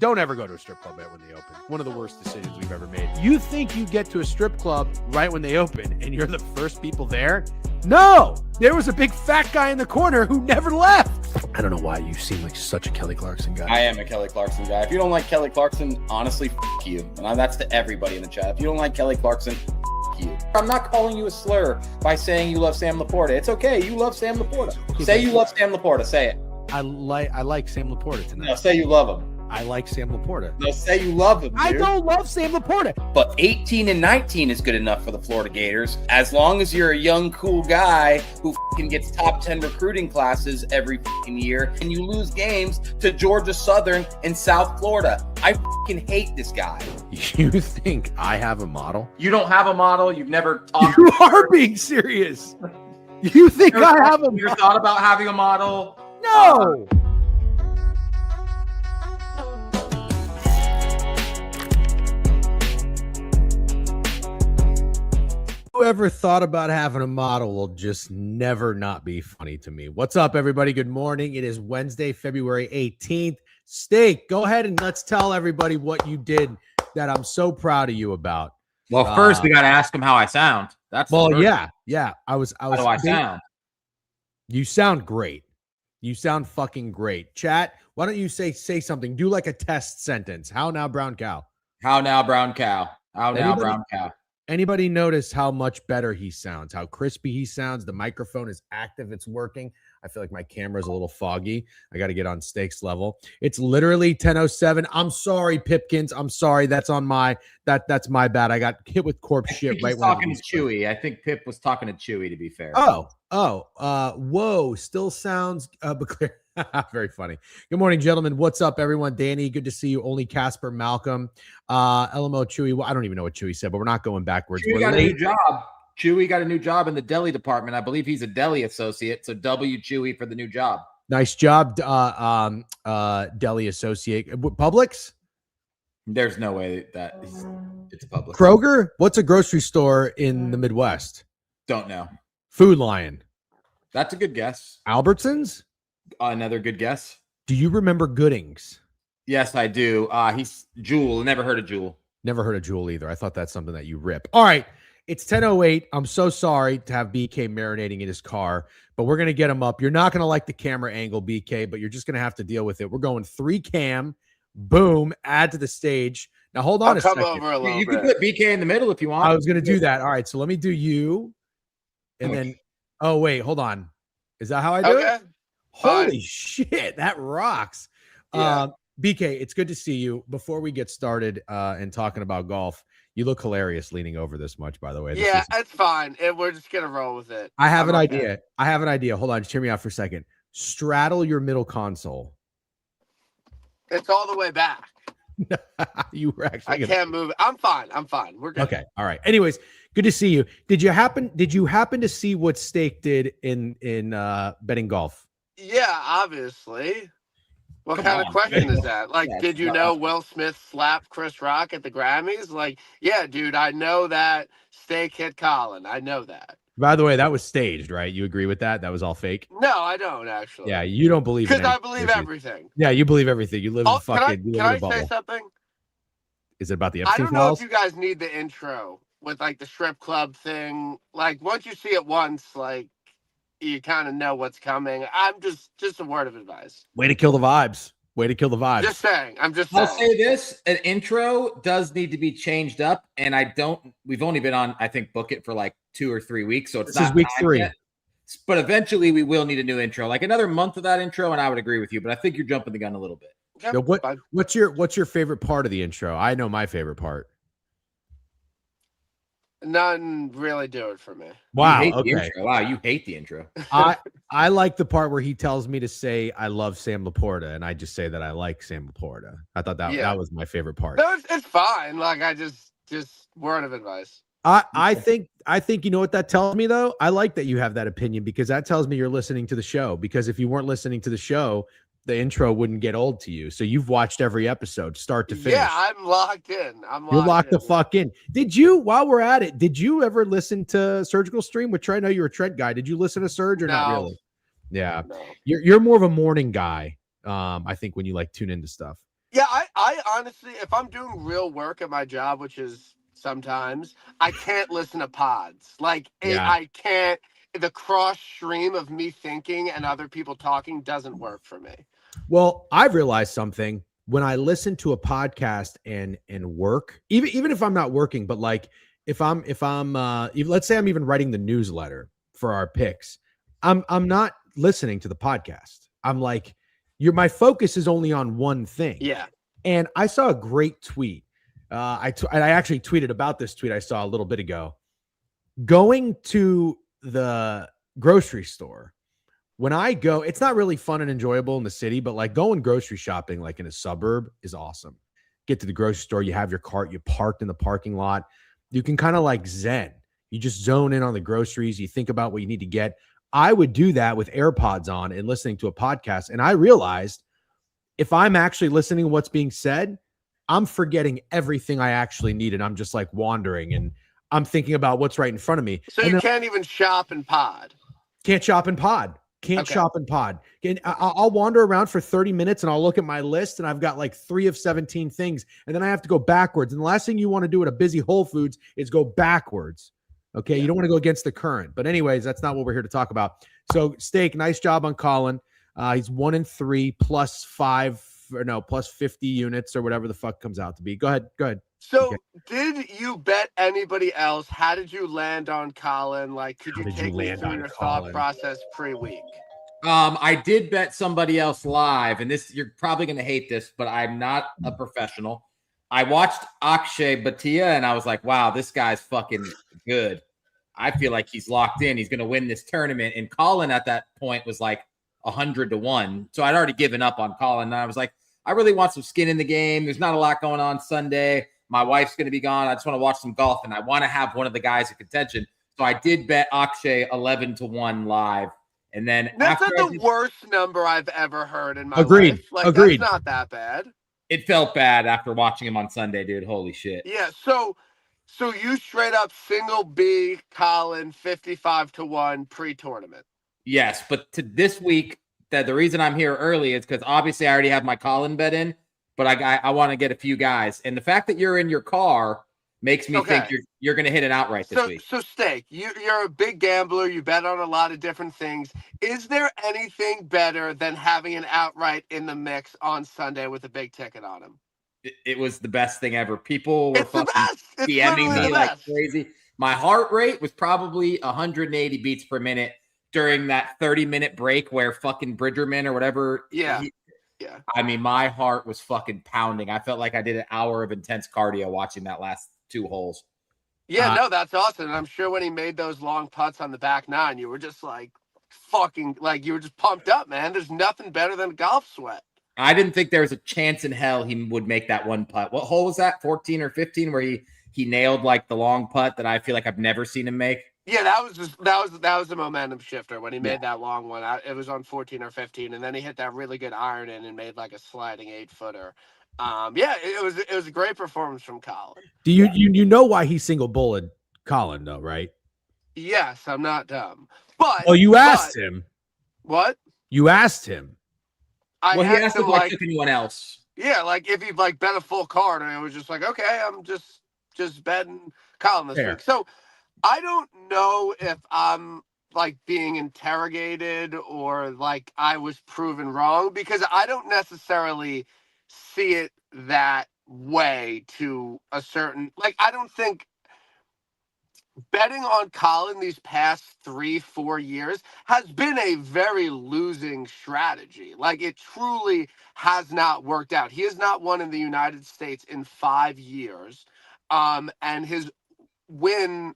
Don't ever go to a strip club right when they open. One of the worst decisions we've ever made. You think you get to a strip club right when they open and you're the first people there? No! There was a big fat guy in the corner who never left. I don't know why you seem like such a Kelly Clarkson guy. I am a Kelly Clarkson guy. If you don't like Kelly Clarkson, honestly, f*** you. And that's to everybody in the chat. If you don't like Kelly Clarkson, f*** you. I'm not calling you a slur by saying you love Sam Laporta. It's okay. You love Sam Laporta. Say you love Sam Laporta. Say it. I like Sam Laporta tonight. No, say you love him. I like Sam Laporta. No, say you love him, dude. I don't love Sam Laporta. But 18 and 19 is good enough for the Florida Gators. As long as you're a young, cool guy who f***ing gets top 10 recruiting classes every f***ing year, and you lose games to Georgia Southern and South Florida. I f***ing hate this guy. You think I have a model? You don't have a model. You've never talked. You are being serious. You think I have a model? You thought about having a model? No. Whoever thought about having a model will just never not be funny to me. What's up, everybody? Good morning. It is Wednesday, February 18th. Steak, go ahead and let's tell everybody what you did that I'm so proud of you about. Well, first we got to ask him how I sound. That's yeah. I was. How do I sound? You sound great. You sound fucking great. Chat, why don't you say something? Do like a test sentence. How now, brown cow? How now, brown cow? How now, brown cow? Anybody notice how much better he sounds, how crispy he sounds? The microphone is active. It's working. I feel like my camera's a little foggy. I got to get on Steak's level. It's literally 10:07. I'm sorry, Pipkins. I'm sorry. That's on that's my bad. I got hit with corpse shit right when talking to Chewy. I think Pip was talking to Chewy, to be fair. Whoa. Still sounds but clear. Very funny. Good morning, gentlemen. What's up, everyone? Danny, good to see you. Only Casper, Malcolm, LMO, Chewy. Well, I don't even know what Chewy said, but we're not going backwards. Chewy got a new job. Chewy got a new job in the deli department. I believe he's a deli associate. So W Chewy for the new job. Nice job, deli associate. Publix? There's no way that it's Publix. Kroger? What's a grocery store in the Midwest? Don't know. Food Lion. That's a good guess. Albertsons? Another good guess. Do you remember Goodings? Yes, I do. He's Jewel. Never heard of Jewel. Never heard of Jewel either. I thought that's something that you rip. All right. It's 10:08. I'm so sorry to have BK marinating in his car, but we're going to get him up. You're not going to like the camera angle, BK, but you're just going to have to deal with it. We're going 3 cam. Boom. Add to the stage. Now, hold on a second. Over a little you bit. can put BK in the middle if you want. I was going to do that. All right. So let me do you. And then, oh, wait. Hold on. Is that how I do it? Holy shit, that rocks. Yeah. BK, it's good to see you. Before we get started and talking about golf, you look hilarious leaning over this much, by the way. It's fine. We're just going to roll with it. I have an idea. Hold on. Just hear me out for a second. Straddle your middle console. It's all the way back. You were actually I can't move it. I'm fine. We're good. Okay. All right. Anyways, good to see you. Did you happen to see what Steak did in betting golf? Yeah, obviously. What kind of question is that? Like, did you know Will Smith slapped Chris Rock at the Grammys? Like, yeah, dude, I know that Steak hit Colin. I know that. By the way, that was staged, right? You agree with that? That was all fake? No, I don't actually. Yeah, you don't believe it. Because I believe everything. Yeah, you believe everything. You live in fucking Can I say something? Is it about the I Epstein don't know files? if you guys need the intro with like the strip club thing. Like, once you see it once, like, you kind of know what's coming. I'm just a word of advice. Way to kill the vibes. Just saying. I'll say this: an intro does need to be changed up, and we've only been on, I think, Book It for like 2 or 3 weeks, so this is week 3. Yet. But eventually, we will need a new intro, like another month of that intro, and I would agree with you. But I think you're jumping the gun a little bit. Yeah, now, what's your favorite part of the intro? I know my favorite part. None really do it for me. Wow. You hate the intro. I like the part where he tells me to say I love Sam Laporta, and I just say that I like Sam Laporta. I thought that was my favorite part. No, it's fine. Like, I just word of advice. I think you know what that tells me though. I like that you have that opinion because that tells me you're listening to the show. Because if you weren't listening to the show, the intro wouldn't get old to you. So you've watched every episode, start to finish. Yeah, I'm locked in. You're locked the fuck in. Did you, while we're at it, did you ever listen to Surgical Stream? Which I know you're a Trent guy. Did you listen to Surge or not really? Yeah. No. You're more of a morning guy. I think when you like tune into stuff. Yeah, I honestly, if I'm doing real work at my job, which is sometimes, I can't listen to pods. Like, Yeah. I can't. The cross stream of me thinking and other people talking doesn't work for me. Well, I've realized something when I listen to a podcast and work, even if I'm not working, but like if I'm let's say I'm even writing the newsletter for our picks, I'm not listening to the podcast. I'm like, my focus is only on one thing. Yeah. And I saw a great tweet. I actually tweeted about this tweet I saw a little bit ago. Going to the grocery store. When I go, it's not really fun and enjoyable in the city, but like going grocery shopping, like in a suburb, is awesome. Get to the grocery store, you have your cart, you parked in the parking lot. You can kind of like zen. You just zone in on the groceries. You think about what you need to get. I would do that with AirPods on and listening to a podcast. And I realized if I'm actually listening to what's being said, I'm forgetting everything I actually need. And I'm just like wandering and I'm thinking about what's right in front of me. So you can't even shop and pod. Can't shop and pod. Can't shop and pod. I'll wander around for 30 minutes and I'll look at my list and I've got like 3 of 17 things. And then I have to go backwards. And the last thing you want to do at a busy Whole Foods is go backwards. Okay. Yeah. You don't want to go against the current. But anyways, that's not what we're here to talk about. So Steak, nice job on Colin. He's 1-3 plus 50 units or whatever the fuck comes out to be. Go ahead. So did you bet anybody else? How did you land on Colin? Like, could you take me through your thought process pre-week? I did bet somebody else live, and this, you're probably going to hate this, but I'm not a professional. I watched Akshay Bhatia, and I was like, wow, this guy's fucking good. I feel like he's locked in. He's going to win this tournament. And Colin at that point was like 100-1. So I'd already given up on Colin. And I was like, I really want some skin in the game. There's not a lot going on Sunday. My wife's going to be gone. I just want to watch some golf, and I want to have one of the guys in contention. So I did bet Akshay 11-1 live. And then that's not the worst number I've ever heard in my life. Like, Agreed. That's not that bad. It felt bad after watching him on Sunday, dude. Holy shit. Yeah. So you straight up single B Colin 55-1 pre-tournament. Yes, but to this week, the reason I'm here early is because obviously I already have my Colin bet in, but I want to get a few guys. And the fact that you're in your car makes me think you're going to hit an outright this week. So Steak, you're a big gambler. You bet on a lot of different things. Is there anything better than having an outright in the mix on Sunday with a big ticket on him? It was the best thing ever. People were fucking It's DMing me like crazy. My heart rate was probably 180 beats per minute during that 30-minute break where fucking Bridgerman or whatever. Yeah. I mean, my heart was fucking pounding. I felt like I did an hour of intense cardio watching that last 2 holes. Yeah, no, that's awesome. And I'm sure when he made those long putts on the back 9, you were just like fucking, like, you were just pumped up, man. There's nothing better than a golf sweat. I didn't think there was a chance in hell he would make that one putt. What hole was that? 14 or 15, where he nailed like the long putt that I feel like I've never seen him make. Yeah, that was the momentum shifter when he made that long one. It was on 14 or 15, and then he hit that really good iron in and made like a sliding 8-footer. Yeah, it was a great performance from Colin. Do you know why he single bullet Colin though, right? Yes, I'm not dumb. But you asked him. What? You asked him. He asked him like anyone else. Yeah, like if he like bet a full card, and it was just like, okay, I'm just betting Colin this week. So I don't know if I'm like being interrogated or like I was proven wrong, because I don't necessarily see it that way to a certain, like, I don't think betting on Colin these past 3-4 years has been a very losing strategy. Like, it truly has not worked out. He has not won in the United States in 5 years. And his win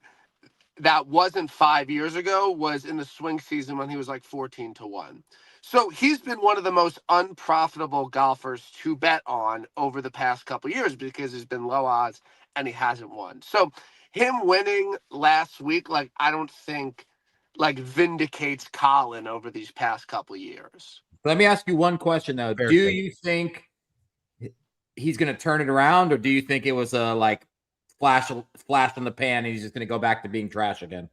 that wasn't 5 years ago was in the swing season when he was like 14-1. So he's been one of the most unprofitable golfers to bet on over the past couple of years because he's been low odds and he hasn't won. So him winning last week, like, I don't think like vindicates Colin over these past couple of years. Let me ask you one question though. Do you think he's going to turn it around, or do you think it was a like flash in the pan and he's just going to go back to being trash again?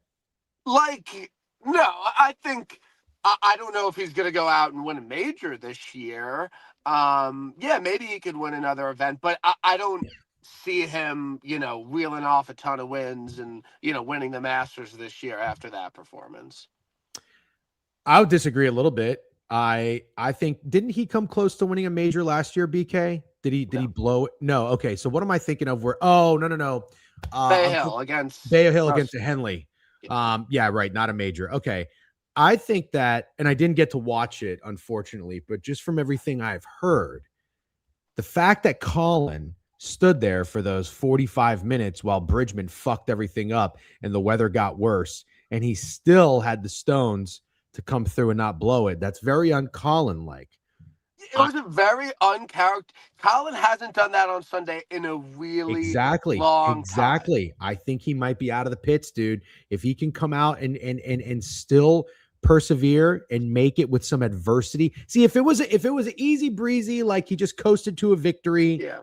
Like, no, I think I don't know if he's going to go out and win a major this year. Yeah, maybe he could win another event, but I don't see him, reeling off a ton of wins and, winning the Masters this year after that performance. I would disagree a little bit. I think, didn't he come close to winning a major last year, BK? Did he blow it? No. Okay. So what am I thinking of? No. Bay Hill against Henley. Yeah, right. Not a major. Okay. I think that, and I didn't get to watch it, unfortunately, but just from everything I've heard, the fact that Colin stood there for those 45 minutes while Bridgman fucked everything up and the weather got worse, and he still had the stones to come through and not blow it. That's very un-Colin-like. It was a very uncharacteristic. Colin hasn't done that on Sunday in a really long time. I think he might be out of the pits, dude. If he can come out and still persevere and make it with some adversity. See, if it was easy breezy, like he just coasted to a victory, yeah,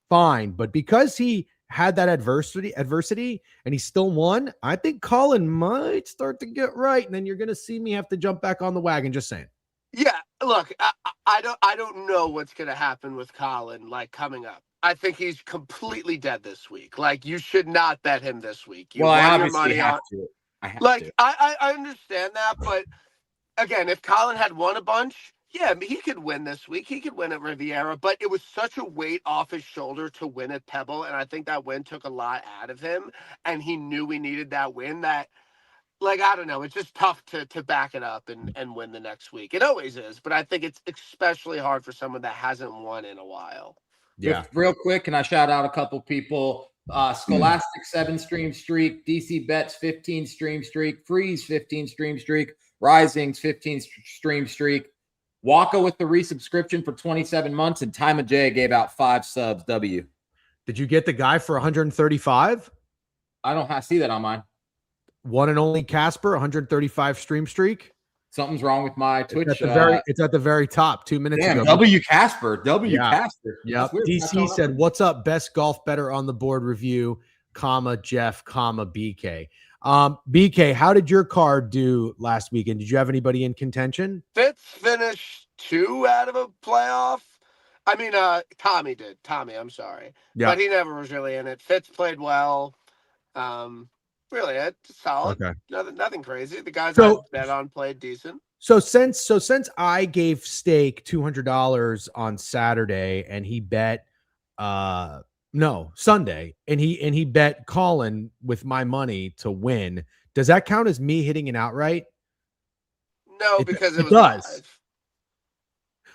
fine. But because he had that adversity, and he still won, I think Colin might start to get right, and then you're gonna see me have to jump back on the wagon. Just saying. Yeah, look, I don't know what's gonna happen with Colin coming up. I think he's completely dead this week. You should not bet him this week. You I won obviously your money have on. to. I have to. I understand that, but again, if Colin had won a bunch, yeah, he could win this week. He could win at Riviera, but it was such a weight off his shoulder to win at Pebble, and I think that win took a lot out of him, and he knew we needed that win. That, I don't know, it's just tough to back it up and win the next week. It always is, but I think it's especially hard for someone that hasn't won in a while. Yeah. Just real quick, can I shout out a couple people? Scholastic 7-stream streak, DC Bets 15-stream streak, Freeze 15-stream streak, Rising's 15-stream streak, Waka with the resubscription for 27 months, and Time of J gave out 5 subs. W. Did you get the guy for 135? I don't see that on mine. One and only Casper, 135 stream streak. Something's wrong with my Twitch. It's at the very top. 2 minutes ago. W Casper. Casper. Yep. DC said, "What's up? Best golf better on the board review, Jeff, BK." BK, how did your card do last weekend? Did you have anybody in contention? Fitz finished 2 out of a playoff. I mean, Tommy did. I'm sorry. Yeah. But he never was really in it. Fitz played well. Really, it's solid. Okay. Nothing crazy. The guys I bet on played decent. So since I gave Steak $200 on Saturday, and he bet Sunday, and he bet Colin with my money to win, does that count as me hitting an outright? No, because it was live.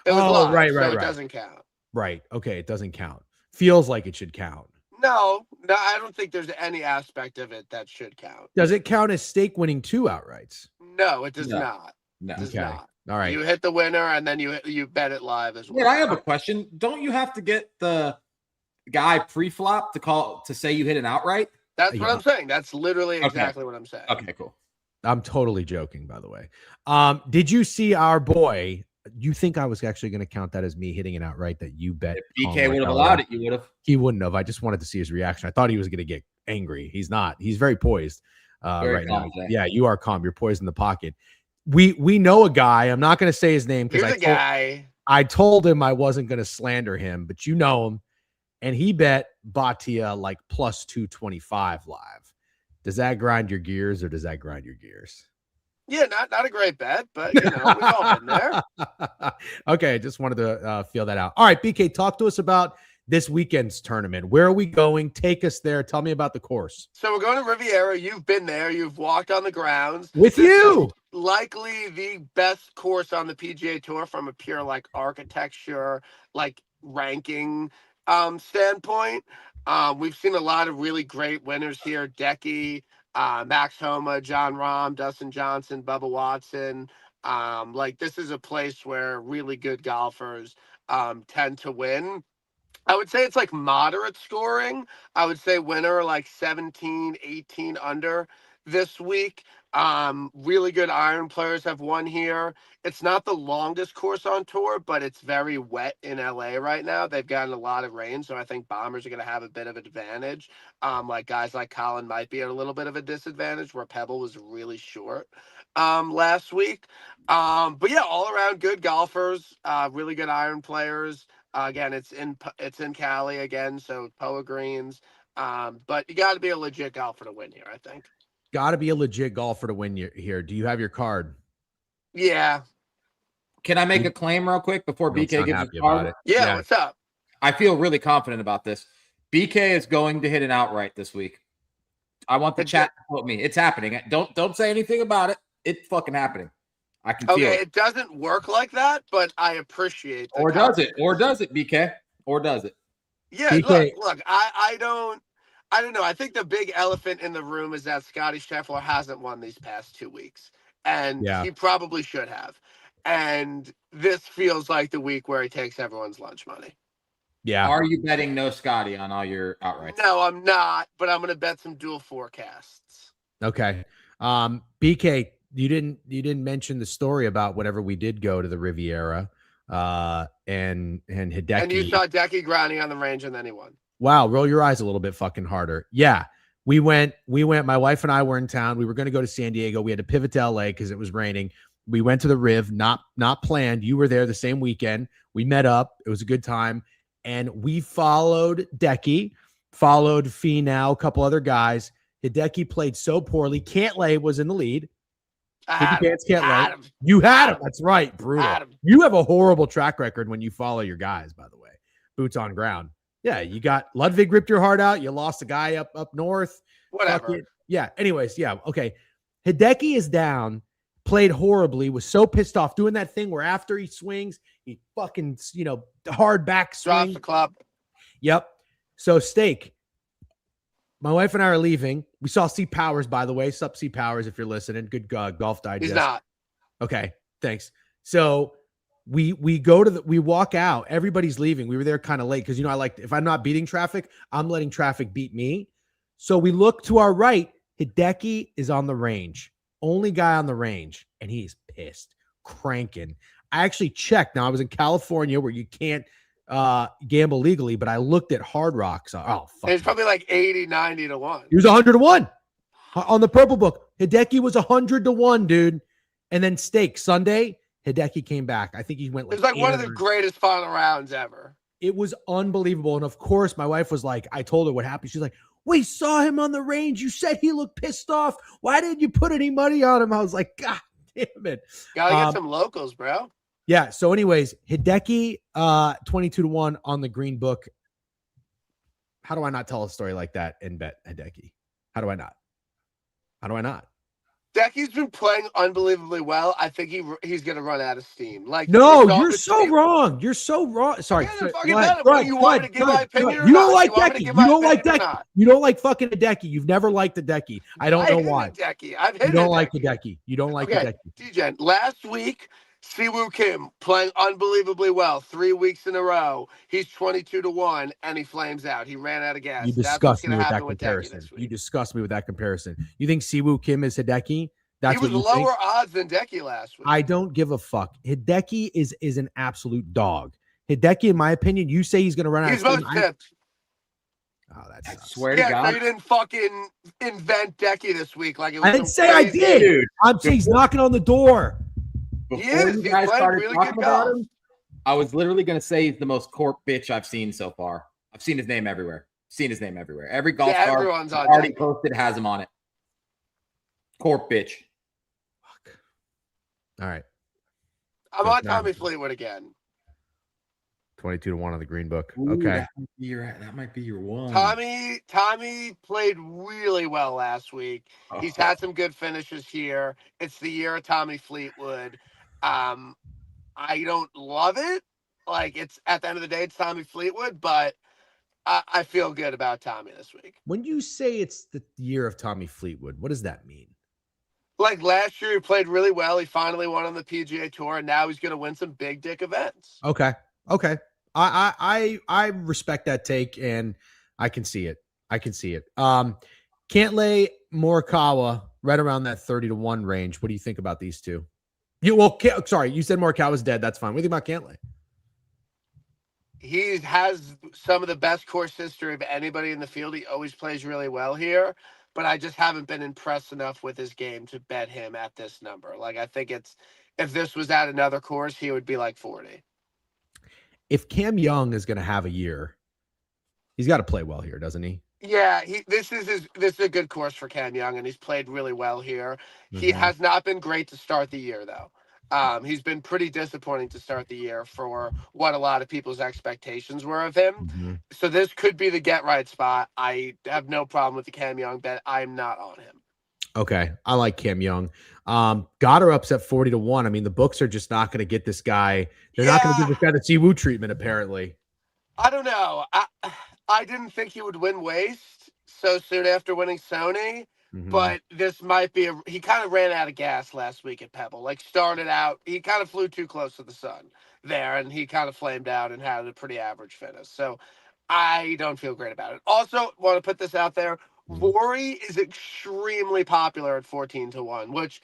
It was live, right. It doesn't count. Right. Okay, it doesn't count. Feels like it should count. No, I don't think there's any aspect of it that should count. Does it count as Steak winning 2 outrights? No, it does not. No. It does not. All right. You hit the winner, and then you bet it live as well. Yeah, I have a question. Don't you have to get the guy pre-flop to say you hit an outright? That's what I'm saying. That's literally exactly what I'm saying. Okay, cool. I'm totally joking, by the way. Did you see our boy? You think I was actually going to count that as me hitting it outright that you bet? If BK would have allowed it, you would have. He wouldn't have. I just wanted to see his reaction. I thought he was going to get angry. He's not. He's very poised right now. Yeah, you are calm. You're poised in the pocket. We know a guy. I'm not going to say his name because I told him I wasn't going to slander him, but you know him, and he bet Batia plus 225 live. Does that grind your gears, or does that grind your gears? Yeah, not a great bet, but we've all been there. Okay, just wanted to feel that out. All right, BK, talk to us about this weekend's tournament. Where are we going? Take us there. Tell me about the course. So we're going to Riviera. You've been there. You've walked on the grounds. With you. Likely the best course on the PGA Tour from a pure architecture, ranking standpoint. We've seen a lot of really great winners here. Decky, Max Homa, John Rahm, Dustin Johnson, Bubba Watson. This is a place where really good golfers tend to win. I would say it's moderate scoring. I would say winner 17, 18 under. this week. Really good iron players have won here. It's not the longest course on tour, but it's very wet in LA right now. They've gotten a lot of rain, so I think bombers are going to have a bit of an advantage. Like guys like Colin might be at a little bit of a disadvantage where Pebble was really short last week. But yeah, all around good golfers, really good iron players. Again, it's in Cali again, so Poa Greens. But you got to be a legit golfer to win here, I think. Got to be a legit golfer to win here. Do you have your card? Yeah. Can I make a claim real quick before BK gives his card? Yeah, what's up? I feel really confident about this. BK is going to hit an outright this week. I want the chat to quote me. It's happening. Don't say anything about it. It's fucking happening. I can feel it. It doesn't work like that, but I appreciate it. Or does it, BK? Or does it? Yeah, BK. Look, I don't know. I think the big elephant in the room is that Scotty Scheffler hasn't won these past 2 weeks. And he probably should have. And this feels like the week where he takes everyone's lunch money. Yeah. Are you betting no Scotty on all your outrights? No, I'm not, but I'm going to bet some dual forecasts. Okay. BK, you didn't mention the story about whenever we did go to the Riviera and Hideki. And you saw Hideki grinding on the range and then he won. Wow, roll your eyes a little bit fucking harder. Yeah. We went, my wife and I were in town. We were going to go to San Diego. We had to pivot to LA because it was raining. We went to the Riv, not planned. You were there the same weekend. We met up. It was a good time. And we followed Decky, followed Finau, a couple other guys. Hideki played so poorly. Cantlay was in the lead. You had him. That's right. Brutal. You have a horrible track record when you follow your guys, by the way. Boots on ground. Yeah, you got Ludwig ripped your heart out. You lost a guy up north. Whatever. Yeah. Anyways, yeah. Okay. Hideki is down, played horribly, was so pissed off doing that thing where after he swings, he fucking, hard back swing. Drops the club. Yep. So Steak, my wife and I are leaving. We saw C Powers, by the way. Sup, C Powers, if you're listening. Good golf digest. He's not. Okay. Thanks. So we walk out. Everybody's leaving. We were there kind of late because, if I'm not beating traffic, I'm letting traffic beat me. So we look to our right. Hideki is on the range. Only guy on the range. And he's pissed. Cranking. I actually checked. Now, I was in California where you can't gamble legally, but I looked at Hard Rock. So, it's probably like 80, 90 to 1. He was 100 to 1 on the purple book. Hideki was 100 to 1, dude. And then Steak Sunday, Hideki came back. I think he went it was like one of the greatest final rounds ever. It was unbelievable. And of course, my wife was like, I told her what happened. She's like, we saw him on the range. You said he looked pissed off. Why didn't you put any money on him? I was like, God damn it. Gotta get some locals, bro. Yeah. So anyways, Hideki, 22 to 1 on the green book. How do I not tell a story like that and bet Hideki? How do I not? Decky's been playing unbelievably well. I think he's going to run out of steam. No, you're so wrong. You're so wrong. Sorry. You want me to give my opinion? You don't like Decky. You don't like Decky. You don't like fucking Hideki. You've never liked the Decky. I don't know why. You don't like Hideki. You don't like Hideki. Degen, last week, Siwoo Kim playing unbelievably well 3 weeks in a row. He's 22 to 1 and he flames out. He ran out of gas. You disgust me with that comparison. You disgust me with that comparison. You think Siwoo Kim is Hideki? He was lower odds than Decky last week. I don't give a fuck. Hideki is an absolute dog. Hideki, in my opinion, you say he's going to run out of steam. He's most tipped. Oh, that's I swear to God. So you didn't fucking invent Decky this week like it was. I didn't say I did. Dude. I'm saying he's knocking on the door. Before you guys started talking about him, I was literally going to say he's the most corp bitch I've seen so far. I've seen his name everywhere. Every golf card already posted has him on it. Corp bitch. Fuck. All right. I'm on Tommy Fleetwood again. 22 to 1 on the green book. Ooh, okay. That might be your one. Tommy played really well last week. He's had some good finishes here. It's the year of Tommy Fleetwood. I don't love it. It's at the end of the day, it's Tommy Fleetwood, but I feel good about Tommy this week. When you say it's the year of Tommy Fleetwood, what does that mean? Last year, he played really well. He finally won on the PGA Tour, and now he's going to win some big dick events. Okay. I respect that take, and I can see it. Cantlay Morikawa right around that 30-1 range. What do you think about these two? Sorry, you said Morikawa was dead. That's fine. What do you think about Cantlay? He has some of the best course history of anybody in the field. He always plays really well here, but I just haven't been impressed enough with his game to bet him at this number. Like, I think if this was at another course, he would be like 40. If Cam Young is going to have a year, he's got to play well here, doesn't he? Yeah, this is a good course for Cam Young, and he's played really well here. He has not been great to start the year, though. He's been pretty disappointing to start the year for what a lot of people's expectations were of him. So this could be the get right spot. I have no problem with the Cam Young bet. I'm not on him. Okay, I like Cam Young. Got her ups at 40-1. I mean, the books are just not going to get this guy. They're not going to give this guy the Siwoo treatment, apparently. I don't know. I didn't think he would win Waste so soon after winning Sony, but this might be he kind of ran out of gas last week at Pebble. Like, started out, he kind of flew too close to the sun there, and he kind of flamed out and had a pretty average finish. So I don't feel great about it. Also, want to put this out there. Rory is extremely popular at 14-1, which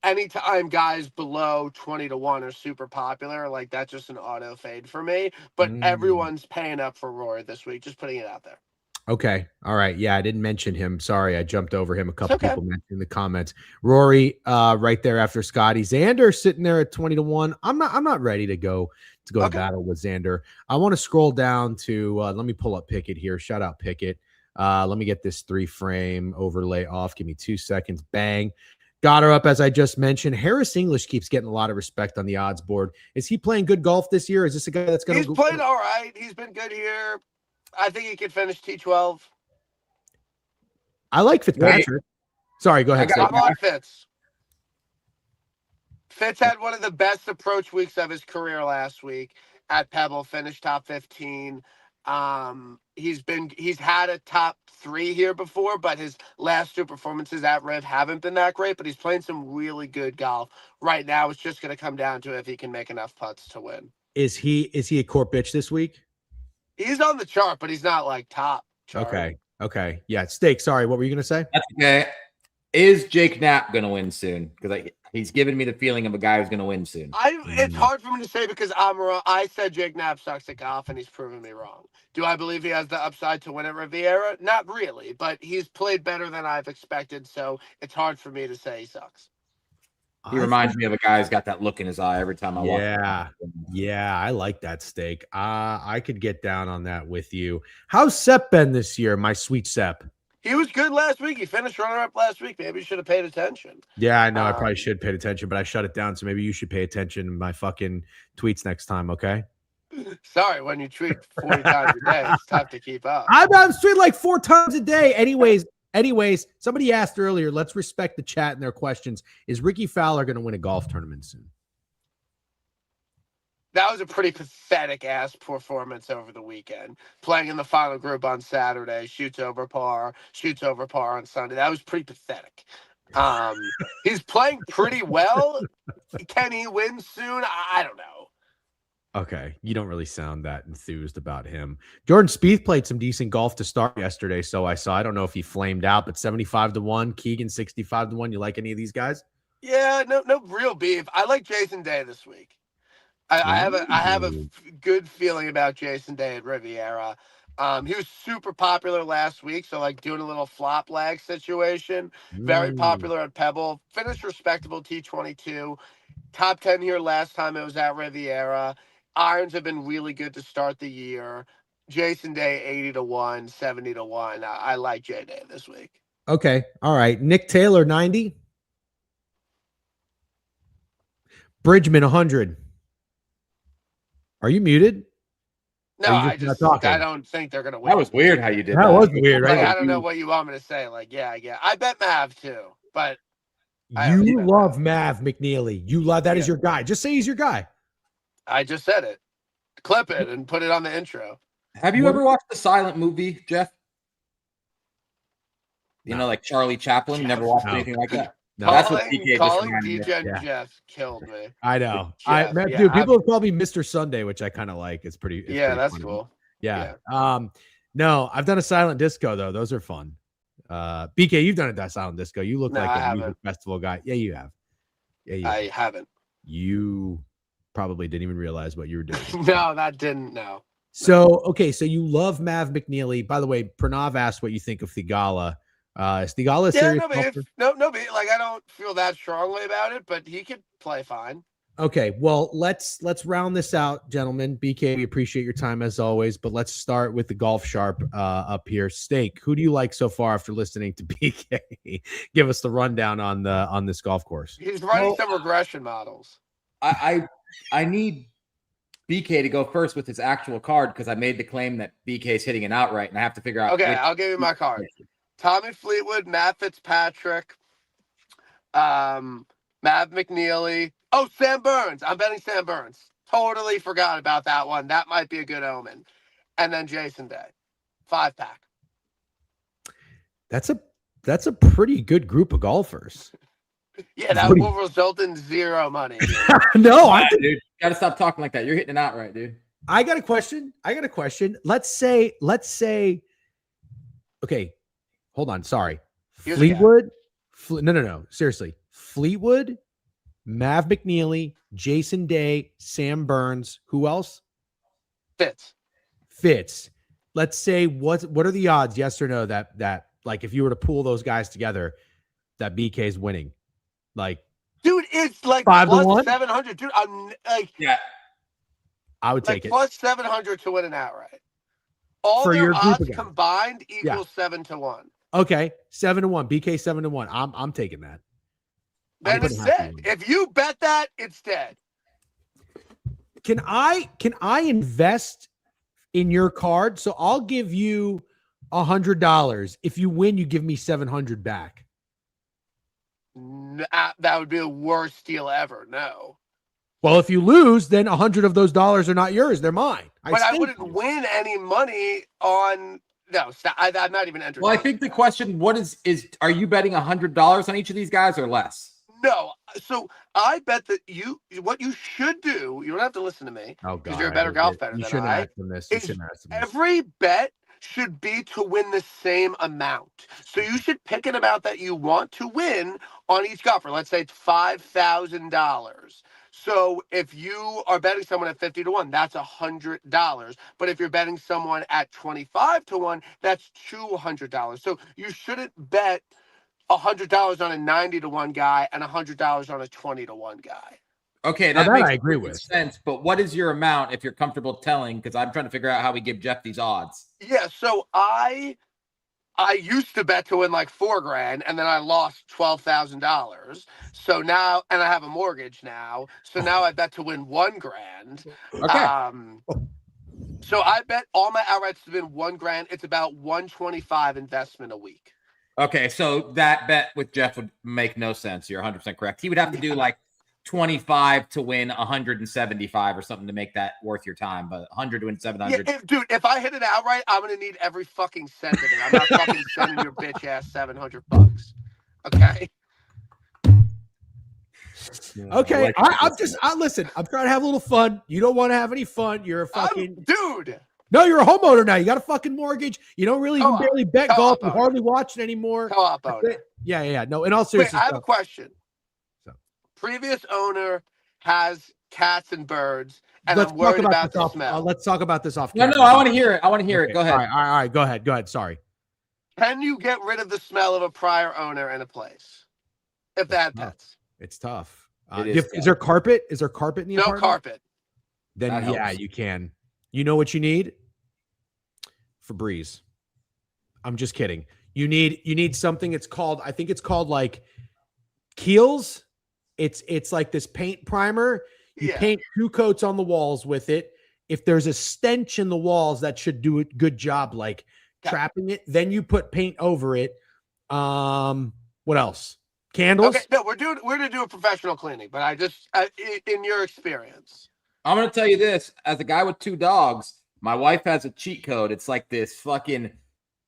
anytime guys below 20-1 are super popular, like, that's just an auto fade for me. But everyone's paying up for Rory this week. Just putting it out there. Okay. All right. Yeah, I didn't mention him. Sorry, I jumped over him. A couple people mentioned in the comments. Rory, right there after Scotty. Xander sitting there at 20-1. I'm not ready to go to battle with Xander. I want to scroll down to let me pull up Pickett here. Shout out Pickett. Let me get this 3-frame overlay off. Give me 2 seconds. Bang. Got her up, as I just mentioned. Harris English keeps getting a lot of respect on the odds board. Is he playing good golf this year? Is this a guy that's going to? He's playing all right. He's been good here. I think he could finish T12. I like Fitzpatrick. Sorry, go ahead. I'm on Fitz. Fitz had one of the best approach weeks of his career last week at Pebble. Finished top 15. He's had a top 3 here before, but his last 2 performances at Riv haven't been that great, but he's playing some really good golf right now. It's just going to come down to if he can make enough putts to win. Is he a court bitch this week? He's on the chart, but he's not like top chart. Okay. Yeah. Steak. Sorry. What were you going to say? That's okay. Is Jake Knapp going to win soon? Because he's giving me the feeling of a guy who's going to win soon. It's hard for me to say because I'm wrong. I said Jake Knapp sucks at golf, and he's proven me wrong. Do I believe he has the upside to win at Riviera? Not really, but he's played better than I've expected, so it's hard for me to say he sucks. He reminds me of a guy who's got that look in his eye every time I watch him. Yeah, I like that Steak. I could get down on that with you. How's Sepp been this year, my sweet Sepp? He was good last week. He finished runner-up last week. Maybe you should have paid attention. Yeah, I know. I probably should have paid attention, but I shut it down, so maybe you should pay attention to my fucking tweets next time, okay? Sorry, when you tweet 40 times a day, it's tough to keep up. I'm tweeting like 4 times a day. Anyways, somebody asked earlier, let's respect the chat and their questions. Is Ricky Fowler going to win a golf tournament soon? That was a pretty pathetic ass performance over the weekend. Playing in the final group on Saturday, shoots over par on Sunday. That was pretty pathetic. He's playing pretty well. Can he win soon? I don't know. Okay, you don't really sound that enthused about him. Jordan Spieth played some decent golf to start yesterday, so I saw. I don't know if he flamed out, but 75-1, Keegan 65-1. You like any of these guys? Yeah, no real beef. I like Jason Day this week. I have a good feeling about Jason Day at Riviera. He was super popular last week, so like doing a little flop lag situation. Very popular at Pebble. Finished respectable T22. Top 10 here last time it was at Riviera. Irons have been really good to start the year. Jason Day 80-1, 70-1. I like J Day this week. Okay, all right. Nick Taylor 90. Bridgman 100. Are you muted? No, I don't think they're gonna win. That was weird how you did that. That was weird, right? Like, I don't know what you want me to say. Like, yeah. I bet Mav too, but you love Mav McNeely. You love that is your guy. Just say he's your guy. I just said it. Clip it and put it on the intro. Have you ever watched the Silent movie, Jeff? You know, like Charlie Chaplin. You never watched anything like that. No, that's what calling DJ Jeff killed me. I know. Jeff, dude, people have called me Mr. Sunday, which I kind of like. It's pretty. That's funny. cool. Yeah. No, I've done a silent disco though. Those are fun. BK, you've done a silent disco. You look No, like I a music haven't. festival guy. Yeah, you have. Yeah, you I have. haven't. You probably didn't even realize what you were doing. No, that didn't. No. So, okay, so you love Mav McNeely. By the way, Pranav asked what you think of Thigala. Is Thigala a Yeah, serious no, but golfer? like I don't feel that strongly about it, but he could play fine. Okay, well, let's round this out, gentlemen. BK, we appreciate your time as always, but let's start with the golf sharp up here. Steak, who do you like so far after listening to BK? Give us the rundown on this golf course. He's running some regression models. I need BK to go first with his actual card because I made the claim that BK is hitting an outright, and I have to figure out. Okay, I'll give you my card. Tommy Fleetwood, Matt Fitzpatrick, Mav McNeely. Oh, Sam Burns. I'm betting Sam Burns. Totally forgot about that one. That might be a good omen. And then Jason Day. 5-pack. That's a pretty good group of golfers. Yeah, that will result in zero money. No, dude, you gotta stop talking like that. You're hitting it out right, dude. I got a question. Let's say, okay, hold on. Sorry. Here's Fleetwood. No. Seriously. Fleetwood, Mav McNeely, Jason Day, Sam Burns. Who else? Fitz. Let's say what are the odds, yes or no, that like if you were to pool those guys together, that BK's winning? Like, dude, it's like 5 to 1? plus 700. Dude, I'm like, yeah, I would take it. Plus 700 to win an outright. All For their your group odds of guys. combined equals 7 to 1. Okay, 7 to 1. BK 7 to 1. I'm taking that. Then it's dead. If you bet that, it's dead. Can I invest in your card? So I'll give you $100. If you win, you give me $700 back. That would be the worst deal ever. No. Well, if you lose, then 100 of those dollars are not yours; they're mine. But I wouldn't win any money on. No, I'm not even entering. Well, I think the question: what is are you betting $100 on each of these guys or less? No. So I bet that what you should do. You don't have to listen to me. Oh, God, because you're a better golf bettor you than shouldn't I. ask them this. You shouldn't ask them this. Every bet should be to win the same amount. So you should pick an amount that you want to win on each golfer. Let's say it's $5,000. So if you are betting someone at 50 to 1, that's $100. But if you're betting someone at 25 to 1, that's $200. So you shouldn't bet $100 on a 90 to 1 guy and $100 on a 20 to 1 guy. Okay, that makes I agree with sense. But what is your amount if you're comfortable telling? Because I'm trying to figure out how we give Jeff these odds. Yeah, so I used to bet to win like $4,000, and then I lost $12,000. So now, and I have a mortgage now. So now I bet to win $1,000. Okay. So I bet all my outrights to win $1,000. It's about $125 investment a week. Okay, so that bet with Jeff would make no sense. You're 100% correct. He would have to do like 25 to win 175 or something to make that worth your time, but 100 to win 700. Yeah, dude, if I hit it outright, I'm gonna need every fucking cent of it. I'm not fucking sending your bitch ass $700. Okay. Okay, I listen. I'm trying to have a little fun. You don't want to have any fun. You're a fucking dude. No, you're a homeowner now. You got a fucking mortgage. You don't really even barely bet golf. You hardly watch it anymore. Co-op owner. Yeah. No, in all seriousness. Wait, I have a question. Previous owner has cats and birds, and I'm worried about the smell. Let's talk about this off camera. No, I want to hear it. Go ahead. All right. Go ahead. Sorry. Can you get rid of the smell of a prior owner in a place if they had pets? It's tough. Is there carpet? Is there carpet in the apartment? No carpet. Then yeah, you can. You know what you need? Febreze. I'm just kidding. You need something. I think it's called like Kiehl's. It's like this paint primer. You paint 2 coats on the walls with it. If there's a stench in the walls, that should do a good job, like trapping it. Then you put paint over it. What else? Candles. Okay, no, we're gonna do a professional cleaning, but I just in your experience, I'm gonna tell you this: as a guy with 2 dogs, my wife has a cheat code. It's like this fucking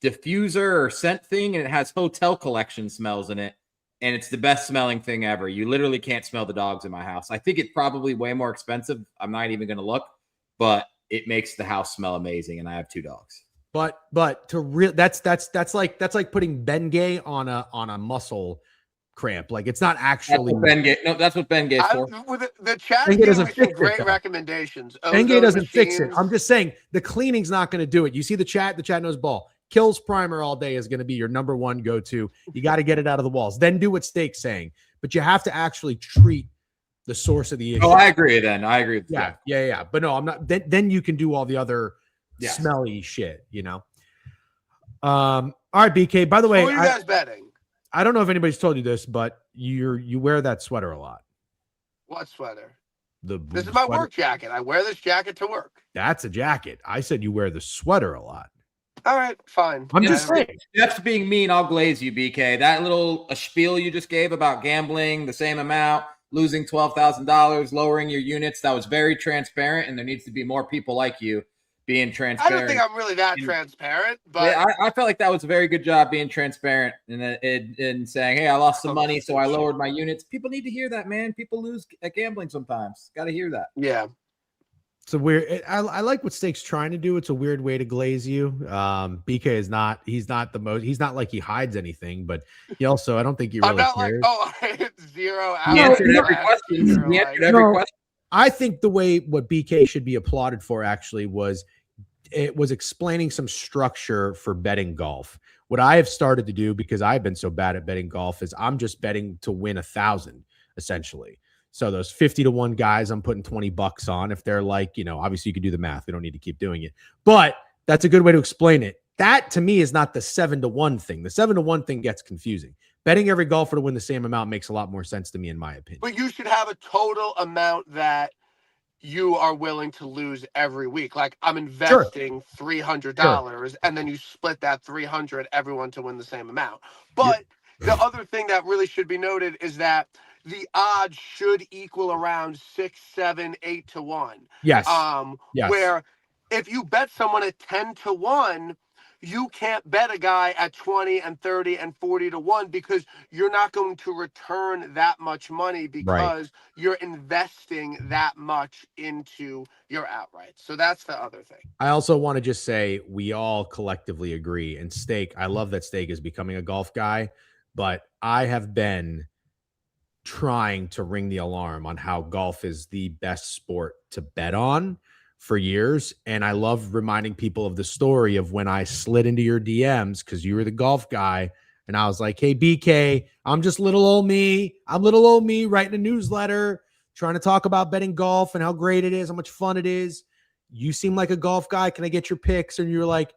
diffuser or scent thing, and it has hotel collection smells in it. And it's the best smelling thing ever. You literally can't smell the dogs in my house. I think it's probably way more expensive. I'm not even going to look, but it makes the house smell amazing. And I have 2 dogs. But that's like putting Bengay on a muscle cramp. Like it's not actually Bengay. No, that's what Bengay's for. With the chat Bengay gave doesn't me some fix it, great though. recommendations. Bengay doesn't fix it. machines. I'm just saying the cleaning's not going to do it. You see the chat knows ball. Kills primer all day is going to be your number one go-to. You got to get it out of the walls. Then do what Steak's saying. But you have to actually treat the source of the issue. Oh, I agree then. I agree with yeah. But no, I'm not. Then you can do all the other smelly shit, All right, BK. By the way, who are you guys betting? I don't know if anybody's told you this, but you wear that sweater a lot. What sweater? This is my work jacket. I wear this jacket to work. That's a jacket. I said you wear the sweater a lot. All right, fine. I'm just saying. Jeff's being mean. I'll glaze you, BK. That little spiel you just gave about gambling the same amount, losing $12,000, lowering your units, that was very transparent, and there needs to be more people like you being transparent. I don't think I'm really that transparent, but I felt like that was a very good job being transparent and saying, hey, I lost some money, so I lowered my units. People need to hear that, man. People lose at gambling sometimes. Got to hear that. Yeah. It's a weird. I like what Steak's trying to do. It's a weird way to glaze you. BK is not. He's not the most. He's not like he hides anything, but he also. I don't think he really I'm not cares. like, I hit zero. He answered every question. He answered every question. I think the way what BK should be applauded for actually was it was explaining some structure for betting golf. What I have started to do, because I've been so bad at betting golf, is I'm just betting to win 1,000 essentially. So those 50 to 1 guys, I'm putting $20 on. If they're like, obviously you can do the math. We don't need to keep doing it, but that's a good way to explain it. That to me is not the 7 to 1 thing. The 7 to 1 thing gets confusing. Betting every golfer to win the same amount makes a lot more sense to me, in my opinion. But you should have a total amount that you are willing to lose every week. Like I'm investing $300, and then you split that $300 everyone to win the same amount. But the other thing that really should be noted is that the odds should equal around 6, 7, 8 to 1. Yes. Yes. Where if you bet someone at 10 to 1, you can't bet a guy at 20 and 30 and 40 to 1 because you're not going to return that much money because you're investing that much into your outright. So that's the other thing. I also want to just say we all collectively agree. And Steak, I love that Steak is becoming a golf guy, but I have been trying to ring the alarm on how golf is the best sport to bet on for years. And I love reminding people of the story of when I slid into your DMs because you were the golf guy. And I was like, hey, BK, I'm just little old me. I'm little old me writing a newsletter, trying to talk about betting golf and how great it is, how much fun it is. You seem like a golf guy. Can I get your picks? And you're like,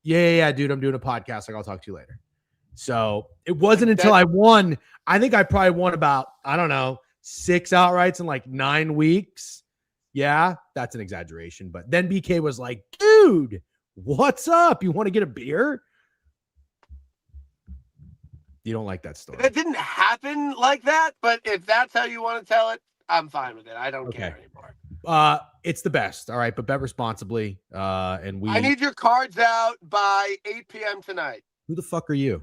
yeah, dude, I'm doing a podcast. Like, I'll talk to you later. So it wasn't until I won. I think I probably won about, 6 outrights in like 9 weeks. Yeah, that's an exaggeration. But then BK was like, dude, what's up? You want to get a beer? You don't like that story. It didn't happen like that, but if that's how you want to tell it, I'm fine with it. I don't care anymore. It's the best. All right, but bet responsibly. I need your cards out by 8 p.m. tonight. Who the fuck are you?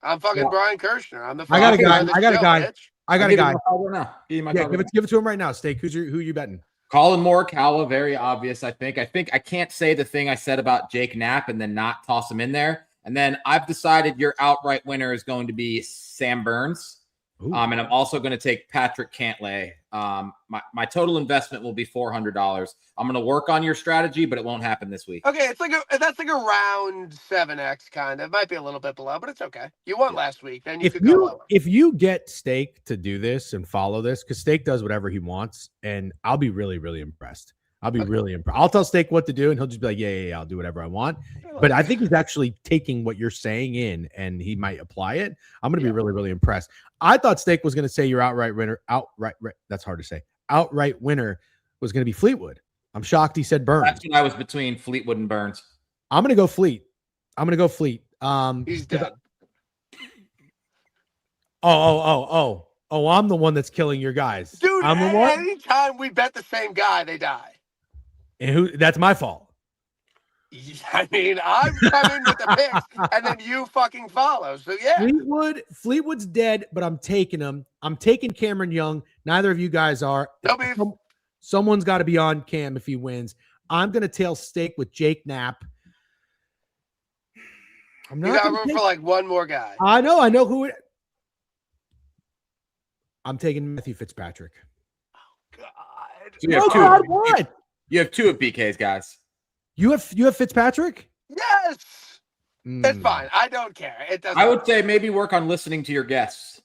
I'm fucking Brian Kirshner. I'm the I got a guy. Bitch. I got a guy. Give it to him right now. Steak. Who you betting? Colin Morikawa, very obvious. I think I can't say the thing I said about Jake Knapp and then not toss him in there. And then I've decided your outright winner is going to be Sam Burns. And I'm also going to take Patrick Cantlay. My total investment will be $400. I'm going to work on your strategy, but it won't happen this week. Okay, that's like around 7x kind of. Might be a little bit below, but it's okay. You won last week, then you could go lower. If you get Steak to do this and follow this, because Steak does whatever he wants, and I'll be really, really impressed. I'll be really impressed. I'll tell Steak what to do, and he'll just be like, yeah, I'll do whatever I want. But I think he's actually taking what you're saying in, and he might apply it. I'm going to be really, really impressed. I thought Steak was going to say your outright winner. That's hard to say. Outright winner was going to be Fleetwood. I'm shocked he said Burns. That's when I was between Fleetwood and Burns. I'm going to go Fleet. He's dead. Oh, I'm the one that's killing your guys. Dude, I'm the one? anytime we bet the same guy, they die. And that's my fault. I mean, I'm coming with the picks, and then you fucking follow. So, yeah. Fleetwood's dead, but I'm taking him. I'm taking Cameron Young. Neither of you guys are. No beef. Someone's got to be on Cam if he wins. I'm going to tail Steak with Jake Knapp. I'm You not got gonna room take, for like one more guy. I know who it. I'm taking Matthew Fitzpatrick. God. So you have Oh two. God, what? You have 2 of BK's guys. You have Fitzpatrick? Yes. It's Mm. fine. I don't care. It doesn't. I would say maybe work on listening to your guests.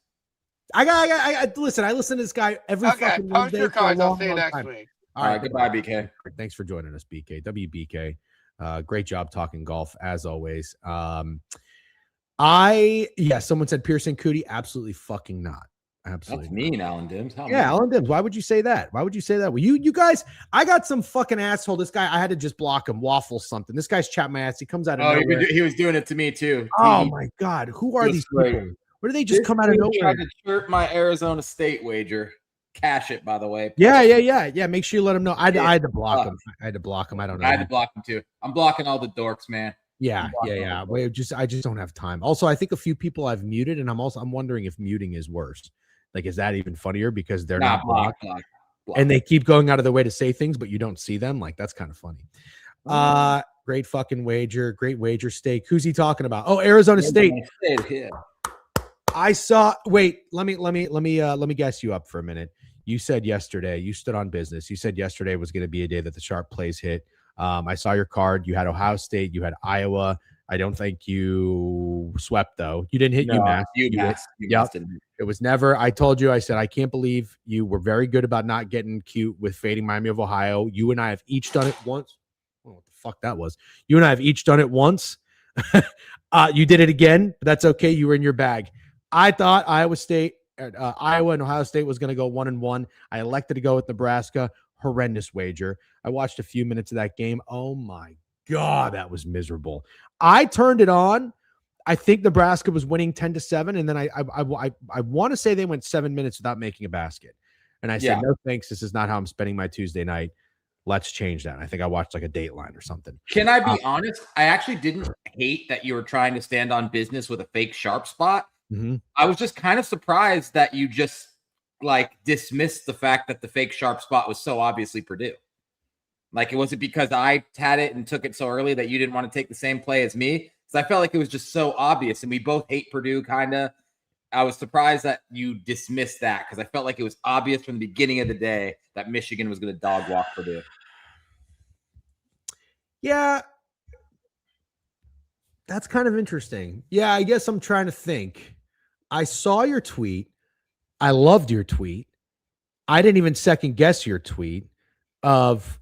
I listen. I listen to this guy every Okay, fucking post Wednesday your for a cards. I'll long, see you long next time. week. All right, goodbye, BK. Thanks for joining us, BK. WBK. Great job talking golf as always. Someone said Pearson Cootie. Absolutely fucking not. Absolutely. That's mean, Alan Dims. How Yeah, mean. Alan Dims. Why would you say that? Well, you guys, I got some fucking asshole. This guy, I had to just block him, waffle something. This guy's chat my ass. He comes out of nowhere. He was doing it to me too. Oh my God. Who are these great. people? Where do they just come out of nowhere? Tried to chirp my Arizona State wager. Cash it, by the way. Yeah. Make sure you let him know. I had to block him. I don't know. I had to block him too. I'm blocking all the dorks, man. Yeah. I just don't have time. Also, I think a few people I've muted, and I'm wondering if muting is worse. Like, is that even funnier because they're not blocked? And they keep going out of their way to say things, but you don't see them? Like, that's kind of funny. Great fucking wager. Great wager stake. Who's he talking about? Oh, Arizona State. Yeah. I saw. Wait, let me guess you up for a minute. You said yesterday, you stood on business. You said yesterday was going to be a day that the sharp plays hit. I saw your card. You had Ohio State. You had Iowa. I don't think you swept, though. You didn't hit UMass. Yep. It was never. I told you, I said, I can't believe you were very good about not getting cute with fading Miami of Ohio. You and I have each done it once. Oh, what the fuck that was. You and I have each done it once. You did it again, but that's okay. You were in your bag. I thought Iowa and Ohio State was going to go 1-1. I elected to go with Nebraska. Horrendous wager. I watched a few minutes of that game. Oh my God, that was miserable. I turned it on. I think Nebraska was winning 10-7, and then I want to say they went 7 minutes without making a basket. And I said, no thanks. This is not how I'm spending my Tuesday night. Let's change that. I think I watched like a Dateline or something. Can I be honest? I actually didn't hate that you were trying to stand on business with a fake sharp spot. Mm-hmm. I was just kind of surprised that you just like dismissed the fact that the fake sharp spot was so obviously Purdue. Like, it wasn't because I had it and took it so early that you didn't want to take the same play as me. Because I felt like it was just so obvious, and we both hate Purdue, kind of. I was surprised that you dismissed that because I felt like it was obvious from the beginning of the day that Michigan was going to dog walk Purdue. Yeah. That's kind of interesting. Yeah, I guess I'm trying to think. I saw your tweet. I loved your tweet. I didn't even second guess your tweet of,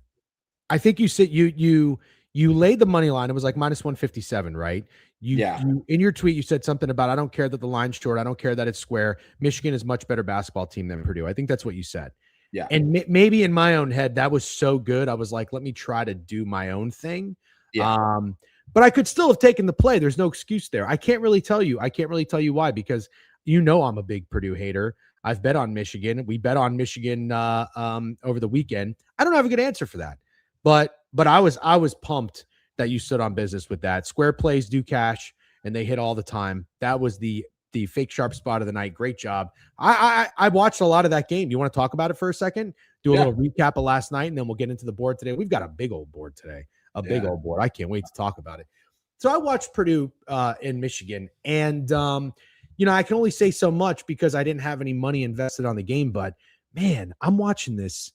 I think you said you laid the money line. It was like -157, right? You in your tweet, you said something about, I don't care that the line's short. I don't care that it's square. Michigan is a much better basketball team than Purdue. I think that's what you said. Yeah. And maybe in my own head, that was so good. I was like, let me try to do my own thing. Yeah. But I could still have taken the play. There's no excuse there. I can't really tell you why, because I'm a big Purdue hater. I've bet on Michigan. We bet on Michigan over the weekend. I don't have a good answer for that. But I was pumped that you stood on business with that. Square plays do cash, and they hit all the time. That was the fake sharp spot of the night. Great job. I watched a lot of that game. You want to talk about it for a second? Do a little recap of last night, and then we'll get into the board today. We've got a big old board today. Big old board. I can't wait to talk about it. So I watched Purdue in Michigan, and I can only say so much because I didn't have any money invested on the game. But man, I'm watching this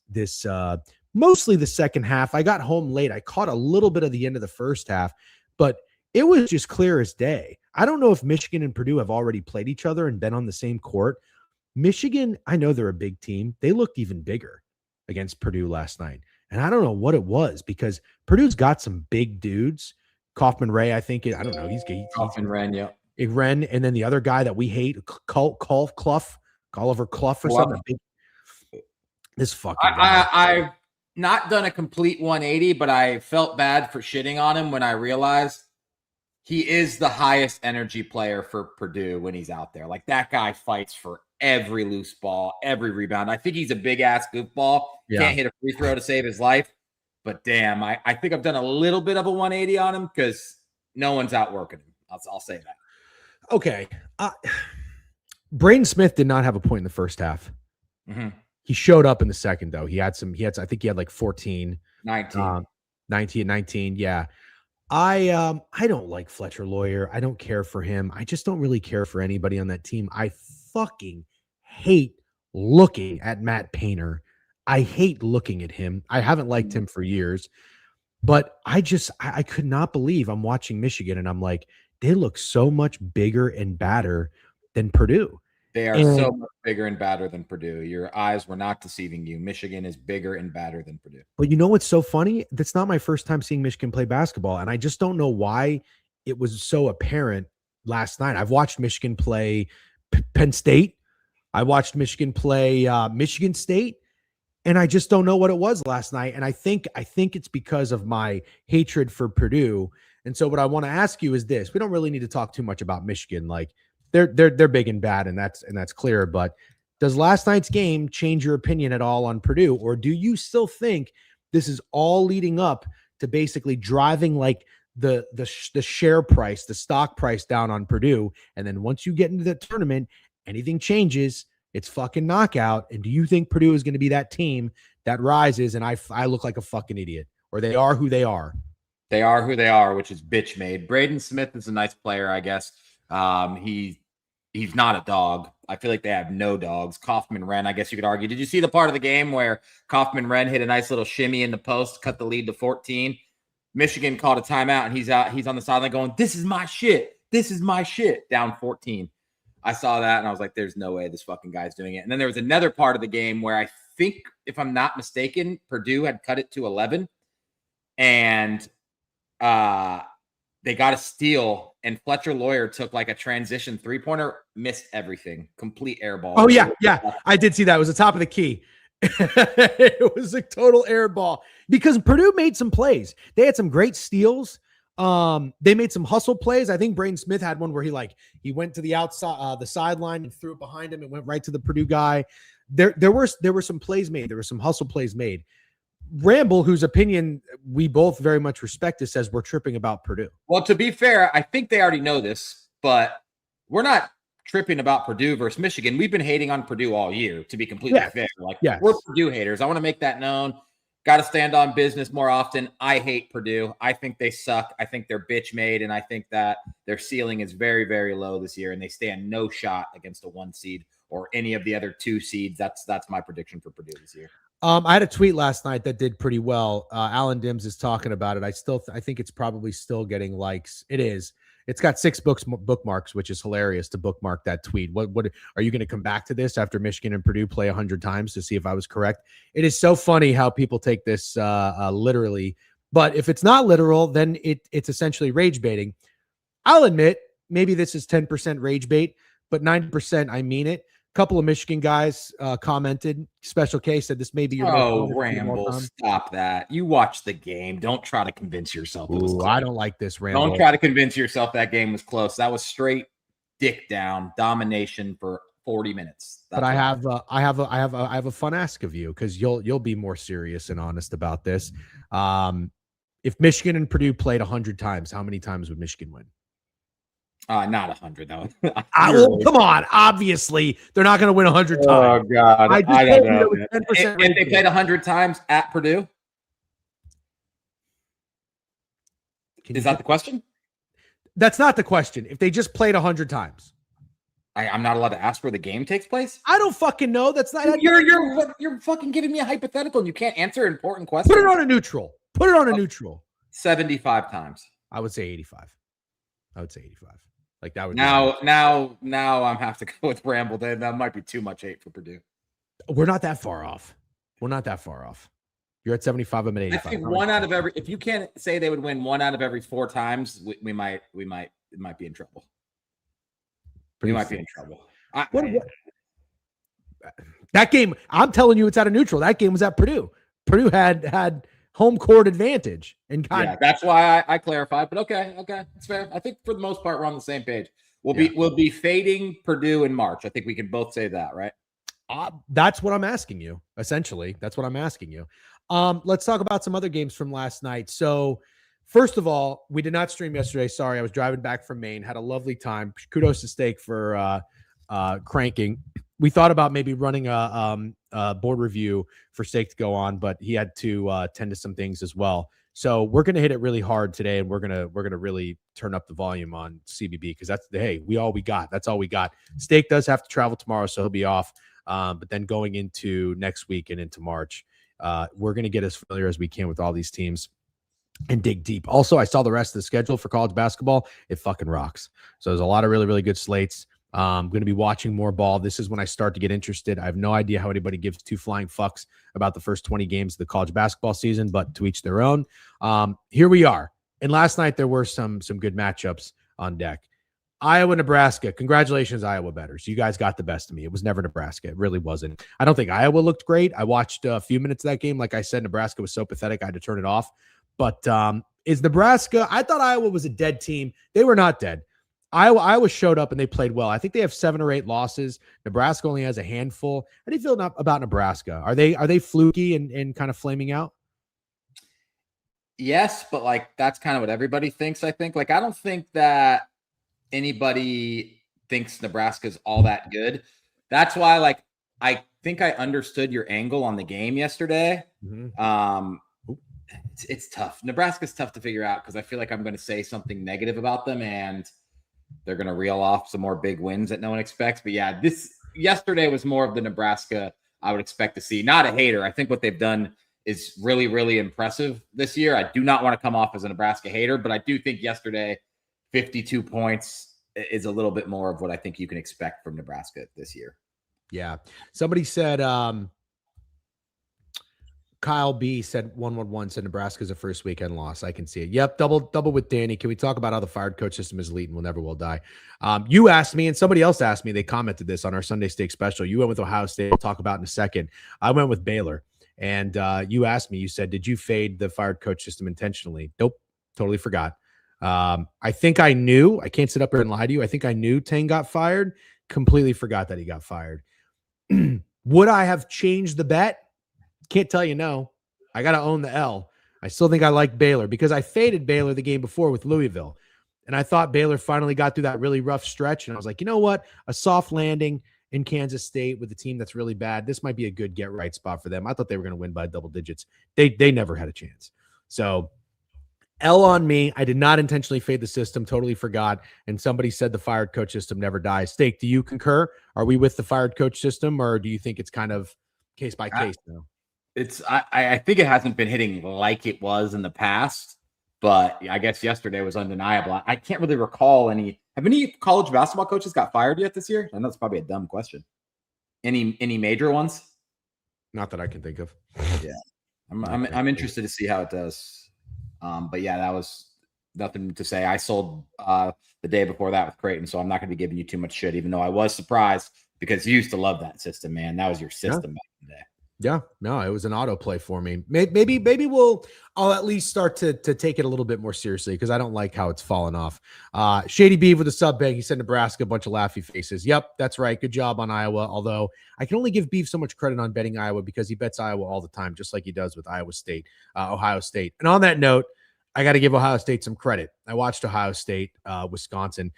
mostly the second half. I got home late. I caught a little bit of the end of the first half, but it was just clear as day. I don't know if Michigan and Purdue have already played each other and been on the same court. Michigan, I know they're a big team. They looked even bigger against Purdue last night. And I don't know what it was because Purdue's got some big dudes. Kaufman Ray, I think. I don't know. He's Kaufman Ren, yeah. Ren, and then the other guy that we hate, Oliver Clough or something. This fucking guy. I've not done a complete 180, but I felt bad for shitting on him when I realized he is the highest energy player for Purdue when he's out there. Like, that guy fights for every loose ball, every rebound. I think he's a big-ass goofball. Yeah. Can't hit a free throw to save his life. But damn, I think I've done a little bit of a 180 on him because no one's outworking him. I'll say that. Okay. Braden Smith did not have a point in the first half. Mm-hmm. He showed up in the second, though. I think he had like 14. 19. 19. Yeah. I don't like Fletcher Lawyer. I don't care for him. I just don't really care for anybody on that team. I fucking hate looking at Matt Painter. I hate looking at him. I haven't liked him for years, but I could not believe I'm watching Michigan and I'm like, they look so much bigger and badder than Purdue. They are And so much bigger and badder than Purdue. Your eyes were not deceiving you. Michigan is bigger and badder than Purdue. but you know what's so funny? That's not my first time seeing Michigan play basketball, and I just don't know why it was so apparent last night. I've watched Michigan play Penn State. I watched Michigan play Michigan State, and I just don't know what it was last night. And I think it's because of my hatred for Purdue. And so what I want to ask you is this: we don't really need to talk too much about Michigan. Like they're big and bad, and that's clear. But does last night's game change your opinion at all on Purdue, or do you still think this is all leading up to basically driving like the share price, the stock price down on Purdue, and then once you get into the tournament, anything changes, it's fucking knockout. And do you think Purdue is going to be that team that rises and I look like a fucking idiot, or they are who they are? They are who they are, which is bitch made. Braden Smith is a nice player, I guess. He's not a dog. I feel like they have no dogs. Kaufman-Wren, I guess you could argue. Did you see the part of the game where Kaufman-Wren hit a nice little shimmy in the post, cut the lead to 14? Michigan called a timeout, and he's on the sideline going, "This is my shit. This is my shit." Down 14. I saw that, and I was like, "There's no way this fucking guy's doing it." And then there was another part of the game where I think, if I'm not mistaken, Purdue had cut it to 11, and they got a steal, and Fletcher Lawyer took like a transition three-pointer, missed everything, complete air ball. Oh yeah, I did see that. It was the top of the key. It was a total air ball because Purdue made some plays. They had some great steals. They made some hustle plays. I think Braden Smith had one where he went to the outside, the sideline, and threw it behind him and went right to the Purdue guy. There were some plays made. There were some hustle plays made. Ramble, whose opinion we both very much respect, says we're tripping about Purdue. Well, to be fair, I think they already know this, but we're not tripping about Purdue versus Michigan. We've been hating on Purdue all year, to be completely fair. We're Purdue haters. I want to make that known. Got to stand on business more often. I hate Purdue. I think they suck. I think they're bitch made, and I think that their ceiling is very, very low this year, and they stand no shot against a 1 seed or any of the other 2 seeds. That's my prediction for Purdue this year. I had a tweet last night that did pretty well. Alan Dims is talking about it. I think it's probably still getting likes. It is. It's got 6 bookmarks, which is hilarious to bookmark that tweet. What are you going to come back to this after Michigan and Purdue play 100 times to see if I was correct? It is so funny how people take this literally. But if it's not literal, then it's essentially rage baiting. I'll admit maybe this is 10% rage bait, but 90% I mean it. Couple of Michigan guys commented. Special K said this may be your Ramble. Stop that. You watch the game. Don't try to convince yourself. I don't like this, Ramble. Don't try to convince yourself that game was close. That was straight dick down domination for 40 minutes. But I have a fun ask of you because you'll be more serious and honest about this. If Michigan and Purdue played 100 times, how many times would Michigan win? Not 100 though. Well, come on. Obviously, they're not going to win 100 times. Oh God, I don't know. If they played 100 times at Purdue, is that the question? That's not the question. If they just played 100 times, I'm not allowed to ask where the game takes place. I don't fucking know. That's not. You're fucking giving me a hypothetical, and you can't answer important questions. Put it on a neutral. 75 times. I would say 85. Like that would now I'm have to go with Ramble. That might be too much hate for Purdue. We're not that far off. You're at 75. I'm at 85. I think one out of every. If you can't say they would win 1 out of every 4 times, we might be in trouble. We might be in trouble. That game, I'm telling you, it's out of neutral. That game was at Purdue. Purdue had home court advantage, and that's why I clarified. But okay, it's fair. I think for the most part we're on the same page. We'll be fading Purdue in March. I think we can both say that, right? That's what I'm asking you. Essentially, that's what I'm asking you. Let's talk about some other games from last night. So, first of all, we did not stream yesterday. Sorry, I was driving back from Maine. Had a lovely time. Kudos to Steak for cranking. We thought about maybe running a board review for Steak to go on, but he had to tend to some things as well. So we're going to hit it really hard today, and we're going to really turn up the volume on CBB because that's we got. That's all we got. Steak does have to travel tomorrow, so he'll be off. But then going into next week and into March, we're going to get as familiar as we can with all these teams and dig deep. Also, I saw the rest of the schedule for college basketball. It fucking rocks. So there's a lot of really, really good slates. I'm going to be watching more ball. This is when I start to get interested. I have no idea how anybody gives two flying fucks about the first 20 games of the college basketball season, but to each their own. Here we are. And last night there were some good matchups on deck. Iowa, Nebraska. Congratulations, Iowa bettors. You guys got the best of me. It was never Nebraska. It really wasn't. I don't think Iowa looked great. I watched a few minutes of that game. Like I said, Nebraska was so pathetic, I had to turn it off. But is Nebraska? I thought Iowa was a dead team. They were not dead. Iowa showed up and they played well. I think they have 7 or 8 losses. Nebraska only has a handful. How do you feel about Nebraska? Are they fluky and kind of flaming out? Yes, but like that's kind of what everybody thinks. I think I don't think that anybody thinks Nebraska's all that good. That's why I think I understood your angle on the game yesterday. Mm-hmm. It's tough. Nebraska's tough to figure out because I feel like I'm going to say something negative about them and they're going to reel off some more big wins that no one expects. But yeah, yesterday was more of the Nebraska I would expect to see. Not a hater. I think what they've done is really, really impressive this year. I do not want to come off as a Nebraska hater, but I do think yesterday 52 points is a little bit more of what I think you can expect from Nebraska this year. Yeah. Somebody said, Kyle B said 111 said Nebraska's a first weekend loss. I can see it. Yep. Double with Danny. Can we talk about how the fired coach system is elite and will never will die? You asked me and somebody else asked me, they commented this on our Sunday Steak special. You went with Ohio State. We'll talk about in a second. I went with Baylor and you asked me, you said, did you fade the fired coach system intentionally? Nope. Totally forgot. I think I knew, I can't sit up here and lie to you. I think I knew Tang got fired. Completely forgot that he got fired. Would I have changed the bet? Can't tell you no. I got to own the L. I still think I like Baylor because I faded Baylor the game before with Louisville. And I thought Baylor finally got through that really rough stretch. And I was like, you know what? A soft landing in Kansas State with a team that's really bad. This might be a good get right spot for them. I thought they were going to win by double digits. They never had a chance. So L on me. I did not intentionally fade the system. Totally forgot. And somebody said the fired coach system never dies. Steak, do you concur? Are we with the fired coach system or do you think it's kind of case by case now? I think it hasn't been hitting like it was in the past, but I guess yesterday was undeniable. I can't really recall have any college basketball coaches got fired yet this year? I know it's probably a dumb question. Any major ones? Not that I can think of. Yeah. I'm interested to see how it does. But yeah, that was nothing to say. I sold the day before that with Creighton, so I'm not going to be giving you too much shit, even though I was surprised because you used to love that system, man. That was your system back in the day. Yeah, no, it was an autoplay for me. Maybe I'll at least start to take it a little bit more seriously because I don't like how it's fallen off. Shady Beeve with a sub bag. He said Nebraska, a bunch of laughy faces. Yep, that's right. Good job on Iowa. Although I can only give Beeve so much credit on betting Iowa because he bets Iowa all the time, just like he does with Ohio State. And on that note, I got to give Ohio State some credit. I watched Ohio State, Wisconsin.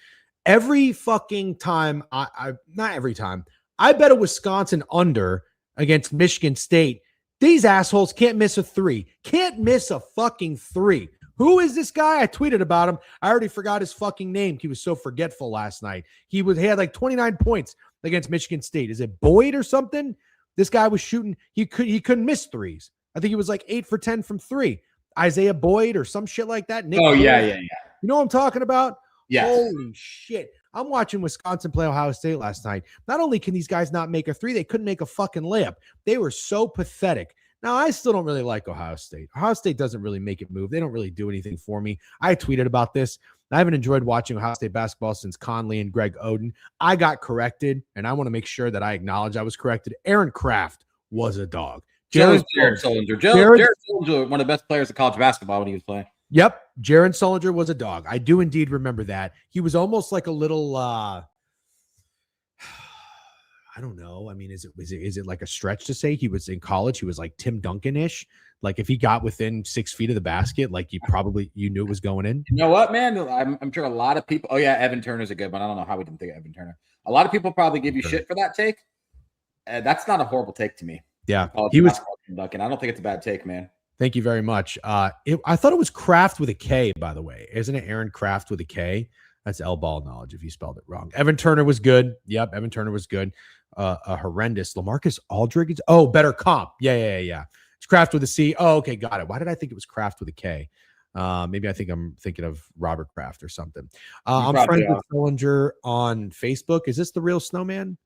Every fucking time, not every time, I bet a Wisconsin under against Michigan State. These assholes can't miss a 3. Can't miss a fucking 3. Who is this guy? I tweeted about him. I already forgot his fucking name. He was so forgetful last night. He had like 29 points against Michigan State. Is it Boyd or something? This guy was shooting. He couldn't miss threes. I think he was like 8 for 10 from 3. Isaiah Boyd or some shit like that. Nick Boyd. Yeah. You know what I'm talking about? Yes. Holy shit. I'm watching Wisconsin play Ohio State last night. Not only can these guys not make a 3, they couldn't make a fucking layup. They were so pathetic. Now, I still don't really like Ohio State. Ohio State doesn't really make it move. They don't really do anything for me. I tweeted about this. I haven't enjoyed watching Ohio State basketball since Conley and Greg Oden. I got corrected, and I want to make sure that I acknowledge I was corrected. Aaron Kraft was a dog. Jared Sullinger. Jared Sullinger, one of the best players of college basketball when he was playing. Yep. Jared Sullinger was a dog. I do indeed remember that. He was almost like a little, I don't know. I mean, is it like a stretch to say he was in college? He was like Tim Duncan-ish. Like if he got within 6 feet of the basket, like you knew it was going in. You know what, man? I'm sure a lot of people, oh yeah, Evan Turner's a good one. I don't know how we didn't think of Evan Turner. A lot of people probably give you shit for that take. That's not a horrible take to me. Yeah. He was Duncan. I don't think it's a bad take, man. Thank you very much. I thought it was Kraft with a K, by the way. Isn't it Aaron Kraft with a K? That's L ball knowledge if you spelled it wrong. Evan Turner was good. Yep, Evan Turner was good. A horrendous LaMarcus Aldridge. Oh, better comp. Yeah. It's Kraft with a C. Oh, okay, got it. Why did I think it was Kraft with a K? Maybe I think I'm thinking of Robert Kraft or something. I'm friends with Sullinger on Facebook. Is this the real Snowman?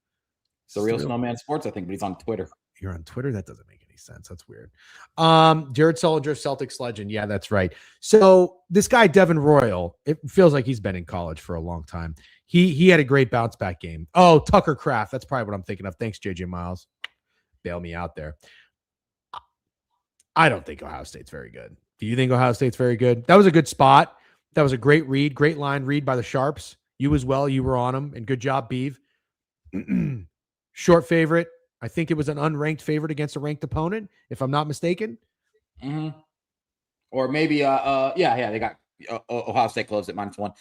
It's the real Snowman Sports, I think, but he's on Twitter. You're on Twitter? That doesn't make any sense. That's weird. Jared Sullinger, Celtics legend. Yeah, that's right. So this guy, Devin Royal, it feels like he's been in college for a long time. He had a great bounce back game. Oh, Tucker Kraft. That's probably what I'm thinking of. Thanks, JJ Miles. Bail me out there. I don't think Ohio State's very good. Do you think Ohio State's very good? That was a good spot. That was a great read. Great line read by the Sharps. You as well. You were on them. And good job, Beeve. Short favorite. I think it was an unranked favorite against a ranked opponent, if I'm not mistaken. Mm-hmm. Or maybe, they got Ohio State closed at -1.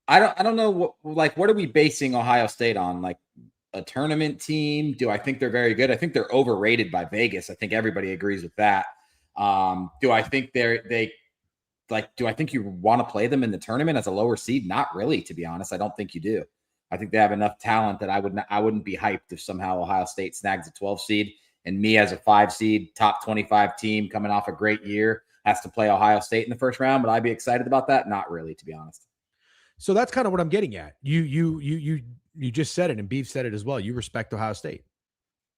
I don't know what are we basing Ohio State on? Like a tournament team? Do I think they're very good? I think they're overrated by Vegas. I think everybody agrees with that. Do I think do I think you want to play them in the tournament as a lower seed? Not really, to be honest. I don't think you do. I think they have enough talent that I wouldn't be hyped if somehow Ohio State snags a 12 seed and me as a 5 seed, top 25 team coming off a great year has to play Ohio State in the first round. But I'd be excited about that? Not really, to be honest. So that's kind of what I'm getting at. You just said it, and Beef said it as well. You respect Ohio State.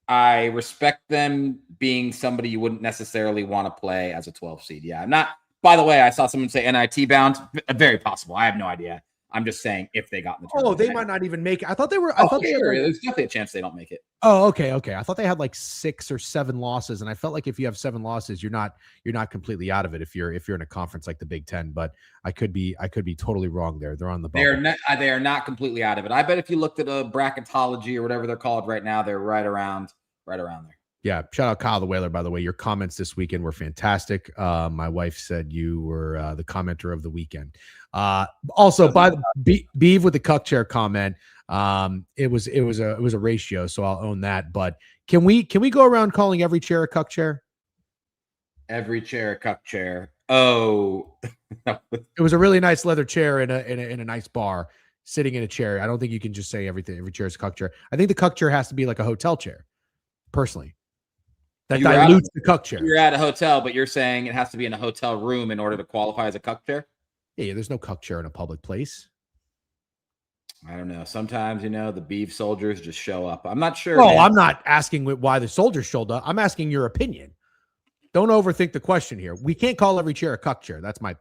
I respect them being somebody you wouldn't necessarily want to play as a 12 seed. Yeah, I'm not. By the way, I saw someone say NIT bound. Very possible. I have no idea. I'm just saying if they got in the tournament. Oh, they might not even make it. I thought they were. There's definitely a chance they don't make it. Oh, okay. I thought they had like 6 or 7 losses, and I felt like if you have 7 losses, you're not completely out of it if you're in a conference like the Big Ten. But I could be totally wrong there. They're on the bubble. They are not completely out of it. I bet if you looked at a bracketology or whatever they're called right now, they're right around there. Yeah. Shout out Kyle the Whaler, by the way. Your comments this weekend were fantastic. My wife said you were the commenter of the weekend. Also, by the Beeve with the cuck chair comment, it was a ratio, so I'll own that. But can we go around calling every chair a cuck chair? Every chair a cuck chair. Oh, it was a really nice leather chair in a nice bar, sitting in a chair. I don't think you can just say every chair is a cuck chair. I think the cuck chair has to be like a hotel chair. Personally, that dilutes the cuck chair. You're at a hotel, but you're saying it has to be in a hotel room in order to qualify as a cuck chair? Yeah, there's no cuck chair in a public place. I don't know. Sometimes, the beef soldiers just show up. I'm not sure. Oh, I'm not asking why the soldiers showed up. I'm asking your opinion. Don't overthink the question here. We can't call every chair a cuck chair. That's my.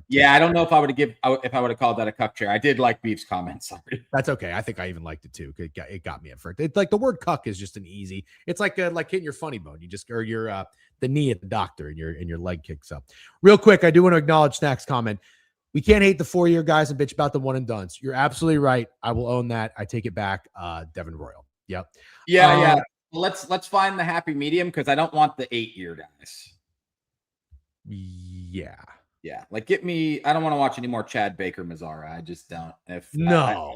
Yeah, I don't know if I would have called that a cuck chair. I did like Beef's comments. Sorry. That's okay. I think I even liked it too. It got me at first. It's like the word cuck is just an easy. It's like hitting your funny bone. You just or your the knee at the doctor and your leg kicks up. Real quick, I do want to acknowledge Snack's comment. We can't hate the 4-year guys and bitch about the one and dones. You're absolutely right. I will own that. I take it back. Devin Royal. Yep. Yeah. Let's find the happy medium because I don't want the 8-year guys. Yeah. Like get me. I don't want to watch any more Chad Baker Mazzara. I just don't. I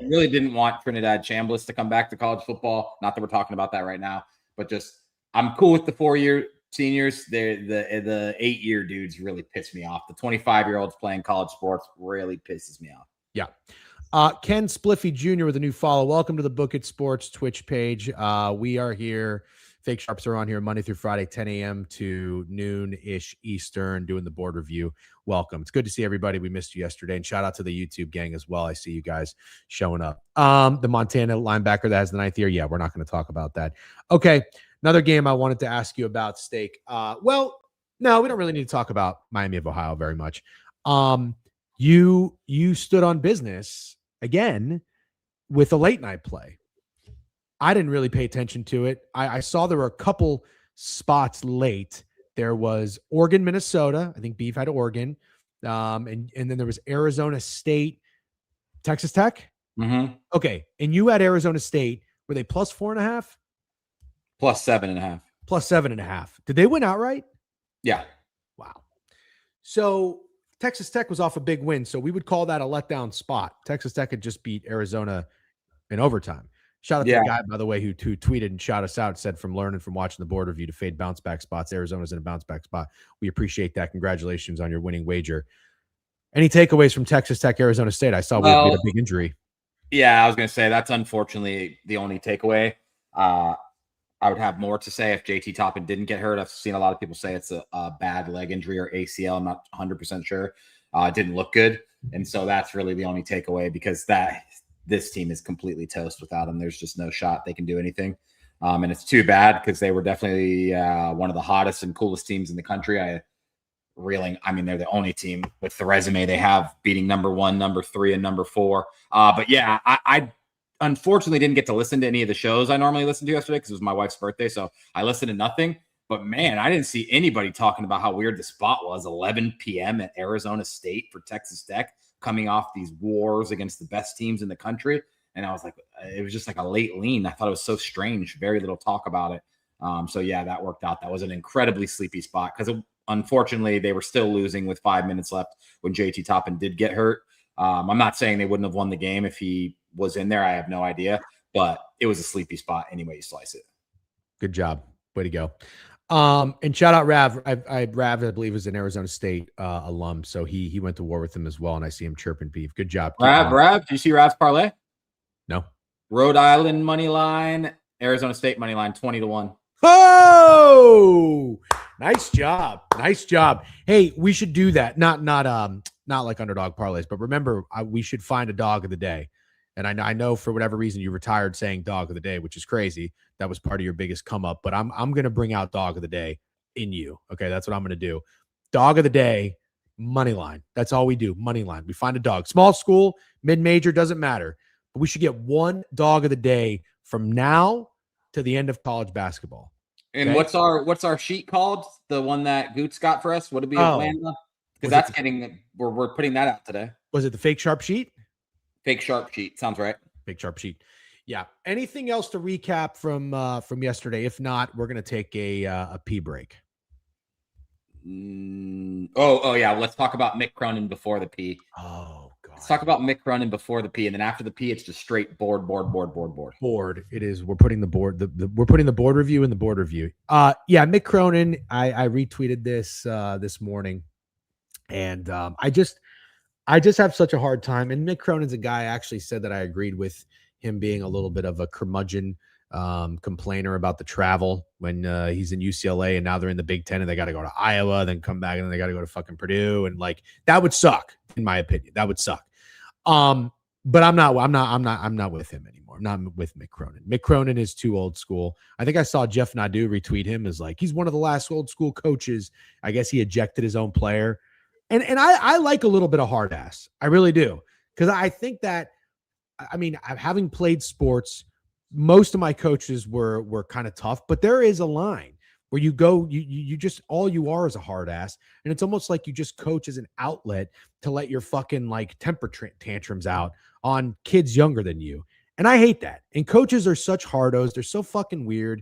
really didn't want Trinidad Chambliss to come back to college football. Not that we're talking about that right now, but just I'm cool with the 4-year seniors. The 8-year dudes really piss me off. The 25-year-olds playing college sports really pisses me off. Yeah. Ken Spliffy Jr. with a new follow. Welcome to the Book It Sports Twitch page. We are here. Fake Sharps are on here Monday through Friday, 10 a.m. to noon-ish Eastern, doing the board review. Welcome. It's good to see everybody. We missed you yesterday. And shout out to the YouTube gang as well. I see you guys showing up. The Montana linebacker that has the 9th year. Yeah, we're not going to talk about that. Okay. Another game I wanted to ask you about, Steak. Well, no, we don't really need to talk about Miami of Ohio very much. You stood on business again with a late night play. I didn't really pay attention to it. I saw there were a couple spots late. There was Oregon, Minnesota. I think Beef had Oregon. And then there was Arizona State, Texas Tech. Mm-hmm. Okay. And you had Arizona State. Were they plus 4.5? Plus 7.5. Plus 7.5. Did they win outright? Yeah. Wow. So Texas Tech was off a big win. So we would call that a letdown spot. Texas Tech had just beat Arizona in overtime. Shout out to Yeah. the guy, by the way, who tweeted and shout us out, said from learning from watching the board review to fade bounce back spots. Arizona's in a bounce back spot. We appreciate that. Congratulations on your winning wager. Any takeaways from Texas Tech, Arizona State? I saw we had a big injury. Yeah, I was going to say that's unfortunately the only takeaway. I would have more to say if JT Toppin didn't get hurt. I've seen a lot of people say it's a bad leg injury or ACL. I'm not 100% sure. It didn't look good. And so that's really the only takeaway, because this team is completely toast without him. There's just no shot they can do anything. And it's too bad, because they were definitely one of the hottest and coolest teams in the country. They're the only team with the resume they have, beating number 1, number 3, and number 4. But yeah, I unfortunately didn't get to listen to any of the shows I normally listen to yesterday, because it was my wife's birthday. So I listened to nothing. But man, I didn't see anybody talking about how weird the spot was. 11 p.m. at Arizona State for Texas Tech, coming off these wars against the best teams in the country. And I was like, it was just like a late lean. I thought it was so strange. Very little talk about it. So yeah, that worked out. That was an incredibly sleepy spot, because unfortunately they were still losing with 5 minutes left when JT Toppin did get hurt. I'm not saying they wouldn't have won the game if he was in there. I have no idea, but it was a sleepy spot anyway you slice it. Good job. Way to go. And shout out Rav. Rav, I believe, is an Arizona State alum. So he went to war with him as well. And I see him chirping beef. Good job. Rav, do you see Rav's parlay? No. Rhode Island money line, Arizona State money line, 20-1. Oh, nice job. Nice job. Hey, we should do that. Not like underdog parlays, but remember, we should find a dog of the day. And I know for whatever reason you retired saying dog of the day, which is crazy. That was part of your biggest come up, but I'm going to bring out dog of the day in you. Okay. That's what I'm going to do. Dog of the day, money line. That's all we do. Money line. We find a dog, small school, mid-major, doesn't matter, but we should get one dog of the day from now to the end of college basketball. And okay? what's our sheet called? The one that Goots got for us? What did we have? Because that's we're putting that out today. Was it the fake sharp sheet? Fake sharp sheet. Sounds right. Fake sharp sheet. Yeah. Anything else to recap from yesterday? If not, we're gonna take a pee break. Oh yeah. Let's talk about Mick Cronin before the pee. Oh god. Let's talk about Mick Cronin before the pee, and then after the pee, it's just straight board. Board. It is. We're putting the board. We're putting the board review in the board review. Yeah. Mick Cronin. I retweeted this morning, and I just have such a hard time. And Mick Cronin's a guy I actually said that I agreed with him being a little bit of a curmudgeon complainer about the travel when he's in UCLA and now they're in the Big Ten and they got to go to Iowa, then come back and then they got to go to fucking Purdue. And like, that would suck in my opinion. That would suck. But I'm not with him anymore. I'm not with Mick Cronin. Mick Cronin is too old school. I think I saw Jeff Nadu retweet him as like, he's one of the last old school coaches. I guess he ejected his own player. And I like a little bit of hard ass. I really do. Because I think that, I mean, having played sports, most of my coaches were kind of tough, but there is a line where you go, you just, all you are is a hard ass. And it's almost like you just coach as an outlet to let your fucking like temper tantrums out on kids younger than you. And I hate that. And coaches are such hardos. They're so fucking weird.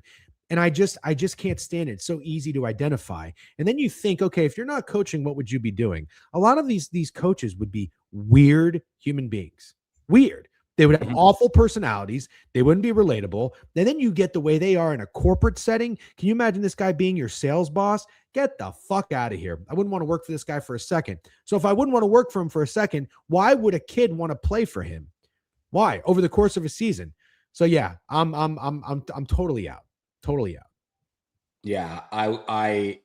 And I just can't stand it. It's so easy to identify. And then you think, okay, if you're not coaching, what would you be doing? A lot of these coaches would be weird human beings. Weird. They would have awful personalities. They wouldn't be relatable. And then you get the way they are in a corporate setting. Can you imagine this guy being your sales boss? Get the fuck out of here. I wouldn't want to work for this guy for a second. So if I wouldn't want to work for him for a second, why would a kid want to play for him? Why? Over the course of a season. So yeah, I'm totally out. Totally out. Yeah.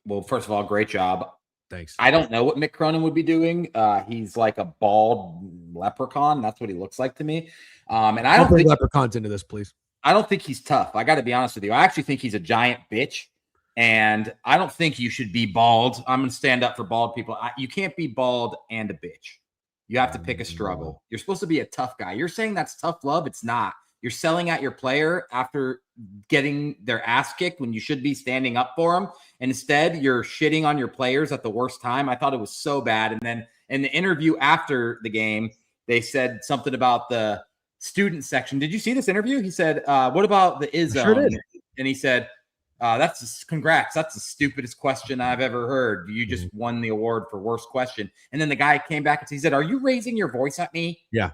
Well, first of all, great job. Thanks. I don't know what Mick Cronin would be doing. He's like a bald leprechaun. That's what he looks like to me. And I don't bring think leprechauns into this, please. I don't think he's tough. I got to be honest with you. I actually think he's a giant bitch. And I don't think you should be bald. I'm going to stand up for bald people. You can't be bald and a bitch. You have to pick a struggle. You're supposed to be a tough guy. You're saying that's tough love. It's not. You're selling out your player after getting their ass kicked when you should be standing up for them. And instead, you're shitting on your players at the worst time. I thought it was so bad. And then in the interview after the game, they said something about the student section. Did you see this interview? He said, what about the ISO? Sure did. And he said, congrats. That's the stupidest question I've ever heard. You just won the award for worst question. And then the guy came back and he said, are you raising your voice at me? Yeah.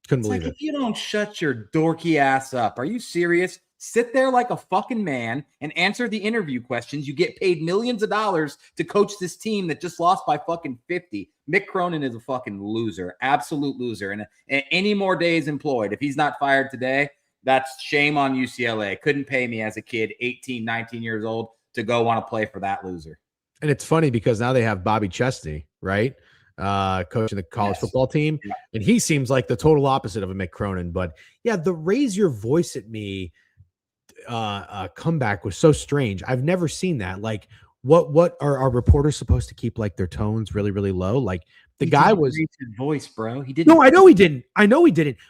Couldn't It's believe like, it. if you don't shut your dorky ass up, are you serious? Sit there like a fucking man and answer the interview questions. You get paid millions of dollars to coach this team that just lost by fucking 50. Mick Cronin is a fucking loser, absolute loser. And any more days employed, if he's not fired today, that's shame on UCLA. Couldn't pay me as a kid, 18, 19 years old, to go want to play for that loser. And it's funny because now they have Bobby Chesney, right? Coaching the college football team. Yeah. And he seems like the total opposite of a Mick Cronin. But yeah, the raise your voice at me comeback was so strange. I've never seen that. Like, what are our reporters supposed to keep like their tones really, really low? Like the guy was his voice, bro. He didn't. No, I know he didn't.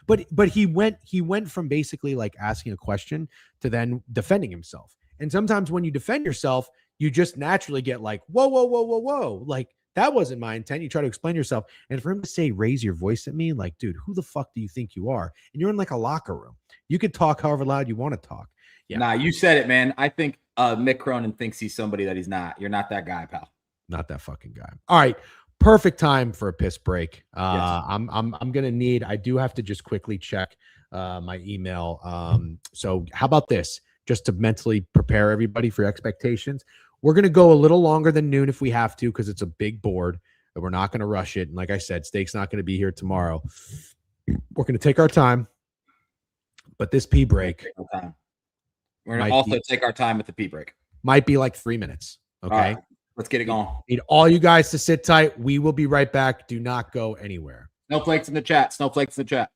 But he went from basically like asking a question to then defending himself. And sometimes when you defend yourself, you just naturally get like, whoa, whoa, whoa, whoa, whoa. Like, that wasn't my intent. You try to explain yourself. And for him to say, raise your voice at me, like, dude, who the fuck do you think you are? And you're in like a locker room. You could talk however loud you want to talk. Yeah. Nah, you said it, man. I think Mick Cronin thinks he's somebody that he's not. You're not that guy, pal. Not that fucking guy. All right. Perfect time for a piss break. Yes. I'm gonna need. I do have to just quickly check my email. So how about this? Just to mentally prepare everybody for expectations. We're gonna go a little longer than noon if we have to, because it's a big board, and we're not gonna rush it. And like I said, Steak's not gonna be here tomorrow. We're gonna take our time. But this pee break, we're gonna also take our time with the pee break. Might be like 3 minutes. Okay. Right, let's get it going. Need all you guys to sit tight. We will be right back. Do not go anywhere. Snowflakes in the chat. Snowflakes in the chat.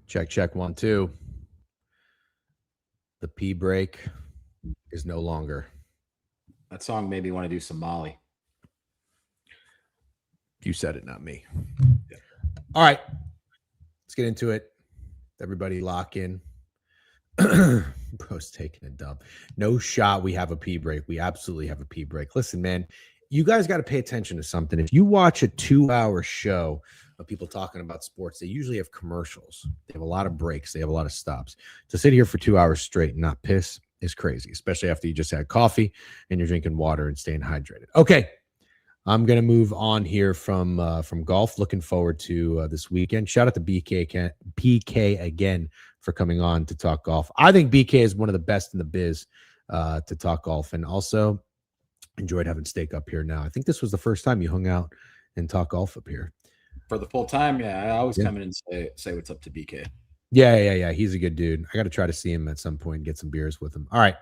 Check, check, 1, 2. The pee break is no longer. That song made me want to do some Molly. You said it, not me. Yeah. All right. Let's get into it. Everybody lock in. Bro's taking a dump. No shot we have a pee break. We absolutely have a pee break. Listen, man, you guys got to pay attention to something. If you watch a 2-hour show of people talking about sports, they usually have commercials. They have a lot of breaks. They have a lot of stops. To sit here for 2 hours straight and not piss is crazy, especially after you just had coffee and you're drinking water and staying hydrated. Okay. I'm going to move on here from golf. Looking forward to this weekend. Shout out to BK again for coming on to talk golf. I think BK is one of the best in the biz to talk golf, and also enjoyed having Steak up here now. I think this was the first time you hung out and talk golf up here. For the full time, yeah. I always come in and say what's up to BK. Yeah. He's a good dude. I got to try to see him at some point and get some beers with him. All right.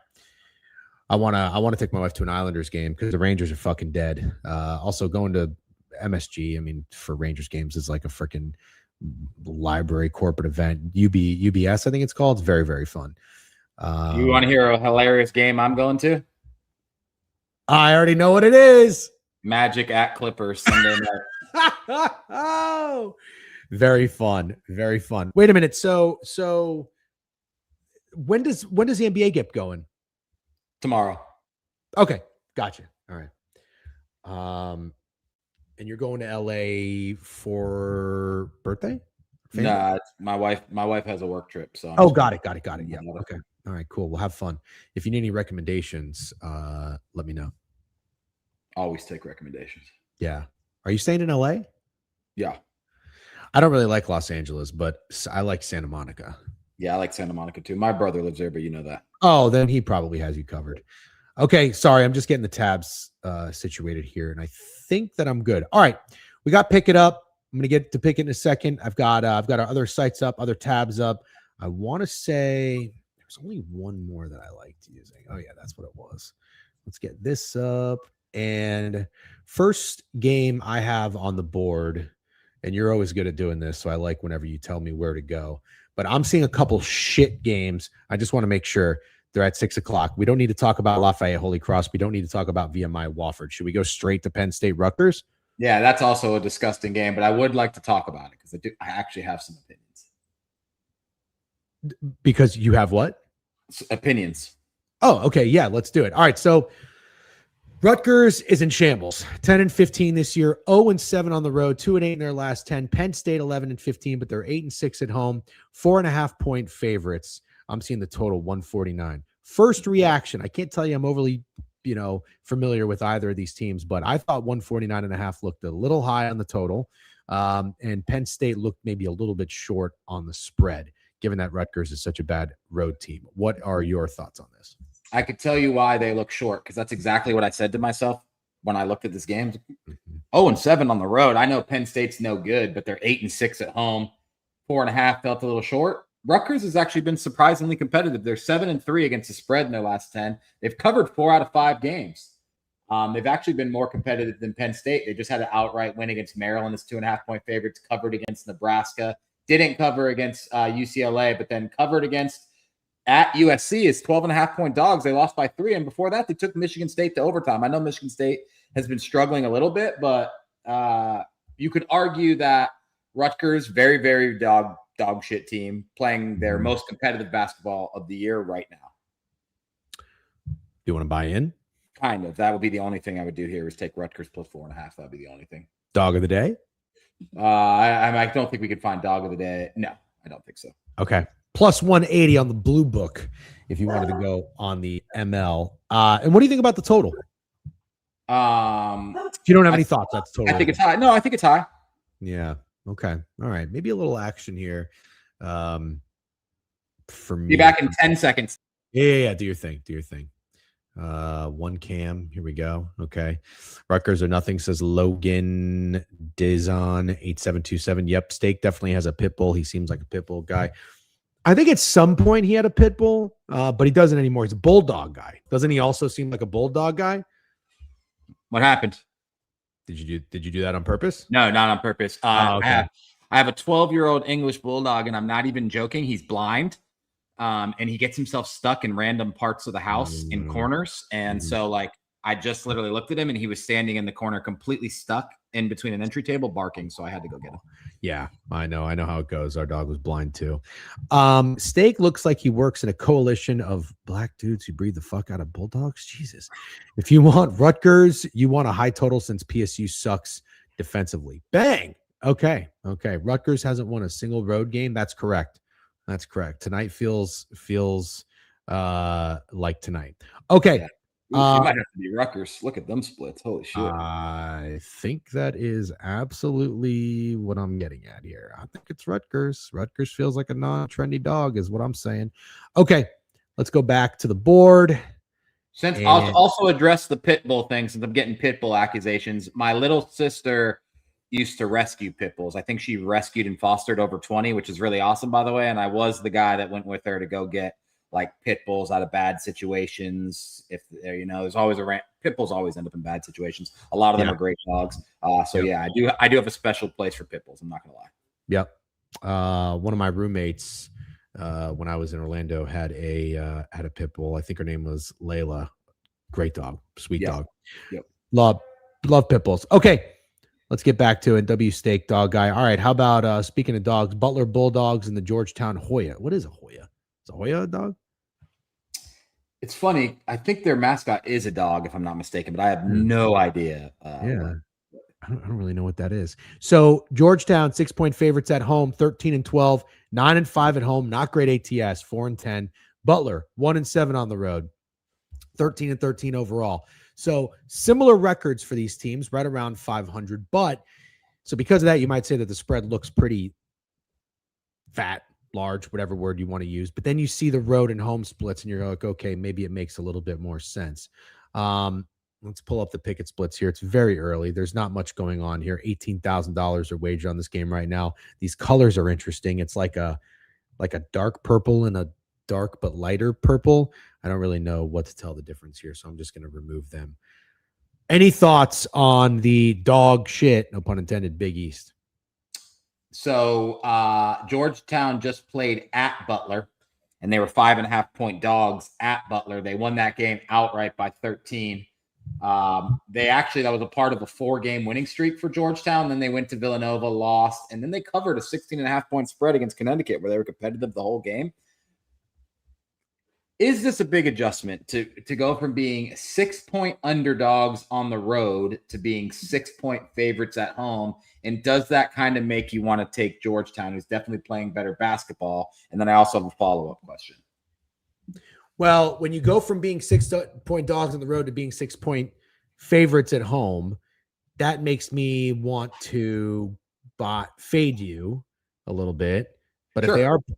I want to take my wife to an Islanders game because the Rangers are fucking dead. Also going to MSG. I mean, for Rangers games is like a freaking library corporate event. UBS, I think it's called. It's very, very fun. You want to hear a hilarious game I'm going to? I already know what it is. Magic at Clippers Sunday night. Oh, very fun. Very fun. Wait a minute. So when does the NBA get going? Tomorrow. Okay, gotcha. All right. And you're going to LA for birthday? Family? Nah, my wife has a work trip. So got it. Yeah. Okay. All right, cool. We'll have fun. If you need any recommendations, let me know. Always take recommendations. Yeah. Are you staying in LA? Yeah. I don't really like Los Angeles, but I like Santa Monica. Yeah, I like Santa Monica too. My brother lives there, but you know that. Oh, then he probably has you covered. Okay, sorry. I'm just getting the tabs situated here, and I think that I'm good. All right, we got Pick It Up. I'm going to get to Pick It in a second. I've got our other sites up, other tabs up. I want to say there's only one more that I liked using. Oh, yeah, that's what it was. Let's get this up. And first game I have on the board, and you're always good at doing this, so I like whenever you tell me where to go. But I'm seeing a couple shit games. I just want to make sure they're at 6 o'clock. We don't need to talk about Lafayette Holy Cross. We don't need to talk about VMI Wofford. Should we go straight to Penn State Rutgers? Yeah, that's also a disgusting game, but I would like to talk about it because I actually have some opinions. Because you have what? Opinions. Oh, okay. Yeah, let's do it. All right. So Rutgers is in shambles. 10-15 this year, 0-7 on the road, 2-8 in their last 10. Penn State 11-15, but they're 8-6 at home, 4.5-point favorites. I'm seeing the total 149. First reaction, I can't tell you I'm overly, familiar with either of these teams, but I thought 149.5 looked a little high on the total, and Penn State looked maybe a little bit short on the spread, given that Rutgers is such a bad road team. What are your thoughts on this? I could tell you why they look short, because that's exactly what I said to myself when I looked at this game. 0-7 on the road. I know Penn State's no good, but they're 8-6 at home. 4.5 felt a little short. Rutgers has actually been surprisingly competitive. They're 7-3 against the spread in their last 10. They've covered 4 out of 5 games. They've actually been more competitive than Penn State. They just had an outright win against Maryland as 2.5-point favorites, covered against Nebraska, didn't cover against UCLA, but then covered against at USC is 12.5-point dogs. They lost by 3. And before that, they took Michigan State to overtime. I know Michigan State has been struggling a little bit, but you could argue that Rutgers, very, very dog shit team, playing their most competitive basketball of the year right now. Do you want to buy in? Kind of. That would be the only thing I would do here is take Rutgers plus 4.5. That would be the only thing. Dog of the day? I don't think we could find dog of the day. No, I don't think so. Okay. Plus 180 on the blue book if you wanted to go on the ML. And what do you think about the total? If you don't have any thoughts, that's totally. I think it's high. No, I think it's high. Yeah. Okay. All right. Maybe a little action here. For me. Be back in 10 seconds. Yeah. Do your thing. One cam. Here we go. Okay. Rutgers or nothing, says Logan Dizon 8727. Yep. Steak definitely has a pit bull. He seems like a pit bull guy. I think at some point he had a pit bull, but he doesn't anymore. He's a bulldog guy. Doesn't he also seem like a bulldog guy? What happened? Did you do that on purpose? No, not on purpose. Okay. I have a 12-year-old English bulldog, and I'm not even joking. He's blind, and he gets himself stuck in random parts of the house in corners. And so, like, I just literally looked at him, and he was standing in the corner, completely stuck in between an entry table, barking. So I had to go get him. Yeah, I know how it goes. Our dog was blind too. Steak looks like he works in a coalition of black dudes who breed the fuck out of bulldogs. Jesus. If you want Rutgers, you want a high total since PSU sucks defensively. Bang. Okay. Rutgers hasn't won a single road game. That's correct. Tonight feels like tonight. Okay. Yeah. Ooh, she might have to be Rutgers. Look at them splits. Holy shit. I think that is absolutely what I'm getting at here. I think it's Rutgers. Rutgers feels like a non-trendy dog is what I'm saying. Okay, let's go back to the board. Since I'll also address the pit bull thing, since I'm getting pit bull accusations, my little sister used to rescue pit bulls. I think she rescued and fostered over 20, which is really awesome, by the way. And I was the guy that went with her to go get like pit bulls out of bad situations. If there's always pit bulls always end up in bad situations. A lot of them are great dogs. I do have a special place for pit bulls. I'm not gonna lie. Yep. One of my roommates when I was in Orlando had a pit bull. I think her name was Layla. Great dog, sweet dog. Yep. Love pit bulls. Okay. Let's get back to it. W Steak dog guy. All right. How about speaking of dogs, Butler Bulldogs and the Georgetown Hoya? What is a Hoya? Is a Hoya a dog? It's funny. I think their mascot is a dog, if I'm not mistaken, but I have no idea. I don't really know what that is. So Georgetown 6-point favorites at home, 13-12, 9-5 at home. Not great ATS, 4-10. Butler 1-7 on the road, 13-13 overall. So similar records for these teams, right around 500. But so because of that, you might say that the spread looks pretty fat, large, whatever word you want to use. But then you see the road and home splits and you're like, okay, maybe it makes a little bit more sense. Let's pull up the picket splits here. It's very early. There's not much going on here. $18,000 are wagered on this game right now. These colors are interesting. It's like a dark purple and a dark but lighter purple. I don't really know what to tell the difference here, so I'm just going to remove them. Any thoughts on the dog shit, no pun intended, Big East? So Georgetown just played at Butler, and they were 5.5-point dogs at Butler. They won that game outright by 13. That was a part of a 4-game winning streak for Georgetown. Then they went to Villanova, lost, and then they covered a 16.5-point spread against Connecticut where they were competitive the whole game. Is this a big adjustment to go from being 6-point underdogs on the road to being 6-point favorites at home? And does that kind of make you want to take Georgetown, who's definitely playing better basketball? And then I also have a follow-up question. Well, when you go from being 6-point dogs on the road to being 6-point favorites at home, that makes me want to fade you a little bit. But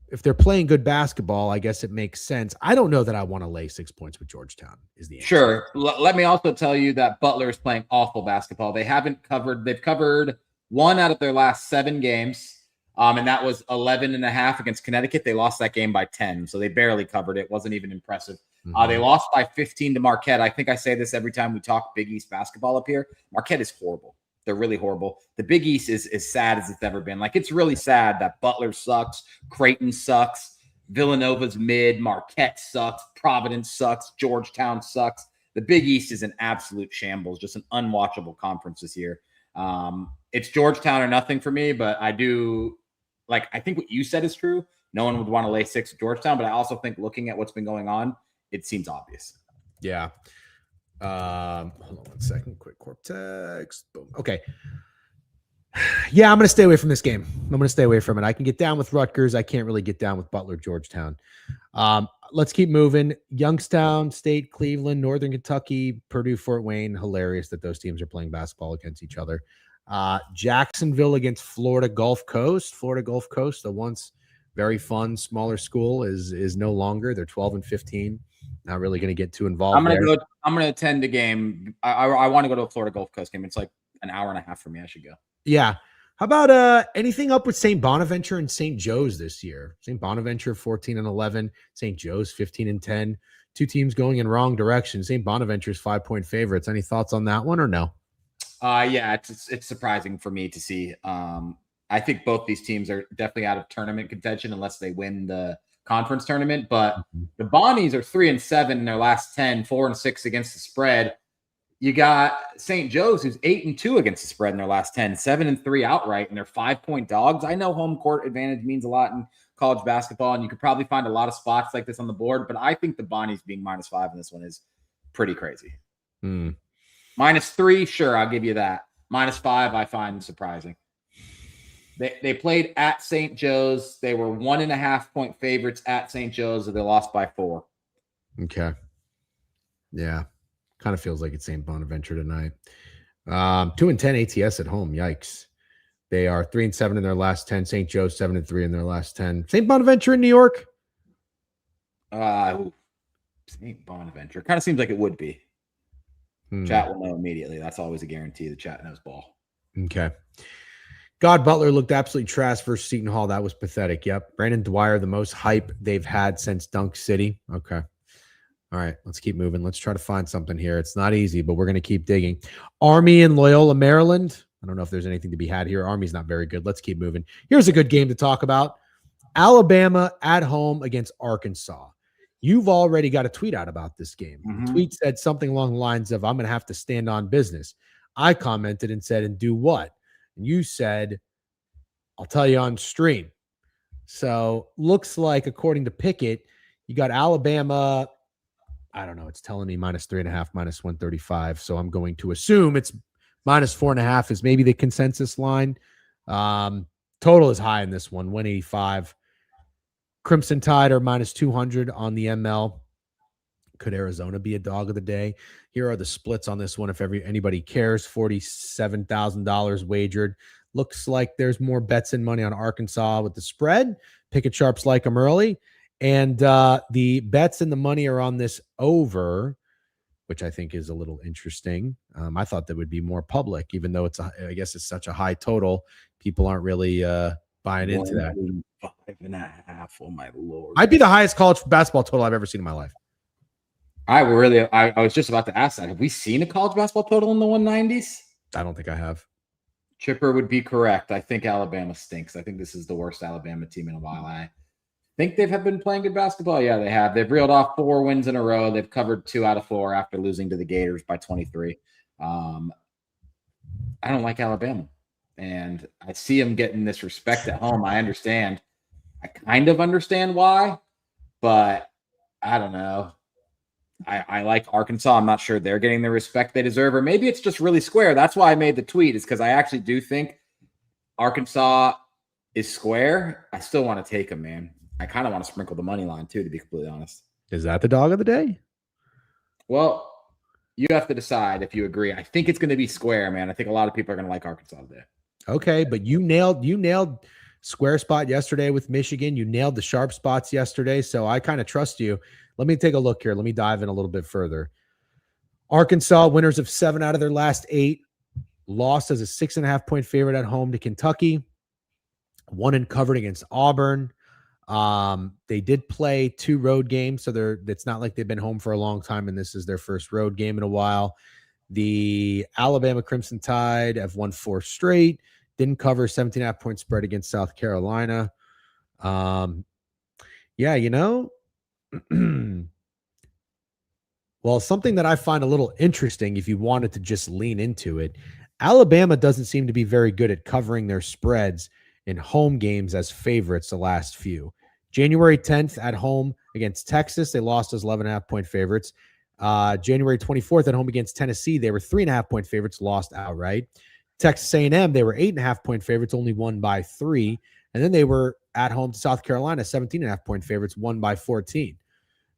if they're playing good basketball, I guess it makes sense. I don't know that I want to lay 6 points with Georgetown is the answer. Sure. Let me also tell you that Butler is playing awful basketball. They've covered 1 out of their last 7 games. And that was 11.5 against Connecticut. They lost that game by 10. So they barely covered it. Wasn't even impressive. They lost by 15 to Marquette. I think I say this every time we talk Big East basketball up here. Marquette is horrible. They're really horrible. The Big East is as sad as it's ever been. Like, it's really sad that Butler sucks, Creighton sucks, Villanova's mid, Marquette sucks, Providence sucks, Georgetown sucks. The Big East is an absolute shambles, just an unwatchable conference this year. It's Georgetown or nothing for me, but I think what you said is true. No one would want to lay 6 at Georgetown, but I also think looking at what's been going on, it seems obvious. Yeah. Hold on 1 second. Quick corp text. Boom. Okay. Yeah, I'm going to stay away from this game. I'm going to stay away from it. I can get down with Rutgers. I can't really get down with Butler, Georgetown. Let's keep moving. Youngstown State, Cleveland, Northern Kentucky, Purdue, Fort Wayne. Hilarious that those teams are playing basketball against each other. Jacksonville against Florida Gulf Coast. Florida Gulf Coast, the once very fun, smaller school, is no longer. They're 12-15. Not really going to get too involved. I'm going to attend the game. I want to go to a Florida Gulf Coast game. It's like an hour and a half for me. I should go. Yeah. How about anything up with St. Bonaventure and St. Joe's this year? St. Bonaventure 14-11, St. Joe's 15-10. Two teams going in wrong directions. St. Bonaventure's 5-point favorites. Any thoughts on that one or no? Yeah, it's surprising for me to see. I think both these teams are definitely out of tournament contention unless they win the conference tournament. But the Bonnies are 3-7 in their last 10, 4-6 against the spread. You got St. Joe's, who's 8-2 against the spread in their last 10, 7-3 outright, and they're 5-point dogs. I know home court advantage means a lot in college basketball, and you could probably find a lot of spots like this on the board, but I think the Bonnies being -5 in this one is pretty crazy. -3, sure, I'll give you that. -5, I find surprising. They played at St. Joe's. They were 1.5-point favorites at St. Joe's, and they lost by 4. Okay. Yeah. Kind of feels like it's St. Bonaventure tonight. 2-10 ATS at home. Yikes. They are 3-7 in their last 10. St. Joe's 7-3 in their last 10. St. Bonaventure in New York? St. Bonaventure. Kind of seems like it would be. Chat will know immediately. That's always a guarantee. The chat knows ball. Okay. God Butler looked absolutely trash versus Seton Hall. That was pathetic. Yep. Brandon Dwyer, the most hype they've had since Dunk City. Okay. All right, let's keep moving. Let's try to find something here. It's not easy, but we're going to keep digging. Army and Loyola, Maryland. I don't know if there's anything to be had here. Army's not very good. Let's keep moving. Here's a good game to talk about. Alabama at home against Arkansas. You've already got a tweet out about this game. The tweet said something along the lines of, I'm going to have to stand on business. I commented and said, and do what? And you said, I'll tell you on stream. So looks like, according to Pickett, you got Alabama. I don't know. It's telling me -3.5, -135. So I'm going to assume it's -4.5 is maybe the consensus line. Total is high in this one, 185. Crimson Tide are -200 on the ML. Could Arizona be a dog of the day? Here are the splits on this one. If anybody cares, $47,000 wagered. Looks like there's more bets and money on Arkansas with the spread. Pickett Sharps like them early. And the bets and the money are on this over, which I think is a little interesting. I thought that would be more public, even though I guess it's such a high total. People aren't really buying into that. 5.5. Oh my Lord. Might be the highest college basketball total I've ever seen in my life. I was just about to ask that. Have we seen a college basketball total in the 190s? I don't think I have. Chipper would be correct. I think Alabama stinks. I think this is the worst Alabama team in a while. I think they've been playing good basketball. Yeah, they have. They've reeled off 4 wins in a row. They've covered 2 out of 4 after losing to the Gators by 23. I don't like Alabama, and I see them getting this respect at home. I understand. I kind of understand why, but I don't know. I like Arkansas. I'm not sure they're getting the respect they deserve, or maybe it's just really square. That's why I made the tweet, is because I actually do think Arkansas is square. I still want to take them, man. I kind of want to sprinkle the money line too, to be completely honest. Is that the dog of the day? Well, you have to decide if you agree. I think it's going to be square, man. I think a lot of people are going to like Arkansas today. Okay, but you nailed square spot yesterday with Michigan. You nailed the sharp spots yesterday, so I kind of trust you. Let me take a look here. Let me dive in a little bit further. Arkansas, winners of 7 out of their last 8, lost as a 6.5-point favorite at home to Kentucky, won and covered against Auburn. They did play 2 road games, so it's not like they've been home for a long time, and this is their first road game in a while. The Alabama Crimson Tide have won 4 straight, didn't cover 17.5-point spread against South Carolina. Yeah, well, something that I find a little interesting, if you wanted to just lean into it, Alabama doesn't seem to be very good at covering their spreads in home games as favorites the last few. January 10th at home against Texas, they lost as 11.5-point favorites. January 24th at home against Tennessee, they were 3.5-point favorites, lost outright. Texas A&M, they were 8.5-point favorites, only won by 3. And then they were at home to South Carolina, 17.5-point favorites, won by 14.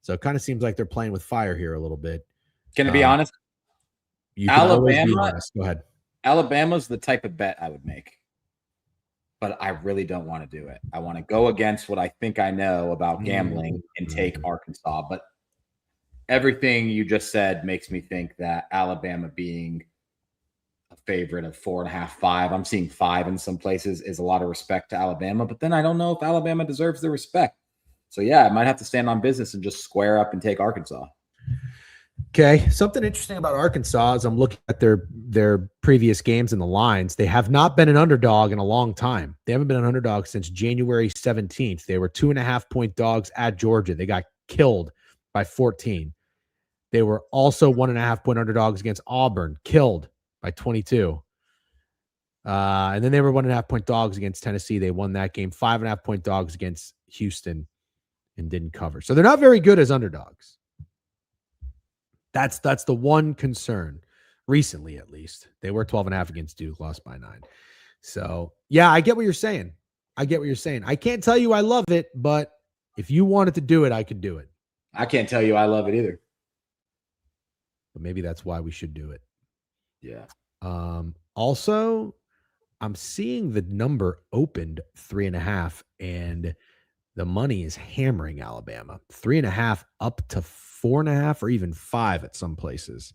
So it kind of seems like they're playing with fire here a little bit. Can I be honest? You can always be honest. Go ahead. Alabama's the type of bet I would make, but I really don't want to do it. I want to go against what I think I know about gambling and take Arkansas. But everything you just said makes me think that Alabama being a favorite of 4.5, 5. I'm seeing 5 in some places is a lot of respect to Alabama, but then I don't know if Alabama deserves the respect. So yeah, I might have to stand on business and just square up and take Arkansas. Okay. Something interesting about Arkansas is I'm looking at their previous games and the lines. They have not been an underdog in a long time. They haven't been an underdog since January 17th. They were 2.5-point dogs at Georgia. They got killed by 14. They were also 1.5-point underdogs against Auburn, killed by 22. And then they were 1.5-point dogs against Tennessee. They won that game. 5.5-point dogs against Houston and didn't cover. So they're not very good as underdogs. That's the one concern recently, at least. They were 12.5 against Duke, lost by 9. So yeah, I get what you're saying. I can't tell you I love it, but if you wanted to do it, I could do it. I can't tell you I love it either. But maybe that's why we should do it. Yeah. Also, I'm seeing the number opened 3.5, and the money is hammering Alabama. 3.5 up to 4.5 or even 5 at some places.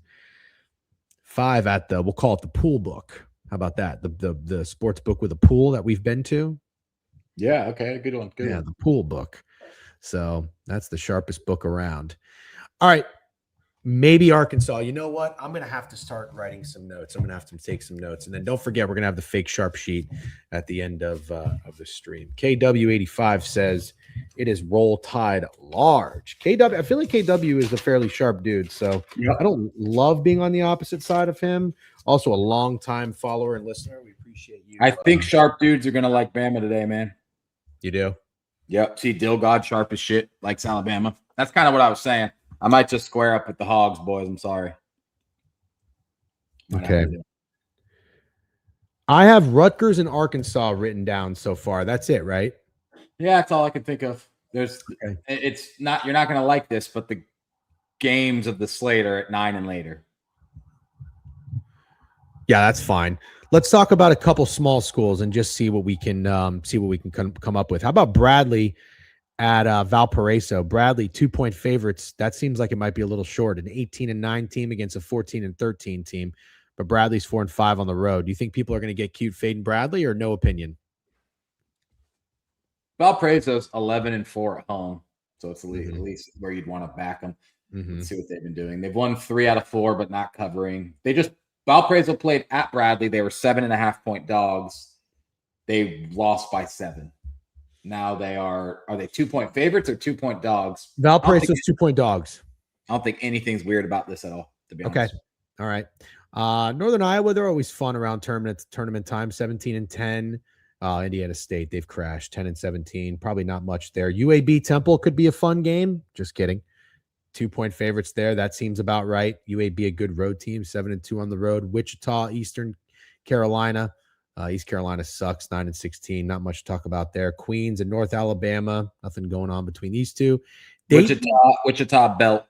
5 at we'll call it the pool book. How about that? The sports book with a pool that we've been to. Yeah. Okay. Good one. Good one. The pool book. So that's the sharpest book around. All right. Maybe Arkansas. You know what? I'm going to have to start writing some notes. I'm going to have to take some notes. And then don't forget, we're going to have the fake sharp sheet at the end of the stream. KW85 says it is Roll Tide large. KW, I feel like KW is a fairly sharp dude. So I don't love being on the opposite side of him. Also a longtime follower and listener. We appreciate you. I think sharp dudes are going to like Bama today, man. You do? Yep. See, Dill God, sharp as shit, likes Alabama. That's kind of what I was saying. I might just square up with the Hogs, boys. I'm sorry. Okay. I have Rutgers and Arkansas written down so far. That's it, right? Yeah, that's all I can think of. It's not, you're not going to like this, but the games of the slate are at 9 and later. Yeah, that's fine. Let's talk about a couple small schools and just see what we can come up with. How about Bradley at Valparaiso? Bradley 2-point favorites. That seems like it might be a little short. An 18-9 team against a 14-13 team, but Bradley's 4-5 on the road. Do you think people are going to get cute fading Bradley, or no opinion? Valparaiso's 11-4 at home, so it's at least where you'd want to back them. Let's see what they've been doing. They've won 3 out of 4, but not covering. Valparaiso played at Bradley. They were 7.5-point dogs. They lost by 7. Now are they 2-point favorites or 2-point dogs? Valparaiso's 2-point dogs. I don't think anything's weird about this at all, to be honest. Okay. All right. Northern Iowa, they're always fun around tournament time. 17-10. Indiana State, they've crashed 10-17. Probably not much there. UAB Temple could be a fun game. Just kidding. 2-point favorites there. That seems about right. UAB, a good road team, 7-2 on the road. Wichita, Eastern Carolina. East Carolina sucks, 9-16. Not much to talk about there. Queens and North Alabama. Nothing going on between these two. Wichita belt.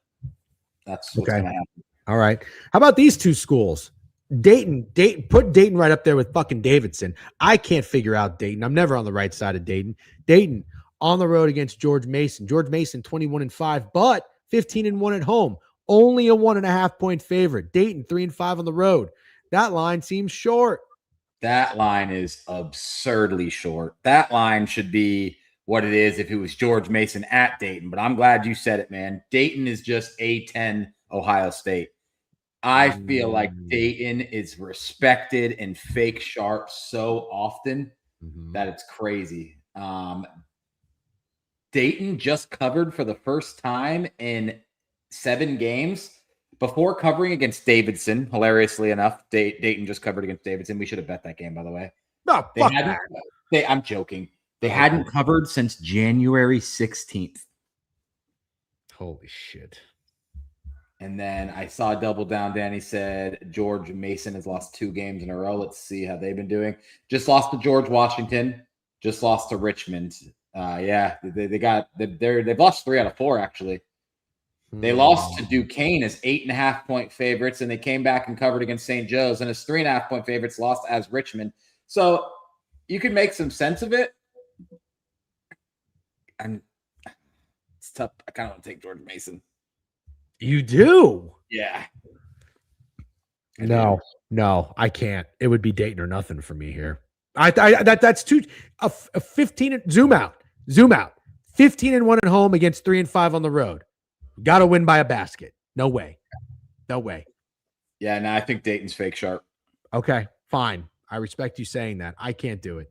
That's what's going to happen. All right. How about these two schools? Dayton, put Dayton right up there with fucking Davidson. I can't figure out Dayton. I'm never on the right side of Dayton. Dayton on the road against George Mason. George Mason 21-5, but 15-1 at home. Only a 1.5-point favorite. Dayton 3-5 on the road. That line seems short. That line is absurdly short. That line should be what it is if it was George Mason at Dayton. But I'm glad you said it, man. Dayton is just A10 Ohio State. I feel like Dayton is respected and fake sharp so often that it's crazy. Dayton just covered for the first time in 7 games before covering against Davidson. Hilariously enough, Dayton just covered against Davidson. We should have bet that game, by the way. No, fuck that. I'm joking. They hadn't covered since January 16th. Holy shit. And then I saw Double Down. Danny said George Mason has lost 2 games in a row. Let's see how they've been doing. Just lost to George Washington. Just lost to Richmond. They've lost 3 out of 4 actually. They lost to Duquesne as 8.5-point favorites, and they came back and covered against St. Joe's, and as 3.5-point favorites lost as Richmond. So you can make some sense of it. And it's tough. I kind of want to take George Mason. You do? Yeah. No, I can't. It would be Dayton or nothing for me here. That's too a 15 zoom out. 15-1 at home against 3-5 on the road. Got to win by a basket. No way. Yeah, no, I think Dayton's fake sharp. Okay, fine. I respect you saying that. I can't do it.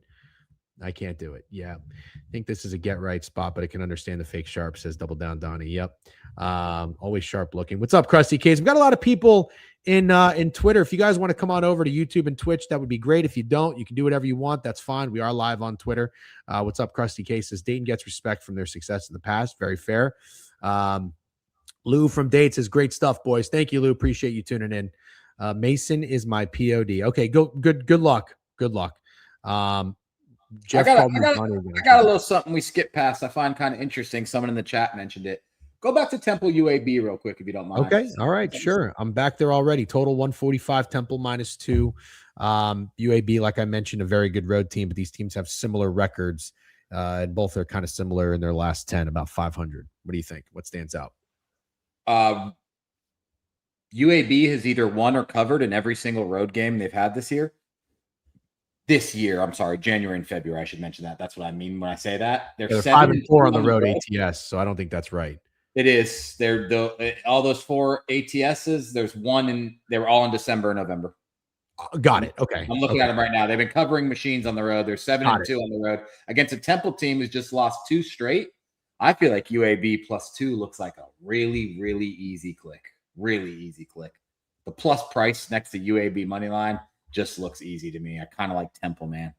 Yeah. I think this is a get right spot, but I can understand the fake sharp, says Double Down Donnie. Yep. Always sharp looking. What's up, Krusty Case? We've got a lot of people in Twitter. If you guys want to come on over to YouTube and Twitch, that would be great. If you don't, you can do whatever you want. That's fine. We are live on Twitter. What's up, Krusty Case? Says Dayton gets respect from their success in the past. Very fair. Lou from Date says great stuff, boys. Thank you, Lou. Appreciate you tuning in. Mason is my POD. Okay, good luck. Jeff I got a little something we skipped past. I find kind of interesting. Someone in the chat mentioned it. Go back to Temple UAB real quick if you don't mind. Okay. All right. Sure. I'm back there already. Total 145, Temple -2. UAB, like I mentioned, a very good road team, but these teams have similar records. And both are kind of similar in their last 10, about 500. What do you think? What stands out? UAB has either won or covered in every single road game they've had this year. I'm sorry, January and February. I should mention that. That's what I mean when I say that. They're 5-4 on the road ATS, so I don't think that's right. It is. All those 4 ATSs. There's one, and they were all in December and November. Got it. Okay. I'm looking at them right now. They've been covering machines on the road. They're 7-2 on the road against a Temple team who's just lost 2 straight. I feel like UAB +2 looks like a really, really easy click. Really easy click. The plus price next to UAB money line just looks easy to me. I kind of like Temple, man.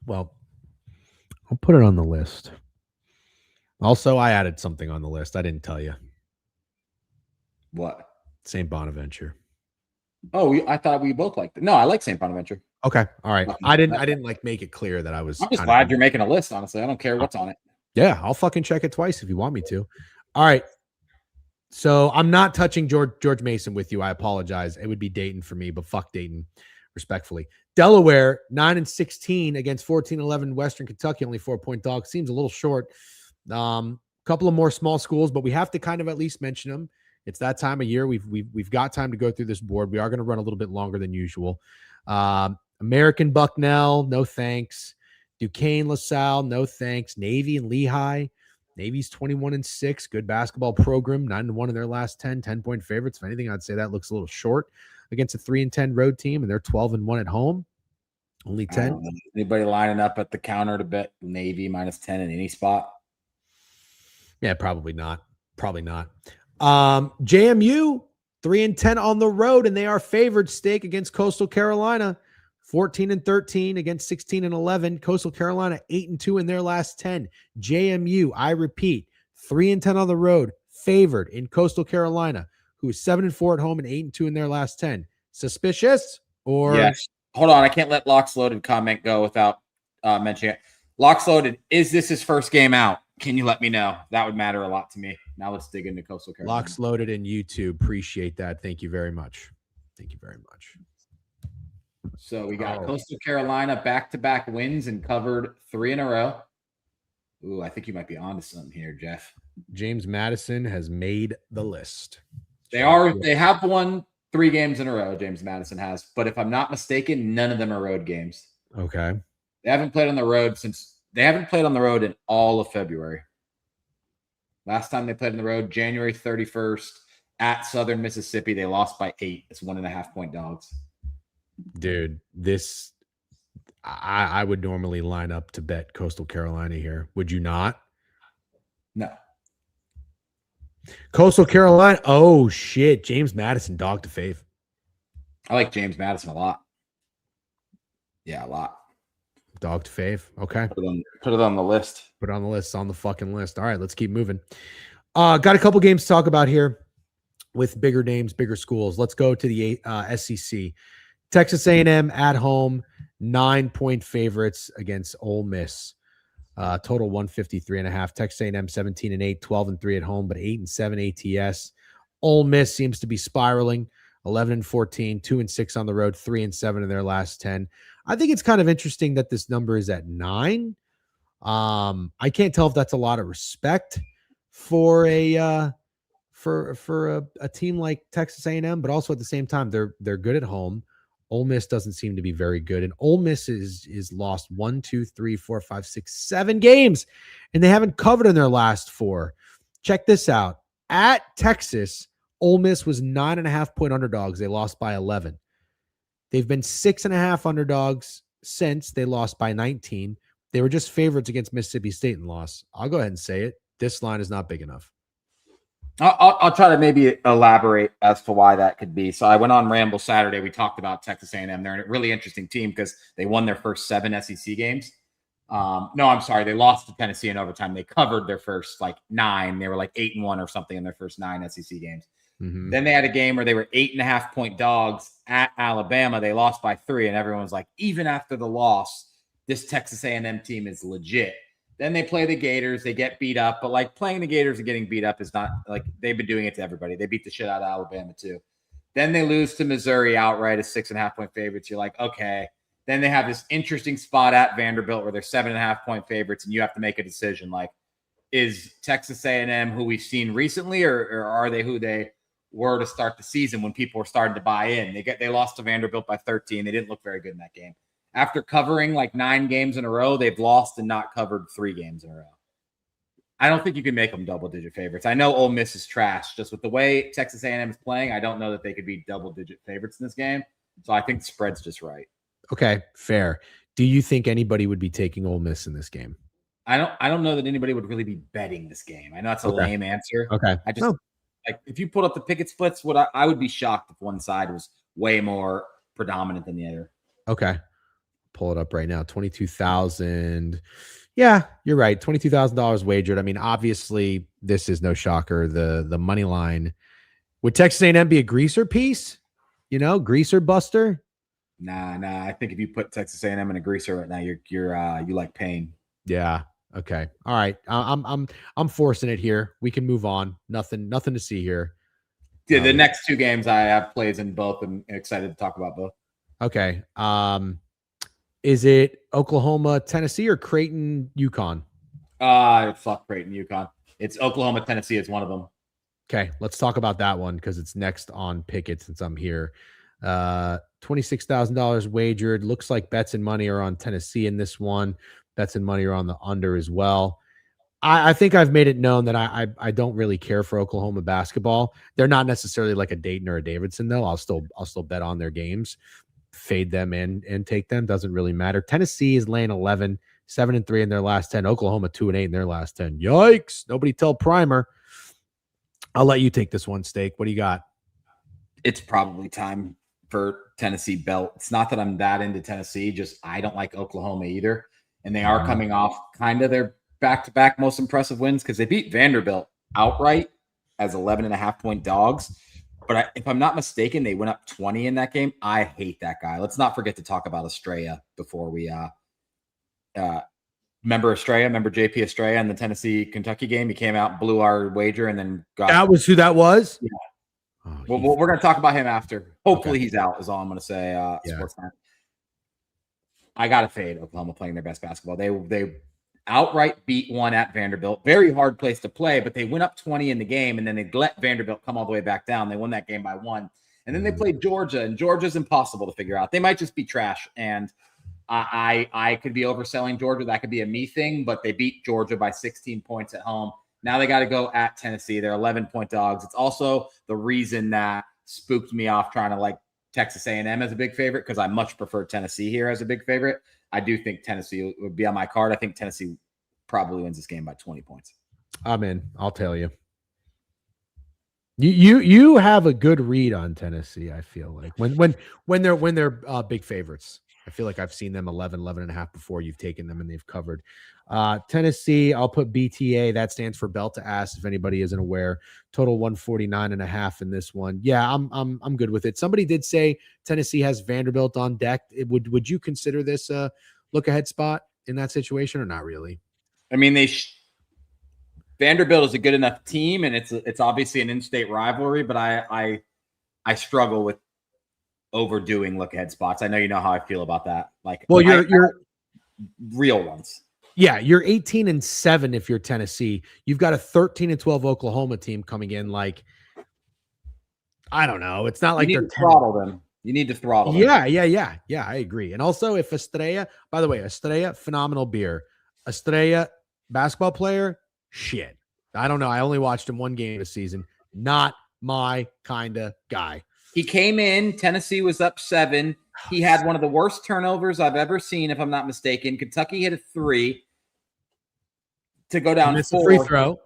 Well, I'll put it on the list. Also, I added something on the list. I didn't tell you. What? St. Bonaventure. Oh, I thought we both liked it. No, I like St. Bonaventure. Okay. All right. I didn't like make it clear that I was. I'm just glad you're making a list, honestly. I don't care what's on it. Yeah, I'll fucking check it twice if you want me to. All right. So I'm not touching George Mason with you. I apologize. It would be Dayton for me, but fuck Dayton, respectfully. Delaware, 9-16 against 14-11 Western Kentucky, only 4-point dog. Seems a little short. Couple of more small schools, but we have to kind of at least mention them. It's that time of year. We've got time to go through this board. We are going to run a little bit longer than usual. American Bucknell, no thanks. Duquesne, LaSalle, no thanks. Navy and Lehigh. Navy's 21-6. Good basketball program. 9-1 in their last 10. 10-point favorites. If anything, I'd say that looks a little short against a 3-10 road team, and they're 12-1 at home. Only 10. Anybody lining up at the counter to bet Navy -10 in any spot? Yeah, probably not. JMU 3-10 on the road, and they are favored. Stake against Coastal Carolina. 14-13 against 16-11. Coastal Carolina 8-2 in their last 10. JMU, I repeat, 3-10 on the road, favored in Coastal Carolina, who is 7-4 at home and 8-2 in their last 10. Suspicious or yes? Hold on, I can't let Locks Loaded comment go without mentioning it. Locks Loaded, is this his first game out? Can you let me know? That would matter a lot to me. Now let's dig into Coastal Carolina. Locks Loaded in YouTube. Appreciate that. Thank you very much. So we got Coastal Carolina back-to-back wins and covered 3 in a row. Ooh, I think you might be onto something here, Jeff. James Madison has made the list. They have won 3 games in a row, James Madison has. But if I'm not mistaken, none of them are road games. Okay. They haven't played on the road in all of February. Last time they played on the road, January 31st at Southern Mississippi. They lost by 8. It's 1.5-point dogs. Dude, I would normally line up to bet Coastal Carolina here. Would you not? No. Coastal Carolina. Oh, shit. James Madison, dog to fave. I like James Madison a lot. Yeah, a lot. Dog to fave. Okay. Put it on the list. Put it on the list. On the fucking list. All right, let's keep moving. Got a couple games to talk about here with bigger names, bigger schools. Let's go to the SEC. Texas A&M at home, 9-point favorites against Ole Miss. Total 153.5. Texas A&M 17-8, 12-3 at home, but 8-7 ATS. Ole Miss seems to be spiraling, 11-14, 2-6 on the road, 3-7 in their last 10. I think it's kind of interesting that this number is at 9. I can't tell if that's a lot of respect for a for a team like Texas A&M, but also at the same time they're good at home. Ole Miss doesn't seem to be very good, and Ole Miss is lost 1, 2, 3, 4, 5, 6, 7 games, and they haven't covered in their last 4. Check this out: at Texas, Ole Miss was 9.5-point underdogs. They lost by 11. They've been 6.5 underdogs since they lost by 19. They were just favorites against Mississippi State and lost. I'll go ahead and say it: this line is not big enough. I'll try to maybe elaborate as to why that could be. So I went on Ramble Saturday. We talked about Texas A&M. They're a really interesting team because they won their first 7 SEC games. No, I'm sorry. They lost to Tennessee in overtime. They covered their first 9. They were 8-1 or something in their first 9 SEC games. Mm-hmm. Then they had a game where they were 8.5-point dogs at Alabama. They lost by 3, and everyone's like, even after the loss, this Texas A&M team is legit. Then they play the Gators. They get beat up. But, playing the Gators and getting beat up is not – they've been doing it to everybody. They beat the shit out of Alabama too. Then they lose to Missouri outright as 6.5-point favorites. You're like, okay. Then they have this interesting spot at Vanderbilt where they're 7.5-point favorites, and you have to make a decision. Is Texas A&M who we've seen recently, or are they who they were to start the season when people were starting to buy in? They lost to Vanderbilt by 13. They didn't look very good in that game. After covering 9 games in a row, they've lost and not covered 3 games in a row. I don't think you can make them double-digit favorites. I know Ole Miss is trash. Just with the way Texas A&M is playing, I don't know that they could be double-digit favorites in this game. So I think the spread's just right. Okay, fair. Do you think anybody would be taking Ole Miss in this game? I don't know that anybody would really be betting this game. I know that's a lame answer. Okay. I just if you put up the picket splits, I would be shocked if one side was way more predominant than the other. Okay. Pull it up right now. 22,000. Yeah, you're right. $22,000 wagered. I mean, obviously, this is no shocker. The money line. Would Texas A&M be a greaser piece? Greaser buster? Nah. I think if you put Texas A&M in a greaser right now, you like pain. Yeah. Okay. All right. I'm forcing it here. We can move on. Nothing to see here. Yeah, the next 2 games I have plays in both. I'm excited to talk about both. Okay. Is it Oklahoma, Tennessee, or Creighton, UConn? Fuck Creighton, UConn. It's Oklahoma, Tennessee is one of them. Okay, let's talk about that one because it's next on Pickett since I'm here. $26,000 wagered. Looks like bets and money are on Tennessee in this one. Bets and money are on the under as well. I think I've made it known that I don't really care for Oklahoma basketball. They're not necessarily like a Dayton or a Davidson, though. I'll still bet on their games. Fade them and take them. Doesn't really matter. Tennessee is laying 11, 7-3 in their last 10. Oklahoma 2-8 in their last 10. Yikes. Nobody tell Primer. I'll let you take this one, Steak. What do you got? It's probably time for Tennessee belt. It's not that I'm that into Tennessee, just I don't like Oklahoma either. And they are coming off kind of their back-to-back most impressive wins because they beat Vanderbilt outright as 11.5-point dogs. But if I'm not mistaken, they went up 20 in that game. I hate that guy. Let's not forget to talk about Estrella before we remember Estrella, remember JP Estrella in the Tennessee-Kentucky game? He came out, blew our wager, and then got – That was who that was? Yeah. Oh, well, we're going to talk about him after. Hopefully he's out is all I'm going to say. Sports time. I got to fade Oklahoma playing their best basketball. They outright beat one at Vanderbilt. Very hard place to play, but they went up 20 in the game, and then they let Vanderbilt come all the way back down. They won that game by 1. And then they played Georgia, and Georgia's impossible to figure out. They might just be trash, and I could be overselling Georgia. That could be a me thing, but they beat Georgia by 16 points at home. Now they got to go at Tennessee. They're 11-point dogs. It's also the reason that spooked me off trying to like Texas A&M as a big favorite because I much prefer Tennessee here as a big favorite. I do think Tennessee would be on my card. I think Tennessee probably wins this game by 20 points. I'm in. I'll tell you. You have a good read on Tennessee, I feel like. When they're big favorites. I feel like I've seen them 11.5 before. You've taken them and they've covered. Tennessee, I'll put BTA. That stands for belt to ass if anybody isn't aware. Total 149.5 in this one. Yeah, I'm good with it. Somebody did say Tennessee has Vanderbilt on deck. Would you consider this a look ahead spot in that situation or not really? I mean, Vanderbilt is a good enough team, and it's obviously an in-state rivalry, but I struggle with overdoing look ahead spots. I know you know how I feel about that. Like, well, you're real ones. Yeah, you're 18-7 if you're Tennessee. You've got a 13-12 Oklahoma team coming in. Like, I don't know. It's not like you they're need to throttle them. You need to throttle them. Yeah. I agree. And also, if Estrella, by the way, Estrella, phenomenal beer. Estrella, basketball player, shit. I don't know. I only watched him one game this season. Not my kind of guy. He came in. Tennessee was up 7. He had one of the worst turnovers I've ever seen, if I'm not mistaken. Kentucky hit a 3 to go down 4. Free throw.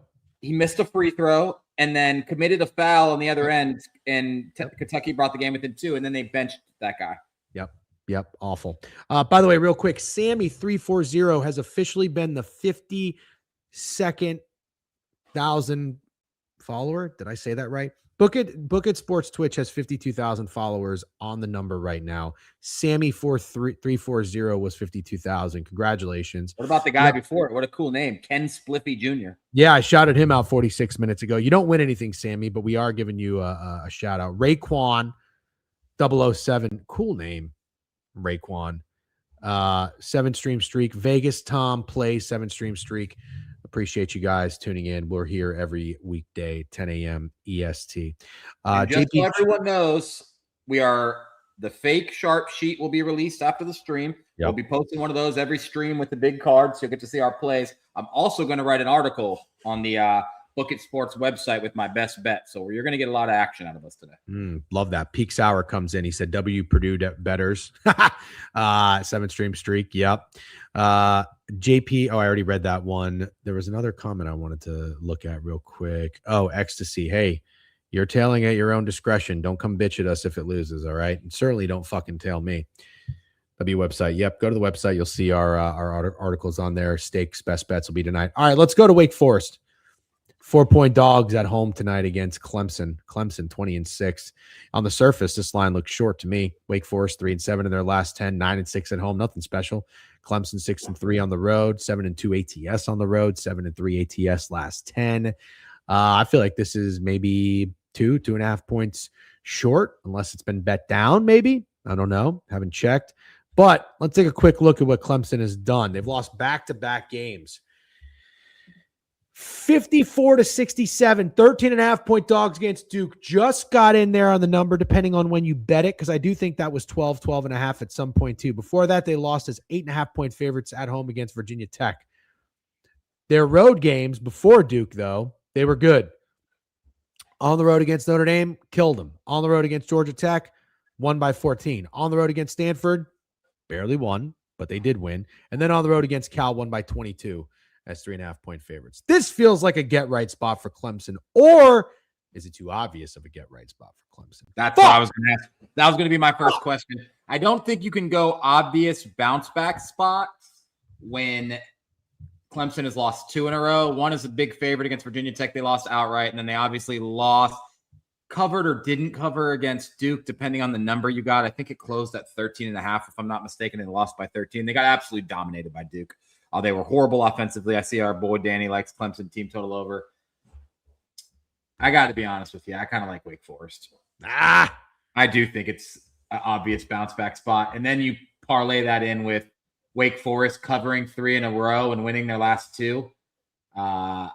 He missed a free throw and then committed a foul on the other end, and Kentucky brought the game within 2, and then they benched that guy. Yep. Awful. By the way, real quick, Sammy340 has officially been the 52nd thousand follower. Did I say that right? Book It Sports Twitch has 52,000 followers on the number right now. Sammy340 was 52,000. Congratulations. What about the guy before it? What a cool name. Ken Spliffy Jr. Yeah, I shouted him out 46 minutes ago. You don't win anything, Sammy, but we are giving you a shout out. Raekwon 007. Cool name. Raekwon. 7-stream streak. Vegas Tom play 7-stream streak. Appreciate you guys tuning in. We're here every weekday, 10 a.m. EST. Just so everyone knows, the fake sharp sheet will be released after the stream. Yep. We'll be posting one of those every stream with the big cards, so you'll get to see our plays. I'm also going to write an article on the Book It Sports website with my best bet. So you're going to get a lot of action out of us today. Love that. Peak Sour comes in. He said, W Purdue betters. 7-stream streak. Yep. JP. Oh, I already read that one. There was another comment I wanted to look at real quick. Oh, Ecstasy. Hey, you're tailing at your own discretion. Don't come bitch at us if it loses. All right. And certainly don't fucking tail me. W website. Yep. Go to the website. You'll see our articles on there. Stakes, best bets will be tonight. All right. Let's go to Wake Forest. 4-point dogs at home tonight against Clemson. Clemson 20-6. On the surface, this line looks short to me. Wake Forest 3-7 in their last 10, 9-6 at home. Nothing special. Clemson 6-3 on the road, 7-2 ATS on the road, 7-3 ATS last 10. I feel like this is maybe 2.5 points short, unless it's been bet down. Maybe, I don't know. Haven't checked. But let's take a quick look at what Clemson has done. They've lost back-to-back games. 54-67, 13.5-point dogs against Duke. Just got in there on the number, depending on when you bet it, because I do think that was 12.5 at some point too. Before that, they lost as 8.5-point favorites at home against Virginia Tech. Their road games before Duke, though, they were good. On the road against Notre Dame, killed them. On the road against Georgia Tech, won by 14. On the road against Stanford, barely won, but they did win. And then on the road against Cal, won by 22. As 3.5-point favorites. This feels like a get-right spot for Clemson, or is it too obvious of a get-right spot for Clemson? That's what I was going to ask. That was going to be my first question. I don't think you can go obvious bounce-back spots when Clemson has lost 2 in a row. One is a big favorite against Virginia Tech. They lost outright, and then they obviously lost, covered or didn't cover against Duke, depending on the number you got. I think it closed at 13.5, if I'm not mistaken, and lost by 13. They got absolutely dominated by Duke. They were horrible offensively. I see our boy Danny likes Clemson team total over. I got to be honest with you. I kind of like Wake Forest. I do think it's an obvious bounce back spot. And then you parlay that in with Wake Forest covering 3 in a row and winning their last 2. I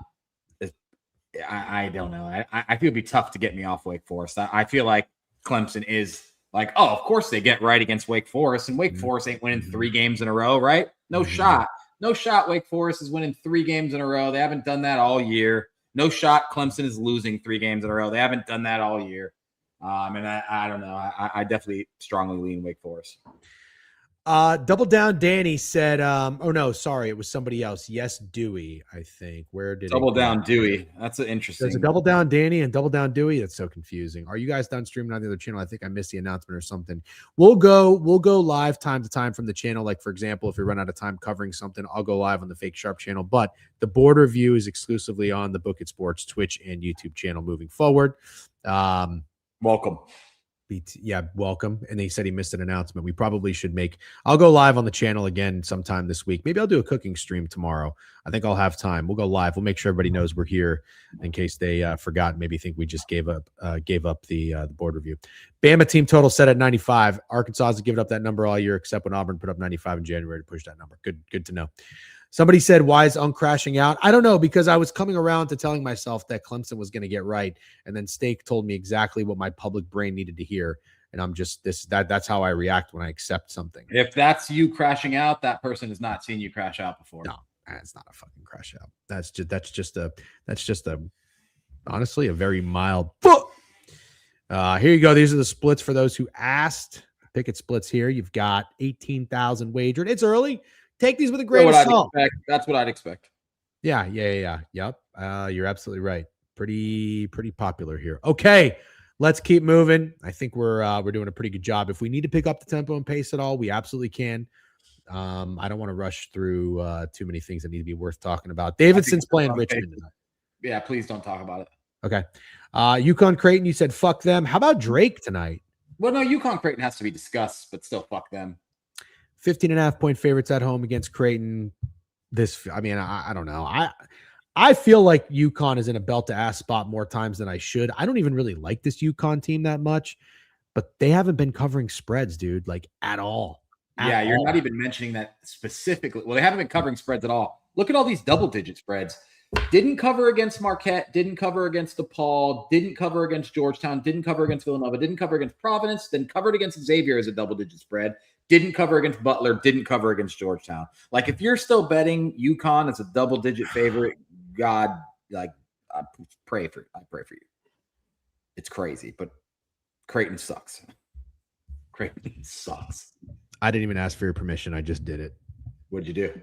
don't know. I feel it'd be tough to get me off Wake Forest. I feel like Clemson is like, oh, of course they get right against Wake Forest. And Wake Forest ain't winning 3 games in a row, right? No shot. No shot Wake Forest is winning 3 games in a row. They haven't done that all year. No shot Clemson is losing 3 games in a row. They haven't done that all year. And I don't know. I definitely strongly lean Wake Forest. Double Down Danny said, oh no, sorry, it was somebody else. Yes, Dewey, I think. Where did Double Down Dewey? That's an interesting. There's a Double Down Danny and Double Down Dewey. That's so confusing. Are you guys done streaming on the other channel? I think I missed the announcement or something. We'll go live time to time from the channel. Like, for example, if we run out of time covering something, I'll go live on the Fake Sharp channel. But the board review is exclusively on the Book It Sports Twitch and YouTube channel moving forward. Welcome. Yeah, welcome. And he said he missed an announcement. We probably should I'll go live on the channel again sometime this week. Maybe I'll do a cooking stream tomorrow. I think I'll have time. We'll go live. We'll make sure everybody knows we're here in case they forgot. Maybe think we just gave up the board review. Bama team total set at 95. Arkansas has given up that number all year, except when Auburn put up 95 in January to push that number. Good to know. Somebody said, why is crashing out? I don't know, because I was coming around to telling myself that Clemson was going to get right. And then Steak told me exactly what my public brain needed to hear. And I'm just that's how I react when I accept something. If that's you crashing out, that person has not seen you crash out before. No, it's not a fucking crash out. That's just a honestly a very mild. Here you go. These are the splits for those who asked. Picket splits here. You've got 18,000 wagered. It's early. Take these with a grain of salt. That's what I'd expect. Yeah. Yep. You're absolutely right. Pretty popular here. Okay, let's keep moving. I think we're doing a pretty good job. If we need to pick up the tempo and pace at all, we absolutely can. I don't want to rush through too many things that need to be worth talking about. Davidson's playing Richmond tonight. Yeah, please don't talk about it. Okay. UConn Creighton, you said fuck them. How about Drake tonight? Well, no, UConn Creighton has to be discussed, but still fuck them. 15.5-point favorites at home against Creighton. I don't know. I feel like UConn is in a belt to ass spot more times than I should. I don't even really like this UConn team that much, but they haven't been covering spreads, dude, like at all. You're not even mentioning that specifically. Well, they haven't been covering spreads at all. Look at all these double-digit spreads. Didn't cover against Marquette, didn't cover against DePaul, didn't cover against Georgetown, didn't cover against Villanova, didn't cover against Providence, then covered against Xavier as a double-digit spread, didn't cover against Butler, didn't cover against Georgetown. Like, if you're still betting UConn as a double-digit favorite, God, like, I pray for you. It's crazy, but Creighton sucks. Creighton sucks. I didn't even ask for your permission. I just did it. What'd you do?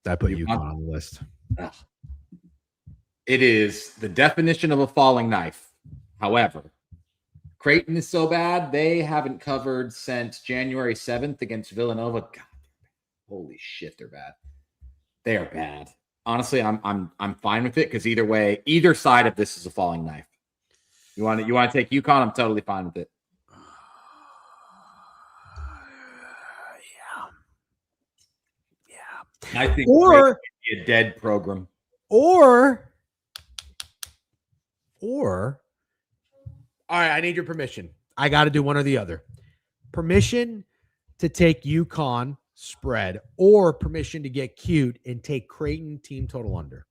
I put UConn on the list. Ugh. It is the definition of a falling knife. However, Creighton is so bad, they haven't covered since January 7th against Villanova. God, holy shit, they're bad. They are bad. Honestly, I'm fine with it because either way, either side of this is a falling knife. You want to take UConn? I'm totally fine with it. Yeah. I think or be a dead program. Or all right, I need your permission. I got to do one or the other. Permission to take UConn spread or permission to get cute and take Creighton team total under.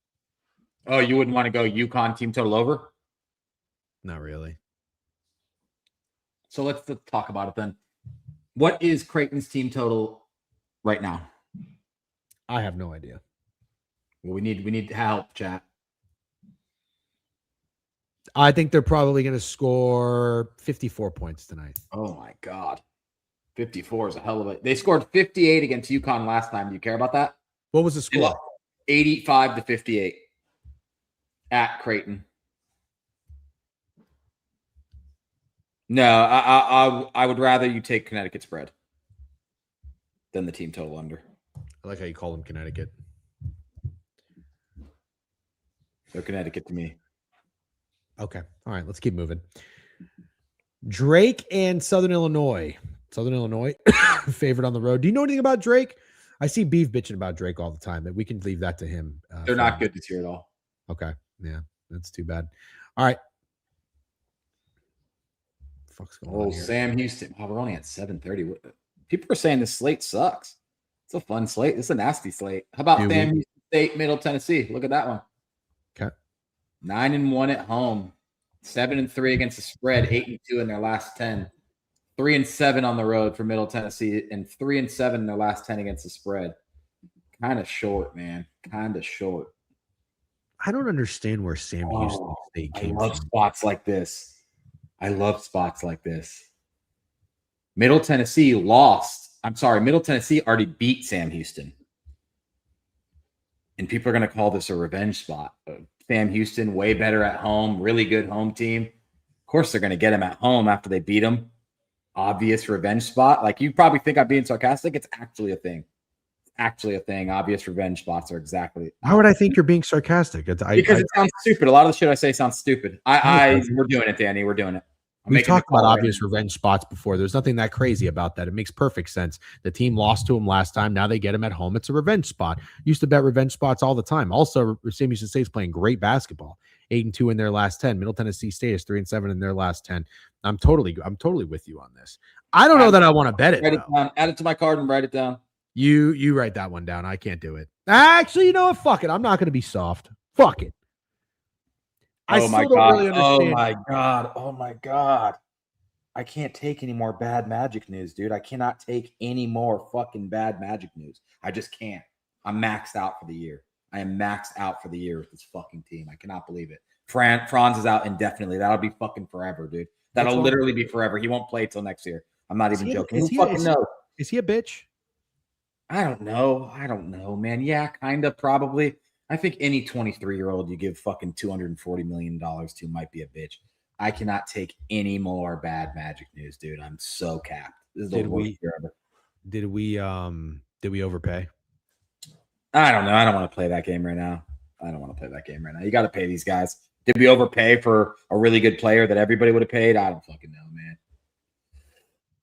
Oh, you wouldn't want to go UConn team total over? Not really. So let's talk about it then. What is Creighton's team total right now? I have no idea. Well, we need help, chat. I think they're probably going to score 54 points tonight. Oh my God. 54 is a hell of a. They scored 58 against UConn last time. Do you care about that? What was the score? 85-58 at Creighton. No, I would rather you take Connecticut spread than the team total under. I like how you call them Connecticut. They're Connecticut to me. Okay. All right. Let's keep moving. Drake and Southern Illinois. Southern Illinois favored on the road. Do you know anything about Drake? I see Beef bitching about Drake all the time, but we can leave that to him. They're not good this year at all. Okay. Yeah. That's too bad. All right. Fuck's going on here? Sam Houston. Oh, we're only at 7:30. People are saying this slate sucks. It's a fun slate. It's a nasty slate. How about Sam Houston State, Middle Tennessee? Look at that one. Okay. 9-1 at home, 7-3 against the spread, 8-2 in their last 10, 3-7 on the road for Middle Tennessee, and 3-7 in their last 10 against the spread. Kind of short, man. Kind of short. I don't understand where Sam Houston State came from. I love spots like this. Middle Tennessee lost. I'm sorry, Middle Tennessee already beat Sam Houston. And people are going to call this a revenge spot. Sam Houston, way better at home, really good home team. Of course, they're going to get him at home after they beat him. Obvious revenge spot. Like, you probably think I'm being sarcastic. It's actually a thing. Obvious revenge spots are exactly. How would I think you're being sarcastic? Because it sounds stupid. A lot of the shit I say sounds stupid. We're doing it, Danny. We're doing it. We've talked about obvious revenge spots before. There's nothing that crazy about that. It makes perfect sense. The team lost to him last time. Now they get him at home. It's a revenge spot. Used to bet revenge spots all the time. Also, Sam Houston State's playing great basketball. 8-2 in their last 10. Middle Tennessee State is 3-7 in their last 10. I'm totally with you on this. I don't know that I want to bet it. Write it down. Add it to my card and write it down. You write that one down. I can't do it. Actually, you know what? Fuck it. I'm not going to be soft. Fuck it. I Oh my still don't god. really understand. Oh my god. Oh my god. I can't take any more bad Magic news, dude. I cannot take any more fucking bad Magic news. I just can't. I'm maxed out for the year. I am maxed out for the year with this fucking team. I cannot believe it. Franz is out indefinitely. That'll be fucking forever, dude. That'll literally be forever. He won't play till next year. I'm not even joking. Who fucking knows? Is he a bitch? I don't know. I don't know, man. Yeah, kind of, probably. I think any 23-year-old you give fucking $240 million to might be a bitch. I cannot take any more bad Magic news, dude. I'm so capped. This is the worst year ever. Did we overpay? I don't know. I don't want to play that game right now. You got to pay these guys. Did we overpay for a really good player that everybody would have paid? I don't fucking know, man.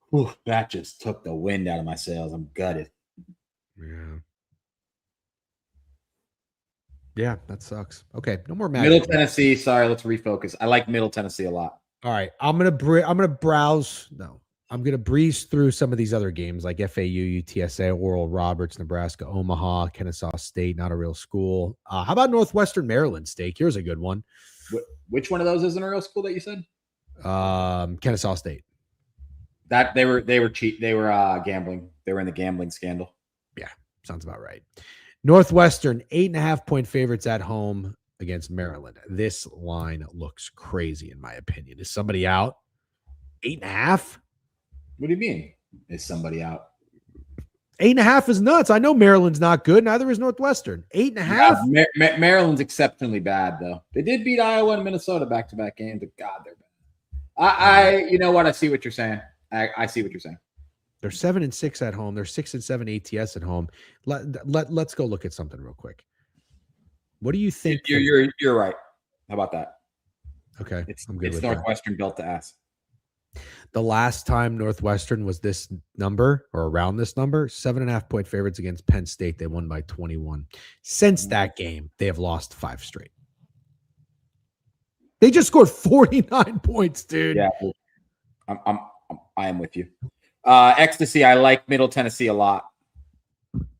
Whew, that just took the wind out of my sails. I'm gutted. Yeah, that sucks. Okay, no more Magic. Middle Tennessee. Sorry, let's refocus. I like Middle Tennessee a lot. All right, I'm gonna browse. No, I'm gonna breeze through some of these other games like FAU, UTSA, Oral Roberts, Nebraska, Omaha, Kennesaw State. Not a real school. How about Northwestern Maryland State? Here's a good one. Which one of those isn't a real school that you said? Kennesaw State. That they were cheat. They were gambling. They were in the gambling scandal. Yeah, sounds about right. Northwestern 8.5-point favorites at home against Maryland. This line looks crazy in my opinion. Is somebody out? 8.5? What do you mean? Is somebody out? 8.5 is nuts. I know Maryland's not good. Neither is Northwestern. 8.5. Yeah, Maryland's exceptionally bad though. They did beat Iowa and Minnesota back-to-back games, but God, they're bad. You know what? I see what you're saying. I see what you're saying. They're 7-6 at home. They're 6-7 ATS at home. Let's go look at something real quick. What do you think? You're right. How about that? Okay, I'm good. It's Northwestern built to ass. The last time Northwestern was this number or around this number, 7.5-point favorites against Penn State. They won by 21. Since that game, they have lost 5 straight. They just scored 49 points, dude. Yeah, I am with you. Ecstasy, I like Middle Tennessee a lot.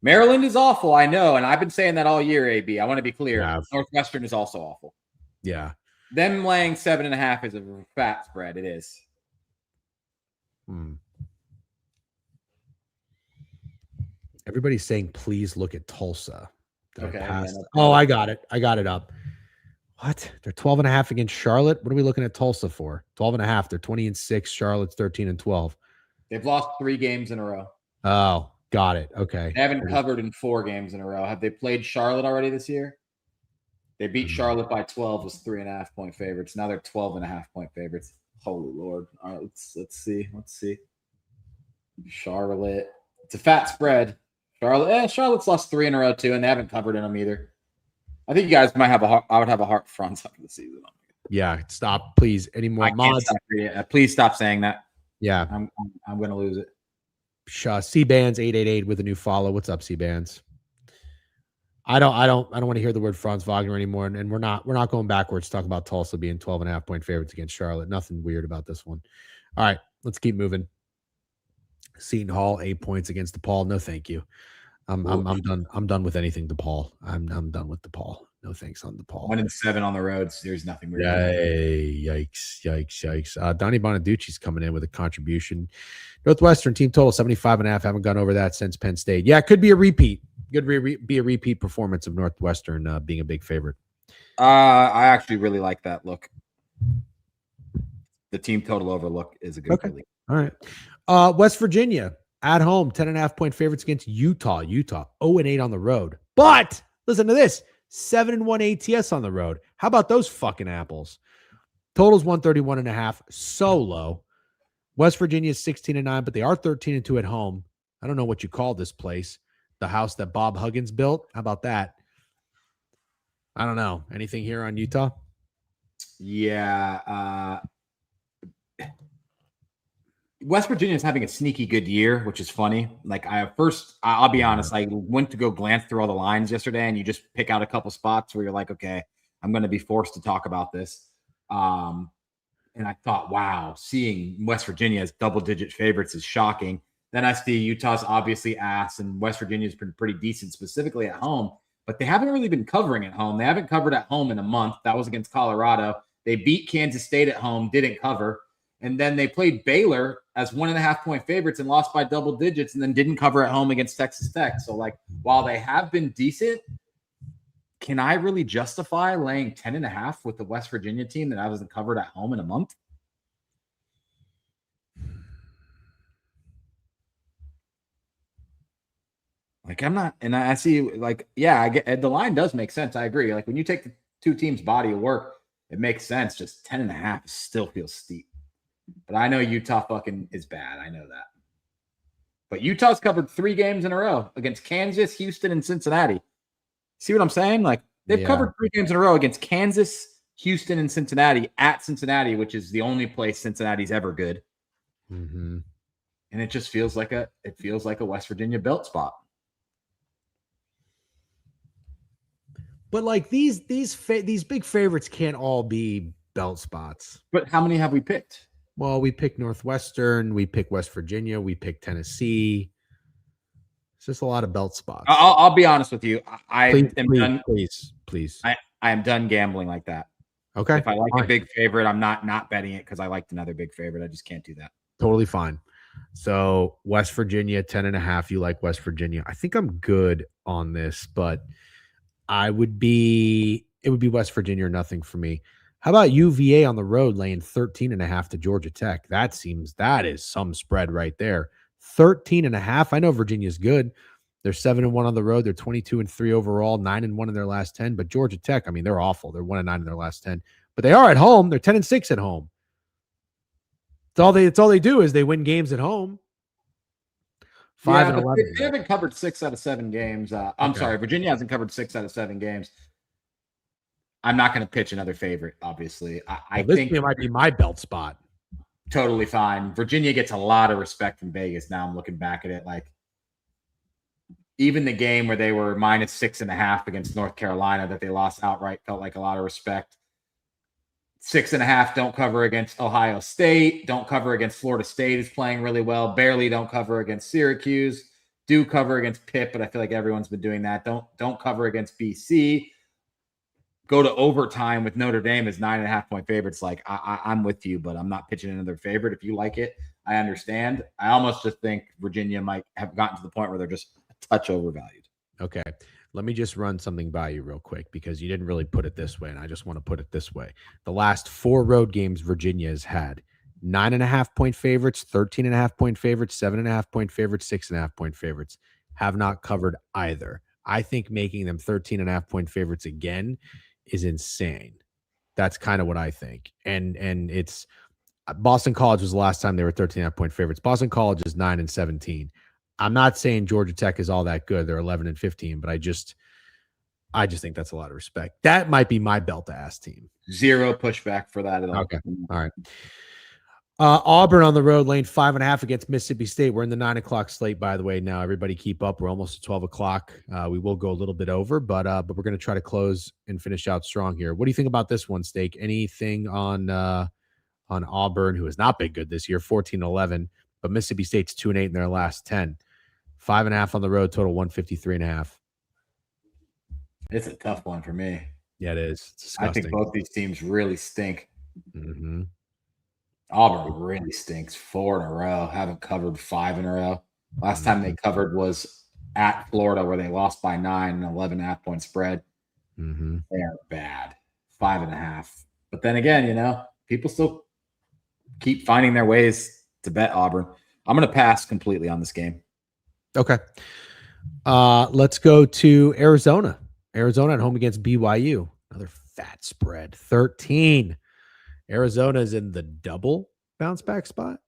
Maryland is awful, I know, and I've been saying that all year, AB. I want to be clear. Yeah. Northwestern is also awful. Yeah. Them laying 7.5 is a fat spread. It is. Everybody's saying, please look at Tulsa. Okay. I got it. I got it up. What? They're 12.5 against Charlotte. What are we looking at Tulsa for? 12.5. They're 20-6. Charlotte's 13-12. They've lost 3 games in a row. Oh, got it. Okay. They haven't covered in 4 games in a row. Have they played Charlotte already this year? They beat Charlotte by 12 as 3.5-point favorites. Now they're 12.5-point favorites. Holy Lord. All right, let's see. Charlotte. It's a fat spread. Charlotte's lost 3 in a row too, and they haven't covered in them either. I think you guys might have I would have a heart for of the season. Yeah, stop, please. Any more mods? Please stop saying that. Yeah, I'm going to lose it. C-Bands 888 with a new follow. What's up, C-Bands? I don't want to hear the word Franz Wagner anymore, and we're not going backwards. Talking about Tulsa being 12.5-point favorites against Charlotte. Nothing weird about this one. All right, let's keep moving. Seton Hall 8 points against DePaul. No, thank you. I'm done. I'm done with anything DePaul. I'm done with DePaul. No thanks on DePaul. 1-7 on the roads. There's nothing weird. Yikes. Donnie Bonaducci's coming in with a contribution. Northwestern team total 75.5. Haven't gone over that since Penn State. Yeah, it could be a repeat. Could be a repeat performance of Northwestern being a big favorite. I actually really like that look. The team total overlook is a good look. All right. West Virginia at home, 10.5-point favorites against Utah. 0-8 on the road. But listen to this. 7-1 ATS on the road. How about those fucking apples? Totals 131.5. So low. West Virginia is 16-9, but they are 13-2 at home. I don't know what you call this place. The house that Bob Huggins built. How about that? I don't know. Anything here on Utah? Yeah. West Virginia is having a sneaky good year, which is funny. Like I'll be honest, I went to go glance through all the lines yesterday, and you just pick out a couple spots where you're like, okay, I'm going to be forced to talk about this. And I thought, wow, seeing West Virginia as double-digit favorites is shocking. Then I see Utah's obviously ass, and West Virginia's been pretty decent, specifically at home. But they haven't really been covering at home. They haven't covered at home in a month. That was against Colorado. They beat Kansas State at home, didn't cover. And then they played Baylor as 1.5-point favorites and lost by double digits, and then didn't cover at home against Texas Tech. So, like, while they have been decent, can I really justify laying 10.5 with the West Virginia team that hasn't covered at home in a month? Like, I'm not, and I see, like, yeah, I get the line does make sense. I agree. Like, when you take the two teams' body of work, it makes sense. Just 10.5 still feels steep. But I know Utah fucking is bad. I know that. But Utah's covered 3 games in a row against Kansas, Houston, and Cincinnati. See what I'm saying? Like, they've covered 3 games in a row against Kansas, Houston, and Cincinnati at Cincinnati, which is the only place Cincinnati's ever good. Mm-hmm. And it just feels like a West Virginia belt spot. But like these big favorites can't all be belt spots. But how many have we picked? Well, we picked Northwestern, we picked West Virginia, we picked Tennessee. It's just a lot of belt spots. I'll be honest with you. I am done gambling like that. Okay. If I like a big favorite, I'm not betting it because I liked another big favorite. I just can't do that. Totally fine. So West Virginia, 10.5. You like West Virginia. I think I'm good on this, but it would be West Virginia or nothing for me. How about UVA on the road laying 13.5 to Georgia Tech? That is some spread right there. 13.5. I know Virginia's good. They're 7-1 on the road. They're 22-3 overall, 9-1 in their last 10. But Georgia Tech, I mean, they're awful. They're 1-9 in their last 10. But they are at home. They're 10-6 at home. It's all they do is they win games at home. 5-11. They haven't covered 6 out of 7 games. Sorry, Virginia hasn't covered 6 out of 7 games. I'm not going to pitch another favorite, obviously. I think it might be my belt spot. Totally fine. Virginia gets a lot of respect from Vegas. Now I'm looking back at it. Like, even the game where they were -6.5 against North Carolina that they lost outright felt like a lot of respect. 6.5 don't cover against Ohio State. Don't cover against Florida State, is playing really well. Barely don't cover against Syracuse. Do cover against Pitt, but I feel like everyone's been doing that. Don't cover against BC. Go to overtime with Notre Dame as 9.5-point favorites. Like, I'm with you, but I'm not pitching another favorite. If you like it, I understand. I almost just think Virginia might have gotten to the point where they're just a touch overvalued. Okay. Let me just run something by you real quick because you didn't really put it this way, and I just want to put it this way. The last 4 road games Virginia has had 9.5-point favorites, 13.5-point favorites, 7.5-point favorites, 6.5-point favorites. Have not covered either. I think making them 13.5-point favorites again is insane. That's kind of what I think. And it's Boston College was the last time they were 13.5-point favorites. Boston College is 9-17. I'm not saying Georgia Tech is all that good. They're 11-15, but I just think that's a lot of respect. That might be my belt ass team. Zero pushback for that at all. Okay. All right. Auburn on the road, lane 5.5 against Mississippi State. We're in the 9 o'clock slate, by the way. Now, everybody keep up. We're almost at 12 o'clock. We will go a little bit over, but we're going to try to close and finish out strong here. What do you think about this one, Steak? Anything on Auburn, who has not been good this year, 14-11, but Mississippi State's 2-8 in their last 10. 5.5 on the road, total 153.5. It's a tough one for me. Yeah, it is. It's disgusting. I think both these teams really stink. Mm-hmm. Auburn really stinks. 4 in a row. Haven't covered 5 in a row. Last time they covered was at Florida, where they lost by 9 and 11.5-point spread. Mm-hmm. They're bad. 5.5. But then again, people still keep finding their ways to bet Auburn. I'm going to pass completely on this game. Okay. Let's go to Arizona. Arizona at home against BYU. Another fat spread. 13. Arizona's in the double bounce back spot.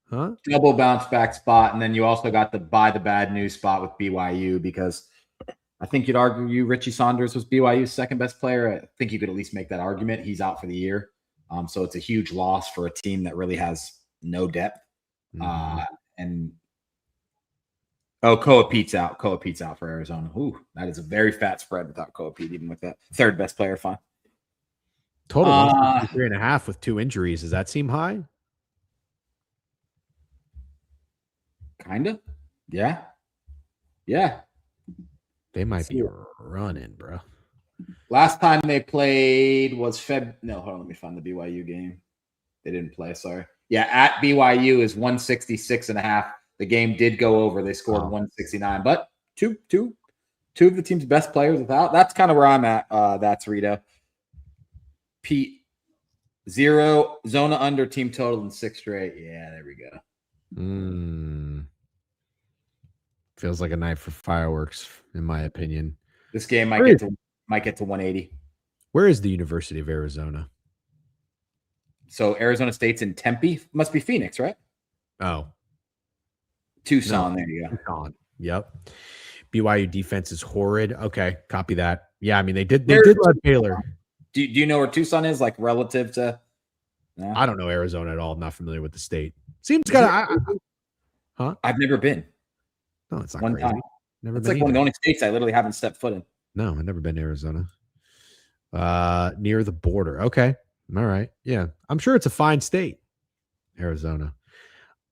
Huh? Double bounce back spot. And then you also got the buy the bad news spot with BYU, because I think you'd argue Richie Saunders was BYU's second best player. I think you could at least make that argument. He's out for the year. So it's a huge loss for a team that really has no depth. And Koa Pete's out. Koa Pete's out for Arizona. Ooh, that is a very fat spread without Koa Pete, even with that third best player. Fine. Total 3.5 with 2 injuries. Does that seem high? Kind of. Yeah. Yeah. They might be running, bro. Last time they played was No, hold on. Let me find the BYU game. They didn't play. Sorry. Yeah, at BYU is 166.5. The game did go over. They scored 169, but two of the team's best players without. That's kind of where I'm at. That's Rito. Pete 0 Zona under team total in 6 straight. Yeah, there we go. Feels like a night for fireworks, in my opinion. This game might get to 180. Where is the University of Arizona? So Arizona State's in Tempe. Must be Phoenix, right? Oh. Tucson. No. There you go. Tucson. Yep. BYU defense is horrid. Okay, copy that. Yeah, I mean they did let Baylor. Do you know where Tucson is, like relative to? No? I don't know Arizona at all. I'm not familiar with the state. Seems kind of. Huh? I've never been. No, it's not one crazy. time. Never it's been like either. one of the only states I literally haven't stepped foot in. No, I've never been to Arizona. Near the border. Okay. All right. Yeah. I'm sure it's a fine state. Arizona.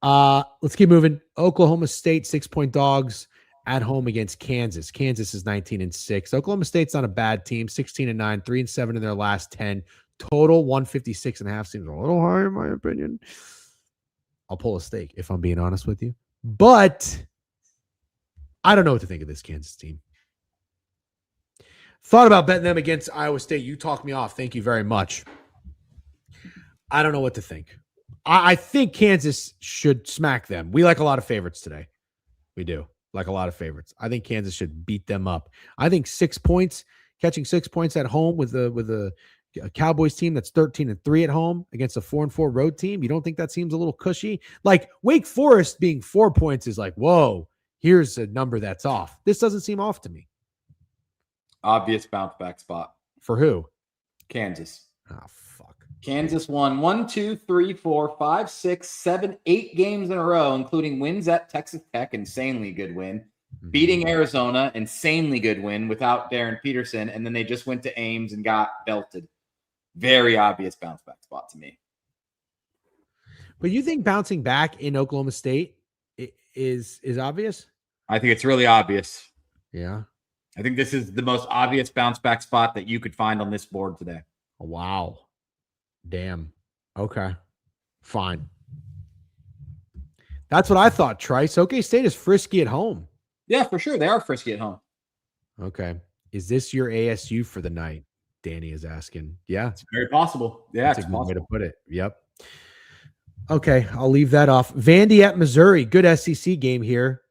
Let's keep moving. Oklahoma State 6-point dogs at home against Kansas. Kansas is 19-6. Oklahoma State's not a bad team. 16-9, 3-7 in their last 10. Total 156.5 seems a little high in my opinion. I'll pull a stake if I'm being honest with you. But I don't know what to think of this Kansas team. Thought about betting them against Iowa State. You talked me off. Thank you very much. I don't know what to think. I think Kansas should smack them. We like a lot of favorites today. We do like a lot of favorites. I think Kansas should beat them up. I think 6 points, catching 6 points at home with a Cowboys team that's 13-3 at home against a 4-4 road team. You don't think that seems a little cushy? Like Wake Forest being 4 points is like, whoa, here's a number that's off. This doesn't seem off to me. Obvious bounce back spot. For who? Kansas. Oh, fuck. Kansas won 1, 2, 3, 4, 5, 6, 7, 8 games in a row, including wins at Texas Tech, insanely good win. Beating Arizona, insanely good win without Darren Peterson, and then they just went to Ames and got belted. Very obvious bounce back spot to me. But you think bouncing back in Oklahoma State is obvious? I think it's really obvious. Yeah. I think this is the most obvious bounce back spot that you could find on this board today. Wow. Damn. Okay. Fine. That's what I thought, Trice. OK State is frisky at home. Yeah, for sure. They are frisky at home. Okay. Is this your ASU for the night? Danny is asking. Yeah. It's very possible. Yeah, that's a good way to put it. Yep. Okay. I'll leave that off. Vandy at Missouri. Good SEC game here.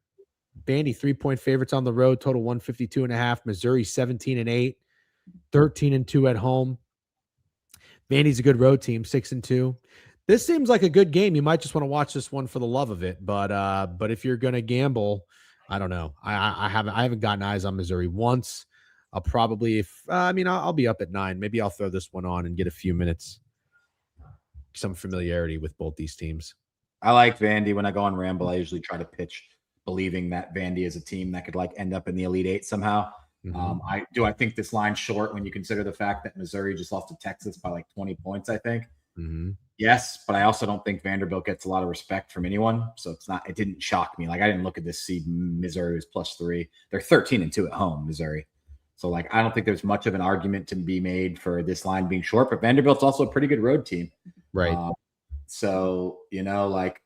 Vandy 3-point favorites on the road, total 152.5. Missouri 17-8, 13-2 at home. Vandy's a good road team, 6-2. This seems like a good game. You might just want to watch this one for the love of it, but if you're gonna gamble, I don't know. I haven't gotten eyes on Missouri once. I'll probably I'll be up at 9. Maybe I'll throw this one on and get a few minutes, some familiarity with both these teams. I like Vandy. When I go on Ramble, I usually try to pitch believing that Vandy is a team that could like end up in the Elite Eight somehow. Mm-hmm. I think this line's short when you consider the fact that Missouri just lost to Texas by like 20 points, I think. Mm-hmm. Yes, but I also don't think Vanderbilt gets a lot of respect from anyone. So it didn't shock me. Like I didn't look at this seed. Missouri was +3. They're 13-2 at home, Missouri. So like, I don't think there's much of an argument to be made for this line being short, but Vanderbilt's also a pretty good road team. Right. So, like,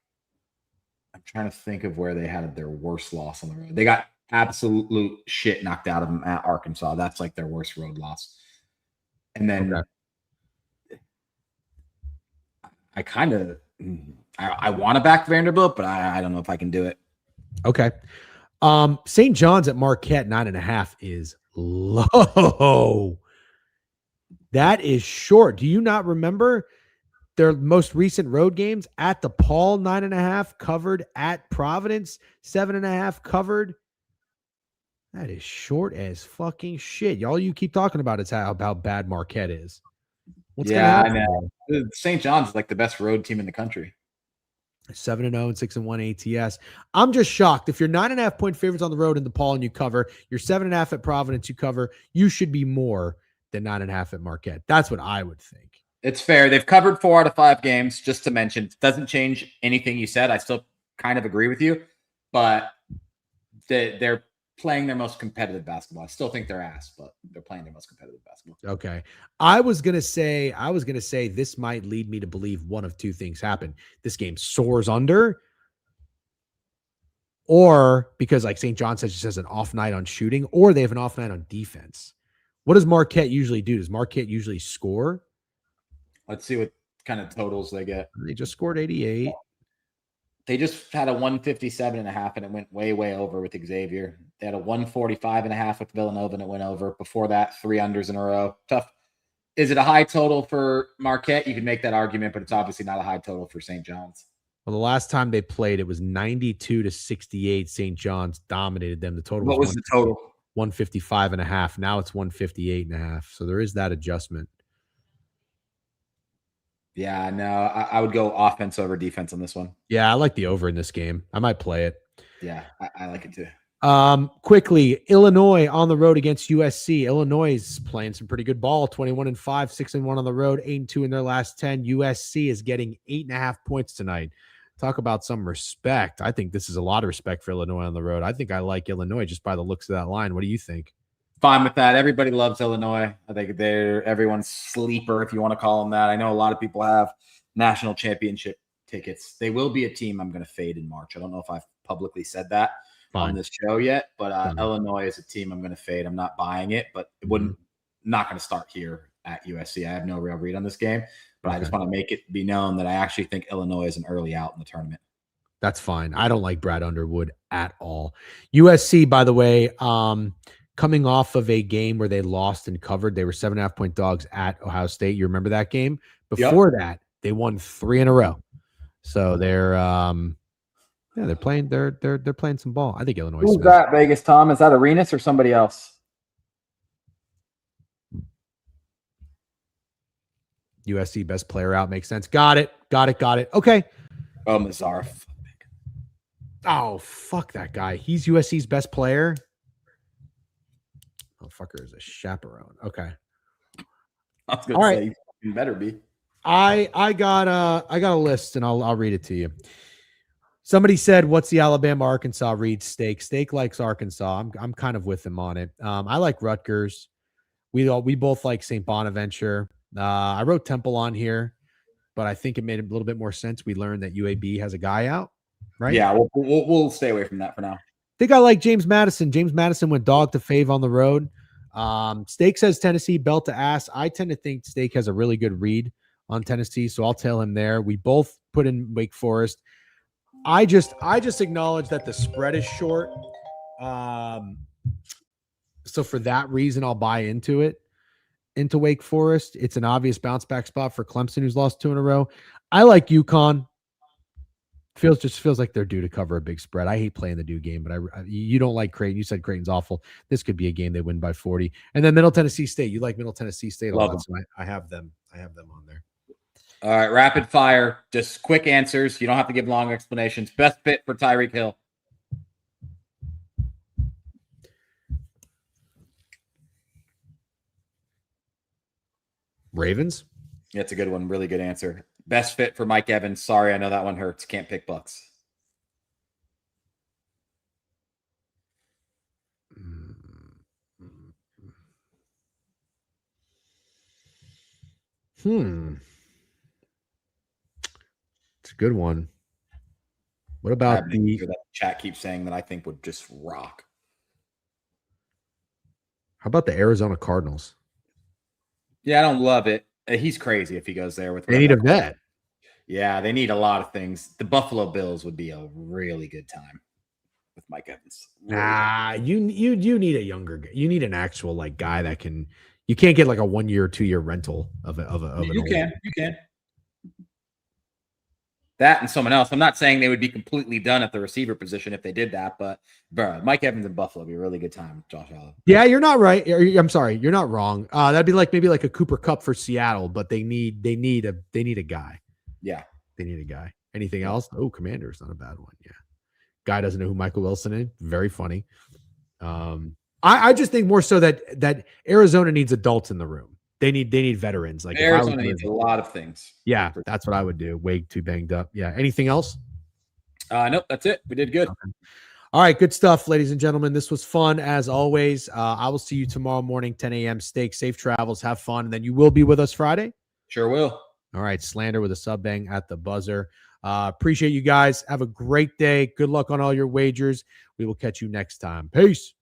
I'm trying to think of where they had their worst loss on the road. They got absolute shit knocked out of them at Arkansas. That's like their worst road loss. And then I want to back Vanderbilt, but I don't know if I can do it. Okay. St. John's at Marquette 9.5 is low. That is short. Do you not remember their most recent road games? At DePaul 9.5 covered, at Providence 7.5 covered. That is short as fucking shit. Y'all you keep talking about is how bad Marquette is. What's gonna happen? I know. St. John's is like the best road team in the country. 7-0 and 6-1 ATS. I'm just shocked. If you're 9.5 point favorites on the road in DePaul and you cover, you're 7.5 at Providence, you cover, you should be more than 9.5 at Marquette. That's what I would think. It's fair. They've covered 4 out of 5 games, just to mention. It doesn't change anything you said. I still kind of agree with you. but they're playing their most competitive basketball. I still think they're ass, but they're playing their most competitive basketball. Okay. I was gonna say this might lead me to believe one of two things happen. This game soars under, or because like St. John says, just has an off night on shooting, or they have an off night on defense. What does Marquette usually do? Does Marquette usually score? Let's see what kind of totals they get. They just scored 88. They just had a 157.5, and it went way, way over with Xavier. They had a 145.5 with Villanova, and it went over. Before that, 3 unders in a row. Tough. Is it a high total for Marquette? You can make that argument, but it's obviously not a high total for St. John's. Well, the last time they played, it was 92-68. St. John's dominated them. The total. What was the total? 155.5. Now it's 158.5. So there is that adjustment. Yeah, no, I would go offense over defense on this one. Yeah, I like the over in this game. I might play it. Yeah, I like it too. Quickly, Illinois on the road against USC. Illinois is playing some pretty good ball. 21-5, 6-1 on the road, 8-2 in their last 10. USC is getting 8.5 points tonight. Talk about some respect. I think this is a lot of respect for Illinois on the road. I think I like Illinois just by the looks of that line. What do you think? Fine with that. Everybody loves Illinois. I think they're everyone's sleeper, if you want to call them that. I know a lot of people have national championship tickets. They will be a team I'm going to fade in March. I don't know if I've publicly said that on this show yet, but Illinois is a team I'm going to fade. I'm not buying it, but it wouldn't not going to start here at USC. I have no real read on this game, but I just want to make it be known that I actually think Illinois is an early out in the tournament. That's fine. I don't like Brad Underwood at all. USC, by the way, coming off of a game where they lost and covered. They were 7.5-point dogs at Ohio State. You remember that game? Before that, they won 3 in a row. So they're they're playing some ball. I think Illinois. Who's that, Vegas Tom? Is that Arenas or somebody else? USC best player out makes sense. Got it. Okay. Oh, Mazar. Oh, fuck that guy. He's USC's best player. Motherfucker is a chaperone. Okay. I was gonna say you better be. I got a list and I'll read it to you. Somebody said, "What's the Alabama-Arkansas read?" Steak. Steak likes Arkansas. I'm kind of with him on it. I like Rutgers. We both like St. Bonaventure. I wrote Temple on here, but I think it made a little bit more sense. We learned that UAB has a guy out, right? Yeah, we'll stay away from that for now. I think I like James Madison. James Madison went dog to fave on the road. Steak says Tennessee belt to ass. I tend to think Steak has a really good read on Tennessee, so I'll tell him there. We both put in Wake Forest. I just acknowledge that the spread is short. So for that reason, I'll buy into Wake Forest. It's an obvious bounce back spot for Clemson, who's lost 2 in a row. I like UConn. Feels like they're due to cover a big spread. I hate playing the due game, but you don't like Creighton. You said Creighton's awful. This could be a game they win by 40. And then Middle Tennessee State. You like Middle Tennessee State a lot, so I have them. I have them on there. All right, rapid fire. Just quick answers. You don't have to give long explanations. Best fit for Tyreek Hill. Ravens. That's a good one. Really good answer. Best fit for Mike Evans. Sorry, I know that one hurts. Can't pick Bucks. It's a good one. What about the chat keeps saying that I think would just rock? How about the Arizona Cardinals? Yeah, I don't love it. He's crazy if he goes there with. They need a vet. Yeah, they need a lot of things. The Buffalo Bills would be a really good time with Mike Evans. You need a younger guy. You need an actual like guy that can. You can't get like a 1 year or 2 year rental of a. You can. That and someone else. I'm not saying they would be completely done at the receiver position if they did that, but bro, Mike Evans in Buffalo would be a really good time. Josh Allen. Yeah, you're not right. I'm sorry, you're not wrong. That'd be like maybe like a Cooper Kupp for Seattle, but they need a guy. Yeah, they need a guy. Anything else? Oh, Commander's not a bad one. Yeah, guy doesn't know who Michael Wilson is. Very funny. I just think more so that Arizona needs adults in the room. They need veterans. Like Arizona needs a lot of things. Yeah, that's what I would do. Wade too banged up. Yeah. Anything else? Nope, that's it. We did good. Okay. All right, good stuff, ladies and gentlemen. This was fun as always. I will see you tomorrow morning, 10 a.m. Steak, safe travels, have fun, and then you will be with us Friday. Sure will. All right, Slander with a sub bang at the buzzer. Appreciate you guys. Have a great day. Good luck on all your wagers. We will catch you next time. Peace.